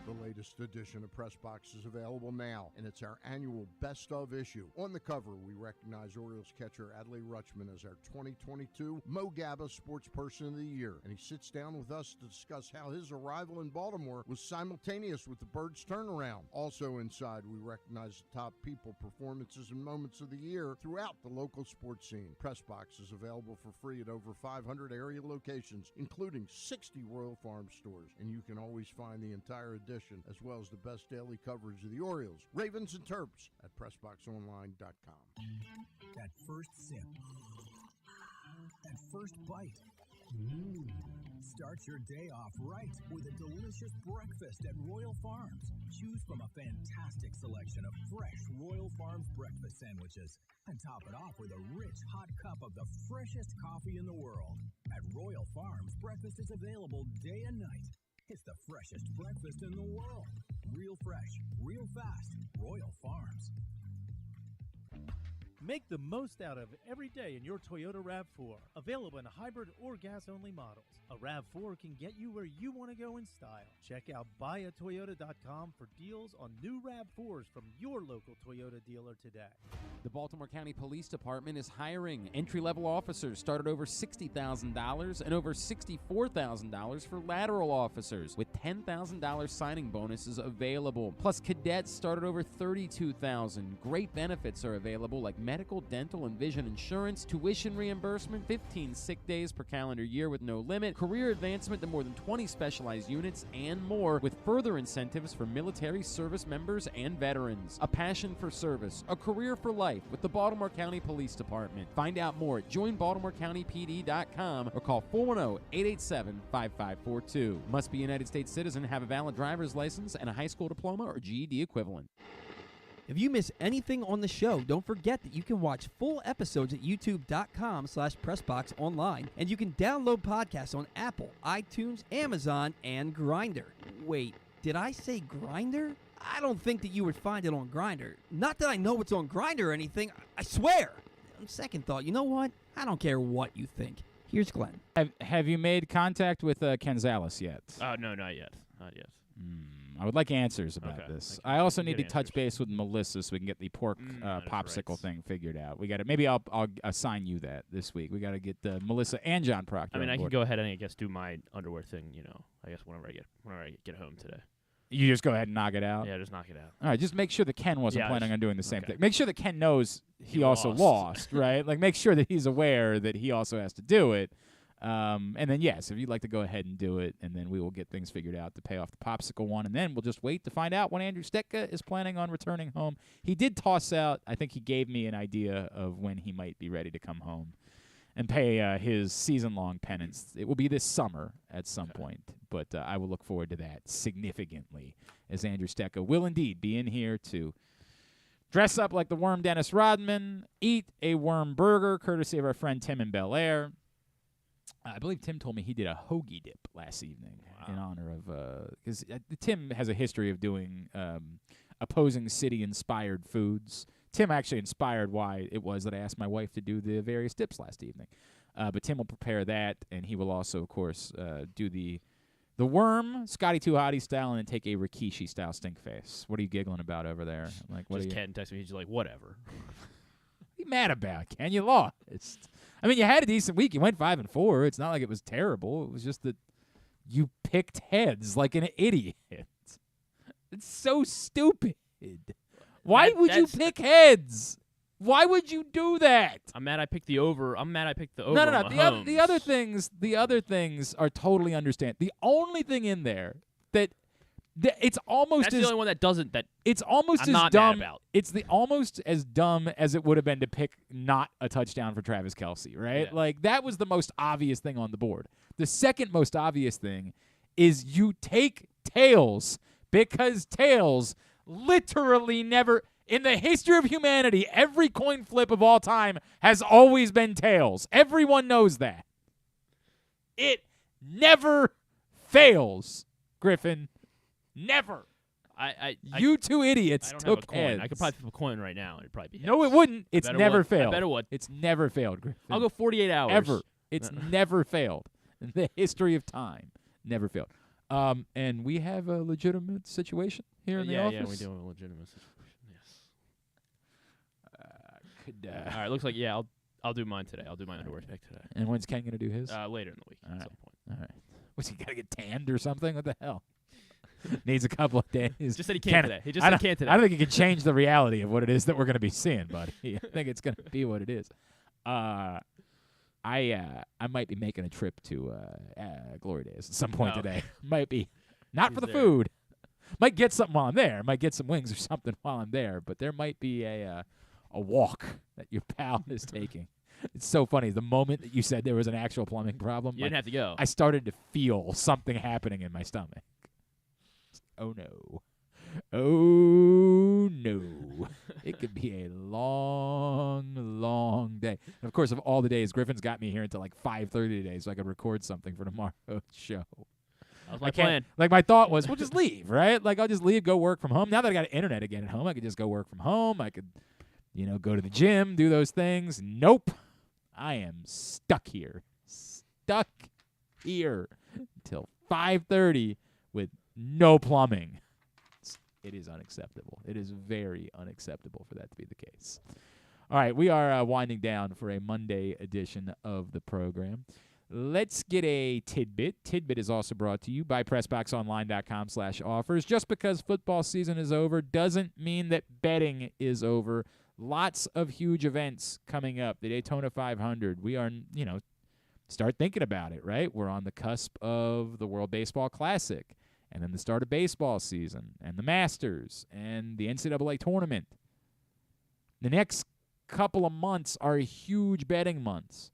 The latest edition of Press Box is available now, and it's our annual Best Of issue. On the cover, we recognize Orioles catcher Adley Rutschman as our 2022 Mo Gabba Sports Person of the Year, and he sits down with us to discuss how his arrival in Baltimore was simultaneous with the Birds' turnaround. Also inside, we recognize the top people, performances, and moments of the year throughout the local sports scene. Press Box is available for free at over 500 area locations, including 60 Royal Farm stores, and you can always find the entire edition as well as the best daily coverage of the Orioles, Ravens, and Terps at PressBoxOnline.com. That first sip. That first bite. Start your day off right with a delicious breakfast at Royal Farms. Choose from a fantastic selection of fresh Royal Farms breakfast sandwiches and top it off with a rich hot cup of the freshest coffee in the world. At Royal Farms, breakfast is available day and night. It's the freshest breakfast in the world. Real fresh, real fast. Royal Farms. Make the most out of every day in your Toyota RAV4. Available in hybrid or gas-only models. A RAV4 can get you where you want to go in style. Check out buyatoyota.com for deals on new RAV4s from your local Toyota dealer today. The Baltimore County Police Department is hiring. Entry-level officers start at over $60,000 and over $64,000 for lateral officers, with $10,000 signing bonuses available. Plus, cadets start at over $32,000. Great benefits are available like medical, dental, and vision insurance, tuition reimbursement, 15 sick days per calendar year with no limit, career advancement to more than 20 specialized units, and more, with further incentives for military service members and veterans. A passion for service, a career for life with the Baltimore County Police Department. Find out more at joinbaltimorecountypd.com or call 410-887-5542. Must be a United States citizen, have a valid driver's license, and a high school diploma or GED equivalent. If you miss anything on the show, don't forget that you can watch full episodes at youtube.com/pressboxonline, and you can download podcasts on Apple, iTunes, Amazon, and Grindr. Wait, did I say Grindr? I don't think that you would find it on Grindr. Not that I know it's on Grindr or anything, I swear. On second thought, you know what? I don't care what you think. Here's Glenn. Have you made contact with Canzalis yet? No, not yet. Not yet. I would like answers about this. I also need to touch base with Melissa so we can get the pork popsicle thing figured out. We got to. Maybe I'll assign you that this week. We got to get Melissa and John Proctor. I mean, on I can board. go ahead and I guess do my underwear thing. I guess whenever I get home today. You just go ahead and knock it out? Yeah, just knock it out. All right, just make sure that Ken wasn't planning on doing the same thing. Make sure that Ken knows he also lost, right? Like, make sure that he's aware that he also has to do it. And then, yes, if you'd like to go ahead and do it, and then we will get things figured out to pay off the popsicle one, and then we'll just wait to find out when Andrew Stetka is planning on returning home. He did toss out, I think he gave me an idea of when he might be ready to come home and pay his season-long penance. It will be this summer at some point, but I will look forward to that significantly, as Andrew Stetka will indeed be in here to dress up like the worm Dennis Rodman, eat a worm burger, courtesy of our friend Tim in Bel Air. I believe Tim told me he did a hoagie dip last evening in honor of because Tim has a history of doing opposing city-inspired foods. Tim actually inspired why it was that I asked my wife to do the various dips last evening. But Tim will prepare that, and he will also, of course, do the worm Scotty 2 Hottie style and then take a Rikishi style stink face. What are you giggling about over there? Like, what just are you? Ken texted me. He's just like, whatever. What are you mad about, Ken? You lost. I mean, you had a decent week. You went 5-4. It's not like it was terrible. It was just that you picked heads like an idiot. It's so stupid. Why would you pick heads? Why would you do that? I'm mad I picked the over. I'm mad I picked the over. No. The other things are totally understand. The only thing in there that it's almost That's the only one that doesn't. That it's almost I'm as not dumb. mad about. It's almost as dumb as it would have been to pick not a touchdown for Travis Kelce, right? Yeah. Like, that was the most obvious thing on the board. The second most obvious thing is you take tails because tails literally never, in the history of humanity, every coin flip of all time has always been tails. Everyone knows that. It never fails, Griffin. Never. You two idiots I don't took have a coin. heads. I could probably flip a coin right now, and it'd probably be heads. No, it wouldn't. It's never failed. I bet it would. It's never failed, Griffin. I'll go 48 hours. Ever. It's never failed. In the history of time, never failed. And we have a legitimate situation here in the office. Yeah, we do have a legitimate situation. Yes. All right, looks like, I'll do mine today. I'll do my underwear pick today. And when's Ken going to do his? Later in the week at some point. All right. What's he got to get tanned or something? What the hell? Needs a couple of days. Just said he can't today. He just said he can't today. I don't think he can change the reality of what it is that we're going to be seeing, buddy. I think it's going to be what it is. I might be making a trip to Glory Days at some point today. Might be. Not for the food. Might get something while I'm there. Might get some wings or something while I'm there. But there might be a walk that your pal is taking. It's so funny. The moment that you said there was an actual plumbing problem, you didn't have to go. I started to feel something happening in my stomach. Oh, no. Oh, no. It could be a long, long day. And, of course, of all the days, Griffin's got me here until like 5:30 today so I could record something for tomorrow's show. That was my plan. Like, my thought was, we'll just leave, right? Like, I'll just leave, go work from home. Now that I got internet again at home, I could just go work from home. I could, go to the gym, do those things. Nope. I am stuck here. Stuck here until 5:30 with no plumbing. It is unacceptable. It is very unacceptable for that to be the case. All right, we are winding down for a Monday edition of the program. Let's get a tidbit. Tidbit is also brought to you by PressBoxOnline.com/offers. Just because football season is over doesn't mean that betting is over. Lots of huge events coming up. The Daytona 500. We are, start thinking about it, right? We're on the cusp of the World Baseball Classic, and then the start of baseball season, and the Masters, and the NCAA tournament. The next couple of months are huge betting months,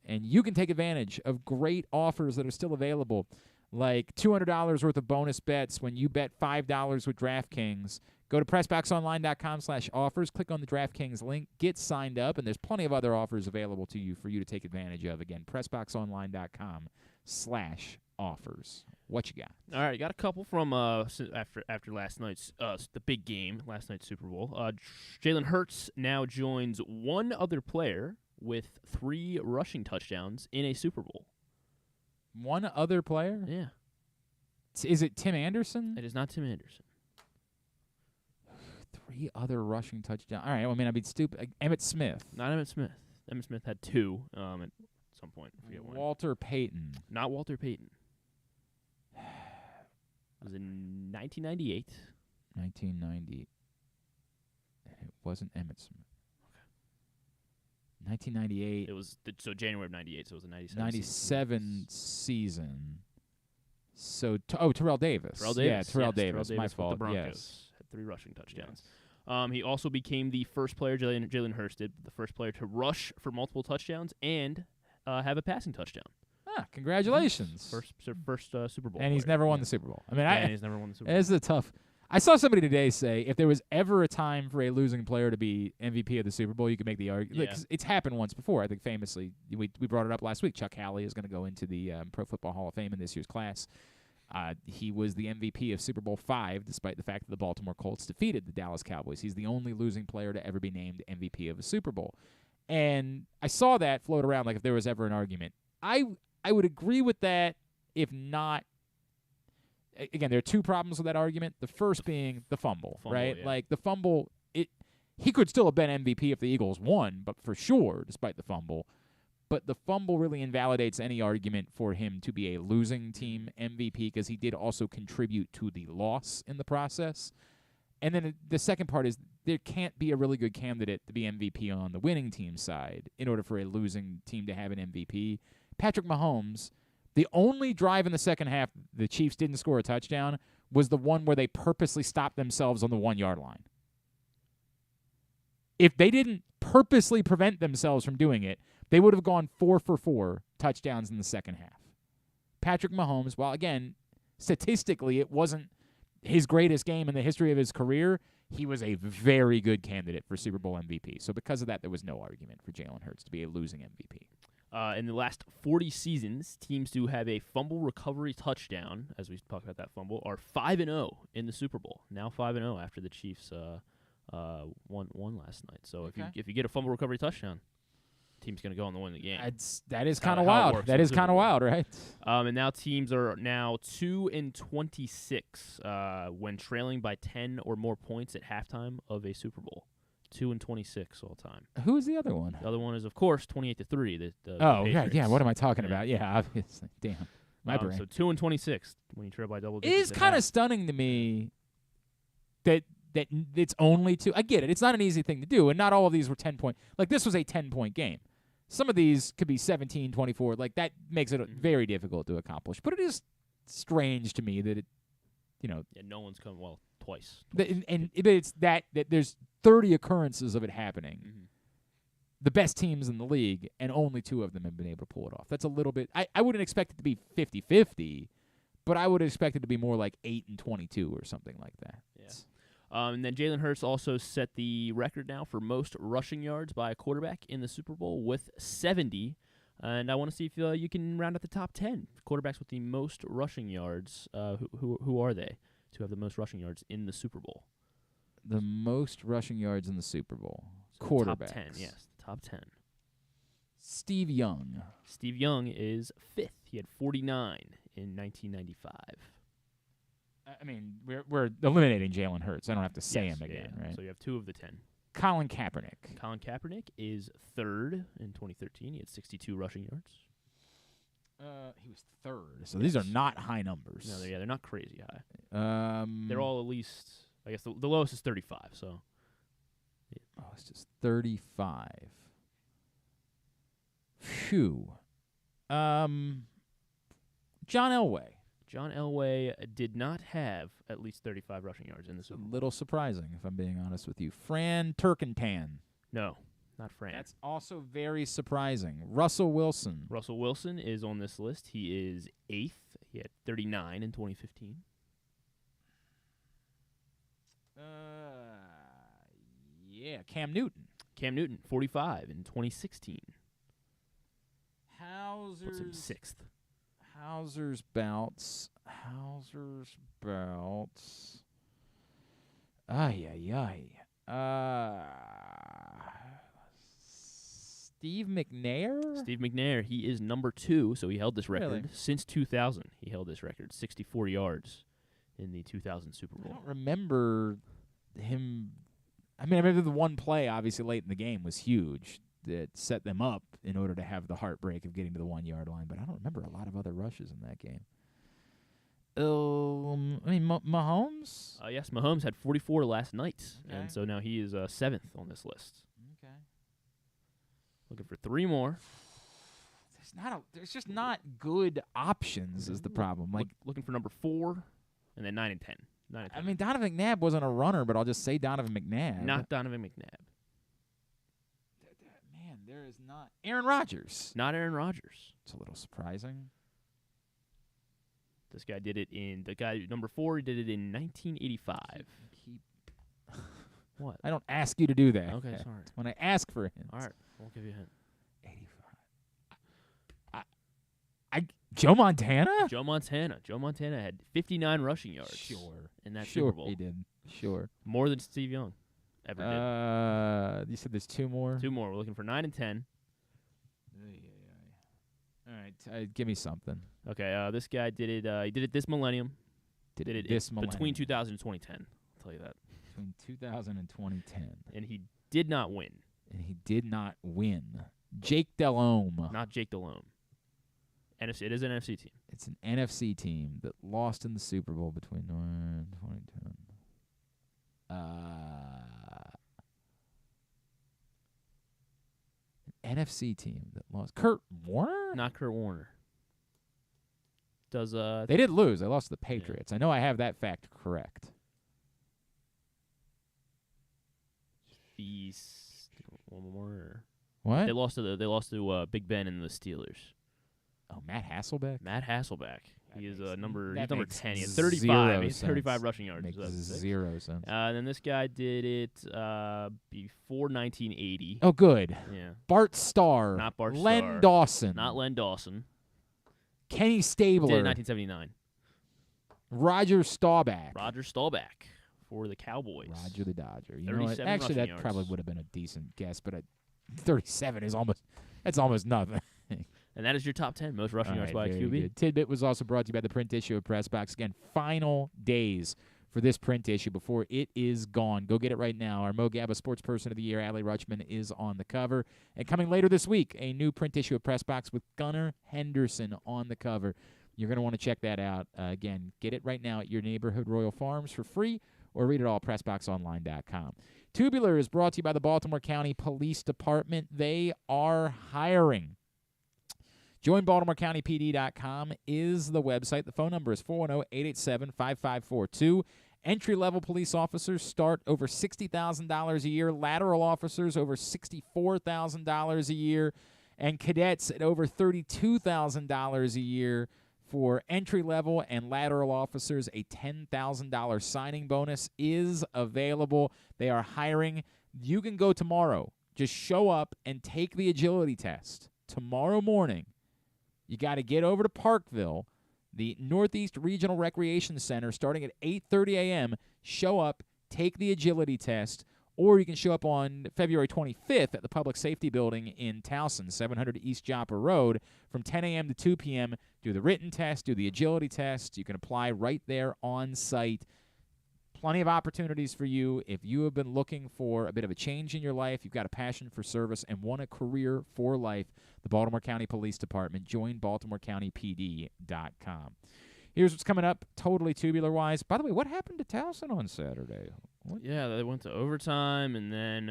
and you can take advantage of great offers that are still available like $200 worth of bonus bets when you bet $5 with DraftKings. Go to PressBoxOnline.com/offers. Click on the DraftKings link. Get signed up, and there's plenty of other offers available to you for you to take advantage of. Again, PressBoxOnline.com/offers. What you got? All right, got a couple from after last night's the big game, last night's Super Bowl. Jalen Hurts now joins one other player with 3 rushing touchdowns in a Super Bowl. One other player? Yeah. Is it Tim Anderson? It is not Tim Anderson. 3 other rushing touchdowns. All right, well, I mean, I'd be stupid. Emmitt Smith. Not Emmitt Smith. Emmitt Smith had 2 at some point. I forget when. Walter Payton. Not Walter Payton. It was in 1998. 1990. And it wasn't Emmitt Smith. 1998. It was January of 98, so it was a 97 season. So, Terrell Davis. Terrell Davis. My fault. The Broncos. Yes. Had 3 rushing touchdowns. Yes. He also became the first player, Jalen Hurts did, the first player to rush for multiple touchdowns and have a passing touchdown. Congratulations. First Super Bowl. And he's never won the Super Bowl. I mean, he's never won the Super Bowl. It's a tough. I saw somebody today say if there was ever a time for a losing player to be MVP of the Super Bowl, you could make the argument. Yeah. It's happened once before. I think famously, we brought it up last week. Chuck Halley is going to go into the Pro Football Hall of Fame in this year's class. He was the MVP of Super Bowl V, despite the fact that the Baltimore Colts defeated the Dallas Cowboys. He's the only losing player to ever be named MVP of a Super Bowl. And I saw that float around like if there was ever an argument. I would agree with that, if not. Again, there are 2 problems with that argument. The first being the fumble, right? Yeah. Like the fumble, he could still have been MVP if the Eagles won, but for sure, despite the fumble. But the fumble really invalidates any argument for him to be a losing team MVP because he did also contribute to the loss in the process. And then the second part is there can't be a really good candidate to be MVP on the winning team side in order for a losing team to have an MVP. Patrick Mahomes, the only drive in the second half the Chiefs didn't score a touchdown was the one where they purposely stopped themselves on the 1-yard line. If they didn't purposely prevent themselves from doing it, they would have gone 4 for 4 touchdowns in the second half. Patrick Mahomes, while again, statistically it wasn't his greatest game in the history of his career, he was a very good candidate for Super Bowl MVP. So because of that, there was no argument for Jalen Hurts to be a losing MVP. In the last 40 seasons, teams who have a fumble recovery touchdown, as we talked about that fumble, are 5-0 in the Super Bowl. Now 5-0 after the Chiefs won last night. So if you get a fumble recovery touchdown, team's going to go on to win the game. That is kind of wild. That is kind of wild, right? And now teams are now 2-26 when trailing by 10 or more points at halftime of a Super Bowl. 2-26 all time. Who is the other one? The other one is, of course, 28-3. Yeah. What am I talking about? Yeah, obviously. Damn, my brain. So 2-26 when you trail by double It digits. is kind of stunning to me that it's only 2. I get it. It's not an easy thing to do, and not all of these were 10-point. Like this was a 10-point game. Some of these could be 17, 24. Like that makes it very difficult to accomplish. But it is strange to me that Yeah, no one's come twice. And it's that there's 30 occurrences of it happening. Mm-hmm. The best teams in the league, and only 2 of them have been able to pull it off. That's a little bit. I wouldn't expect it to be 50-50, but I would expect it to be more like 8-22 or something like that. Yeah. And then Jalen Hurts also set the record now for most rushing yards by a quarterback in the Super Bowl with 70. And I want to see if you can round out the top 10 quarterbacks with the most rushing yards. Who are they to have the most rushing yards in the Super Bowl? The most rushing yards in the Super Bowl. So Quarterbacks. Top 10, yes. Top 10. Steve Young. Steve Young is 5th. He had 49 in 1995. I mean, we're eliminating Jalen Hurts. I don't have to say him again, right? So you have 2 of the 10. Colin Kaepernick. Colin Kaepernick is 3rd in 2013. He had 62 rushing yards. He was 3rd. So these are not high numbers. No, they're not crazy high. They're all at least, I guess the lowest is 35. So. Yeah. Oh, it's just 35. Phew. John Elway. John Elway did not have at least 35 rushing yards in the Super Bowl. A little surprising, if I'm being honest with you. Fran Turkentan. No, not Fran. That's also very surprising. Russell Wilson. Russell Wilson is on this list. He is 8th. He He had 39 in 2015. Yeah, Cam Newton. Cam Newton, 45 in 2016. Puts him Hauser's 6th. Hauser's bouts. Ay. Steve McNair? Steve McNair, he is number 2, so he held this record Really? since 2000. He held this record, 64 yards in the 2000 Super I Bowl. don't remember him. I remember the one play, obviously, late in the game was huge that set them up in order to have the heartbreak of getting to the 1-yard line, but I don't remember a lot of other rushes in that game. Mahomes? Yes, Mahomes had 44 last night, Okay. and so now he is 7th on this list. Okay. Looking for 3 more. There's just not good options is the problem. Like Looking for number 4, and then 9 and 10. 9 and 10. I mean, Donovan McNabb wasn't a runner, but I'll just say Donovan McNabb. Not Donovan McNabb. Man, there is not Aaron Rodgers. Not Aaron Rodgers. It's a little surprising. This guy did it number 4, he did it in 1985. What? I don't ask you to do that. Okay, sorry. It's when I ask for hints. All right, I'll give you a hint. 85. Joe Montana? Joe Montana had 59 rushing yards. Sure. In that Sure Super Bowl. he did. Sure. More than Steve Young ever did. You said there's 2 more? 2 more. We're looking for 9 and 10. All right, give me something. Okay, this guy did it. He did it this millennium. Did it this millennium. Between 2000 and 2010. I'll tell you that. Between 2000 and 2010. And he did not win. Jake Delhomme. Not Jake Delhomme. NFC. It is an NFC team. It's an NFC team that lost in the Super Bowl between 2010. An NFC team that lost. Kurt Warner? Not Kurt Warner. They did lose. They lost to the Patriots. I know I have that fact correct. One more. What? They lost to Big Ben and the Steelers. Oh, Matt Hasselbeck? He is number 10. He has 0 35. He has sense. 35 rushing yards. Makes So that's 0 sense. And then this guy did it before 1980. Oh, good. Yeah. Bart Starr. Not Bart Len Starr. Dawson. Not Len Dawson. Kenny Stabler. Did it in 1979. Roger Staubach. Roger Staubach for the Cowboys. Roger the Dodger. You know what? 37 Actually, that rushing yards. probably would have been a decent guess, but 37 is almost nothing. And that is your top 10 most rushing yards by a very QB. good. Tidbit was also brought to you by the print issue of Press Box. Again, final days for this print issue before it is gone. Go get it right now. Our Mo Gabba Sports Person of the Year, Allie Rutschman, is on the cover. And coming later this week, a new print issue of Press Box with Gunnar Henderson on the cover. You're going to want to check that out. Again, get it right now at your neighborhood Royal Farms for free, or read it all at PressBoxOnline.com. Tubular is brought to you by the Baltimore County Police Department. They are hiring. Join BaltimoreCountyPD.com is the website. The phone number is 410-887-5542. Entry-level police officers start over $60,000 a year. Lateral officers over $64,000 a year. And cadets at over $32,000 a year. For entry-level and lateral officers, a $10,000 signing bonus is available. They are hiring. You can go tomorrow. Just show up and take the agility test tomorrow morning. You got to get over to Parkville, the Northeast Regional Recreation Center, starting at 8:30 a.m. Show up, take the agility test, or you can show up on February 25th at the Public Safety Building in Towson, 700 East Joppa Road, from 10 a.m. to 2 p.m. Do the written test, do the agility test. You can apply right there on site. Plenty of opportunities for you. If you have been looking for a bit of a change in your life, you've got a passion for service and want a career for life, the Baltimore County Police Department. Join BaltimoreCountyPD.com. Here's what's coming up, totally tubular-wise. By the way, what happened to Towson on Saturday? Yeah, they went to overtime, and then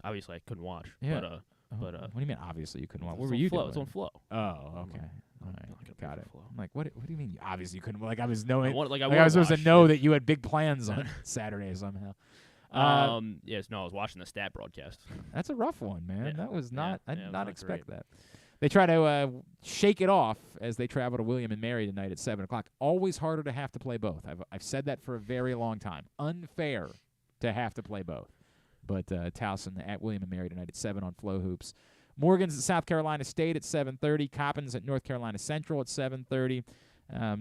obviously I couldn't watch. Yeah. But what do you mean, obviously you couldn't watch? What it's were on you Flow. doing? It's on Flow. Oh, okay. All right, got it. Flow. I'm like, what do you mean, obviously you couldn't? Like, I was knowing. I I was was supposed to know that you had big plans on Saturday somehow. Yes, no, I was watching the stat broadcast. That's a rough one, man. Yeah. That was not. I Yeah, did it was not not expect great. that. They try to shake it off as they travel to William and Mary tonight at 7 o'clock. Always harder to have to play both. I've said that for a very long time. Unfair to have to play both. But Towson at William and Mary tonight at 7 on Flow Hoops. Morgan's at South Carolina State at 7:30. Coppin's at North Carolina Central at 7:30.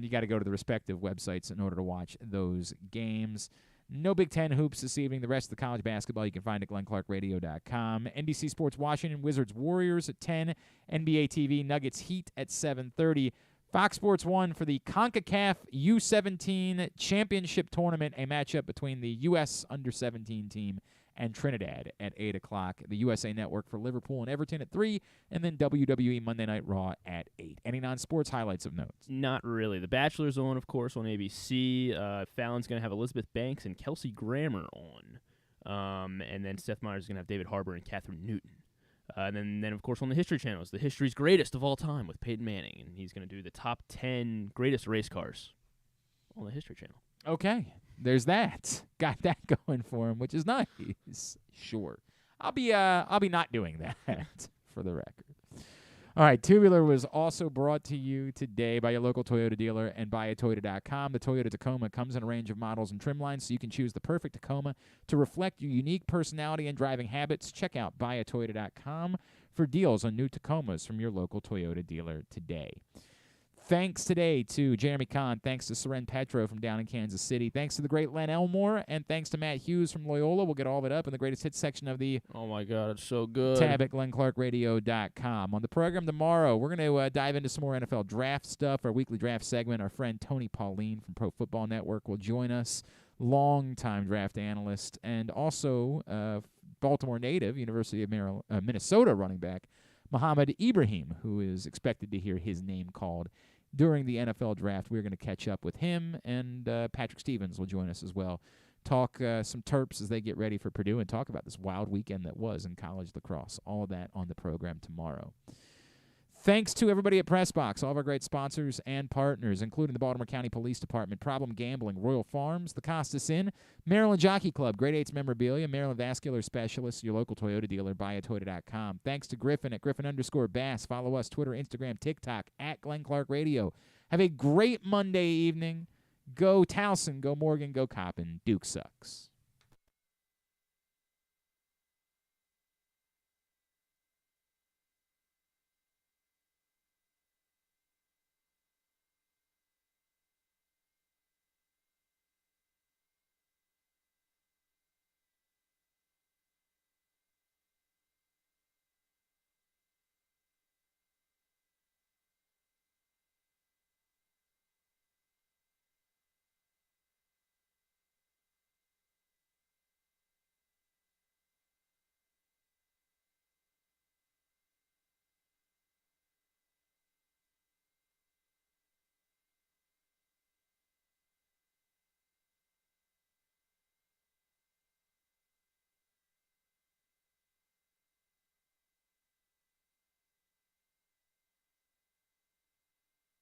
You got to go to the respective websites in order to watch those games. No Big Ten hoops this evening. The rest of the college basketball you can find at glennclarkradio.com. NBC Sports Washington, Wizards Warriors at 10. NBA TV Nuggets Heat at 7:30. Fox Sports 1 for the CONCACAF U17 Championship Tournament, a matchup between the U.S. Under-17 team and Trinidad at 8 o'clock. The USA Network for Liverpool and Everton at 3, and then WWE Monday Night Raw at 8. Any non-sports highlights of note? Not really. The Bachelor's on, of course, on ABC. Fallon's going to have Elizabeth Banks and Kelsey Grammer on. And then Seth Meyers is going to have David Harbour and Catherine Newton. And then, of course, on the History Channel is the History's Greatest of All Time with Peyton Manning, and he's going to do the top 10 greatest race cars on the History Channel. Okay. There's that. Got that going for him, which is nice. Sure. I'll be not doing that for the record. All right, Tubular was also brought to you today by your local Toyota dealer and buyatoyota.com. The Toyota Tacoma comes in a range of models and trim lines, so you can choose the perfect Tacoma to reflect your unique personality and driving habits. Check out buyatoyota.com for deals on new Tacomas from your local Toyota dealer today. Thanks today to Jeremy Conn. Thanks to Soren Petro from down in Kansas City. Thanks to the great Len Elmore. And thanks to Matt Hughes from Loyola. We'll get all of it up in the greatest hits section of the Oh, my God, it's so good. tab at glennclarkradio.com. On the program tomorrow, we're going to dive into some more NFL draft stuff. Our weekly draft segment, our friend Tony Pauline from Pro Football Network will join us. Longtime draft analyst and also Baltimore native, University of Minnesota running back, Muhammad Ibrahim, who is expected to hear his name called during the NFL draft. We're going to catch up with him, and Patrick Stevens will join us as well. Talk some Terps as they get ready for Purdue and talk about this wild weekend that was in college lacrosse. All of that on the program tomorrow. Thanks to everybody at PressBox, all of our great sponsors and partners, including the Baltimore County Police Department, Problem Gambling, Royal Farms, the Costas Inn, Maryland Jockey Club, Grade 8's Memorabilia, Maryland Vascular Specialists, your local Toyota dealer, buyatoyota.com. Thanks to Griffin at Griffin_Bass. Follow us, Twitter, Instagram, TikTok, at Glenn Clark Radio. Have a great Monday evening. Go Towson, go Morgan, go Coppin. Duke sucks.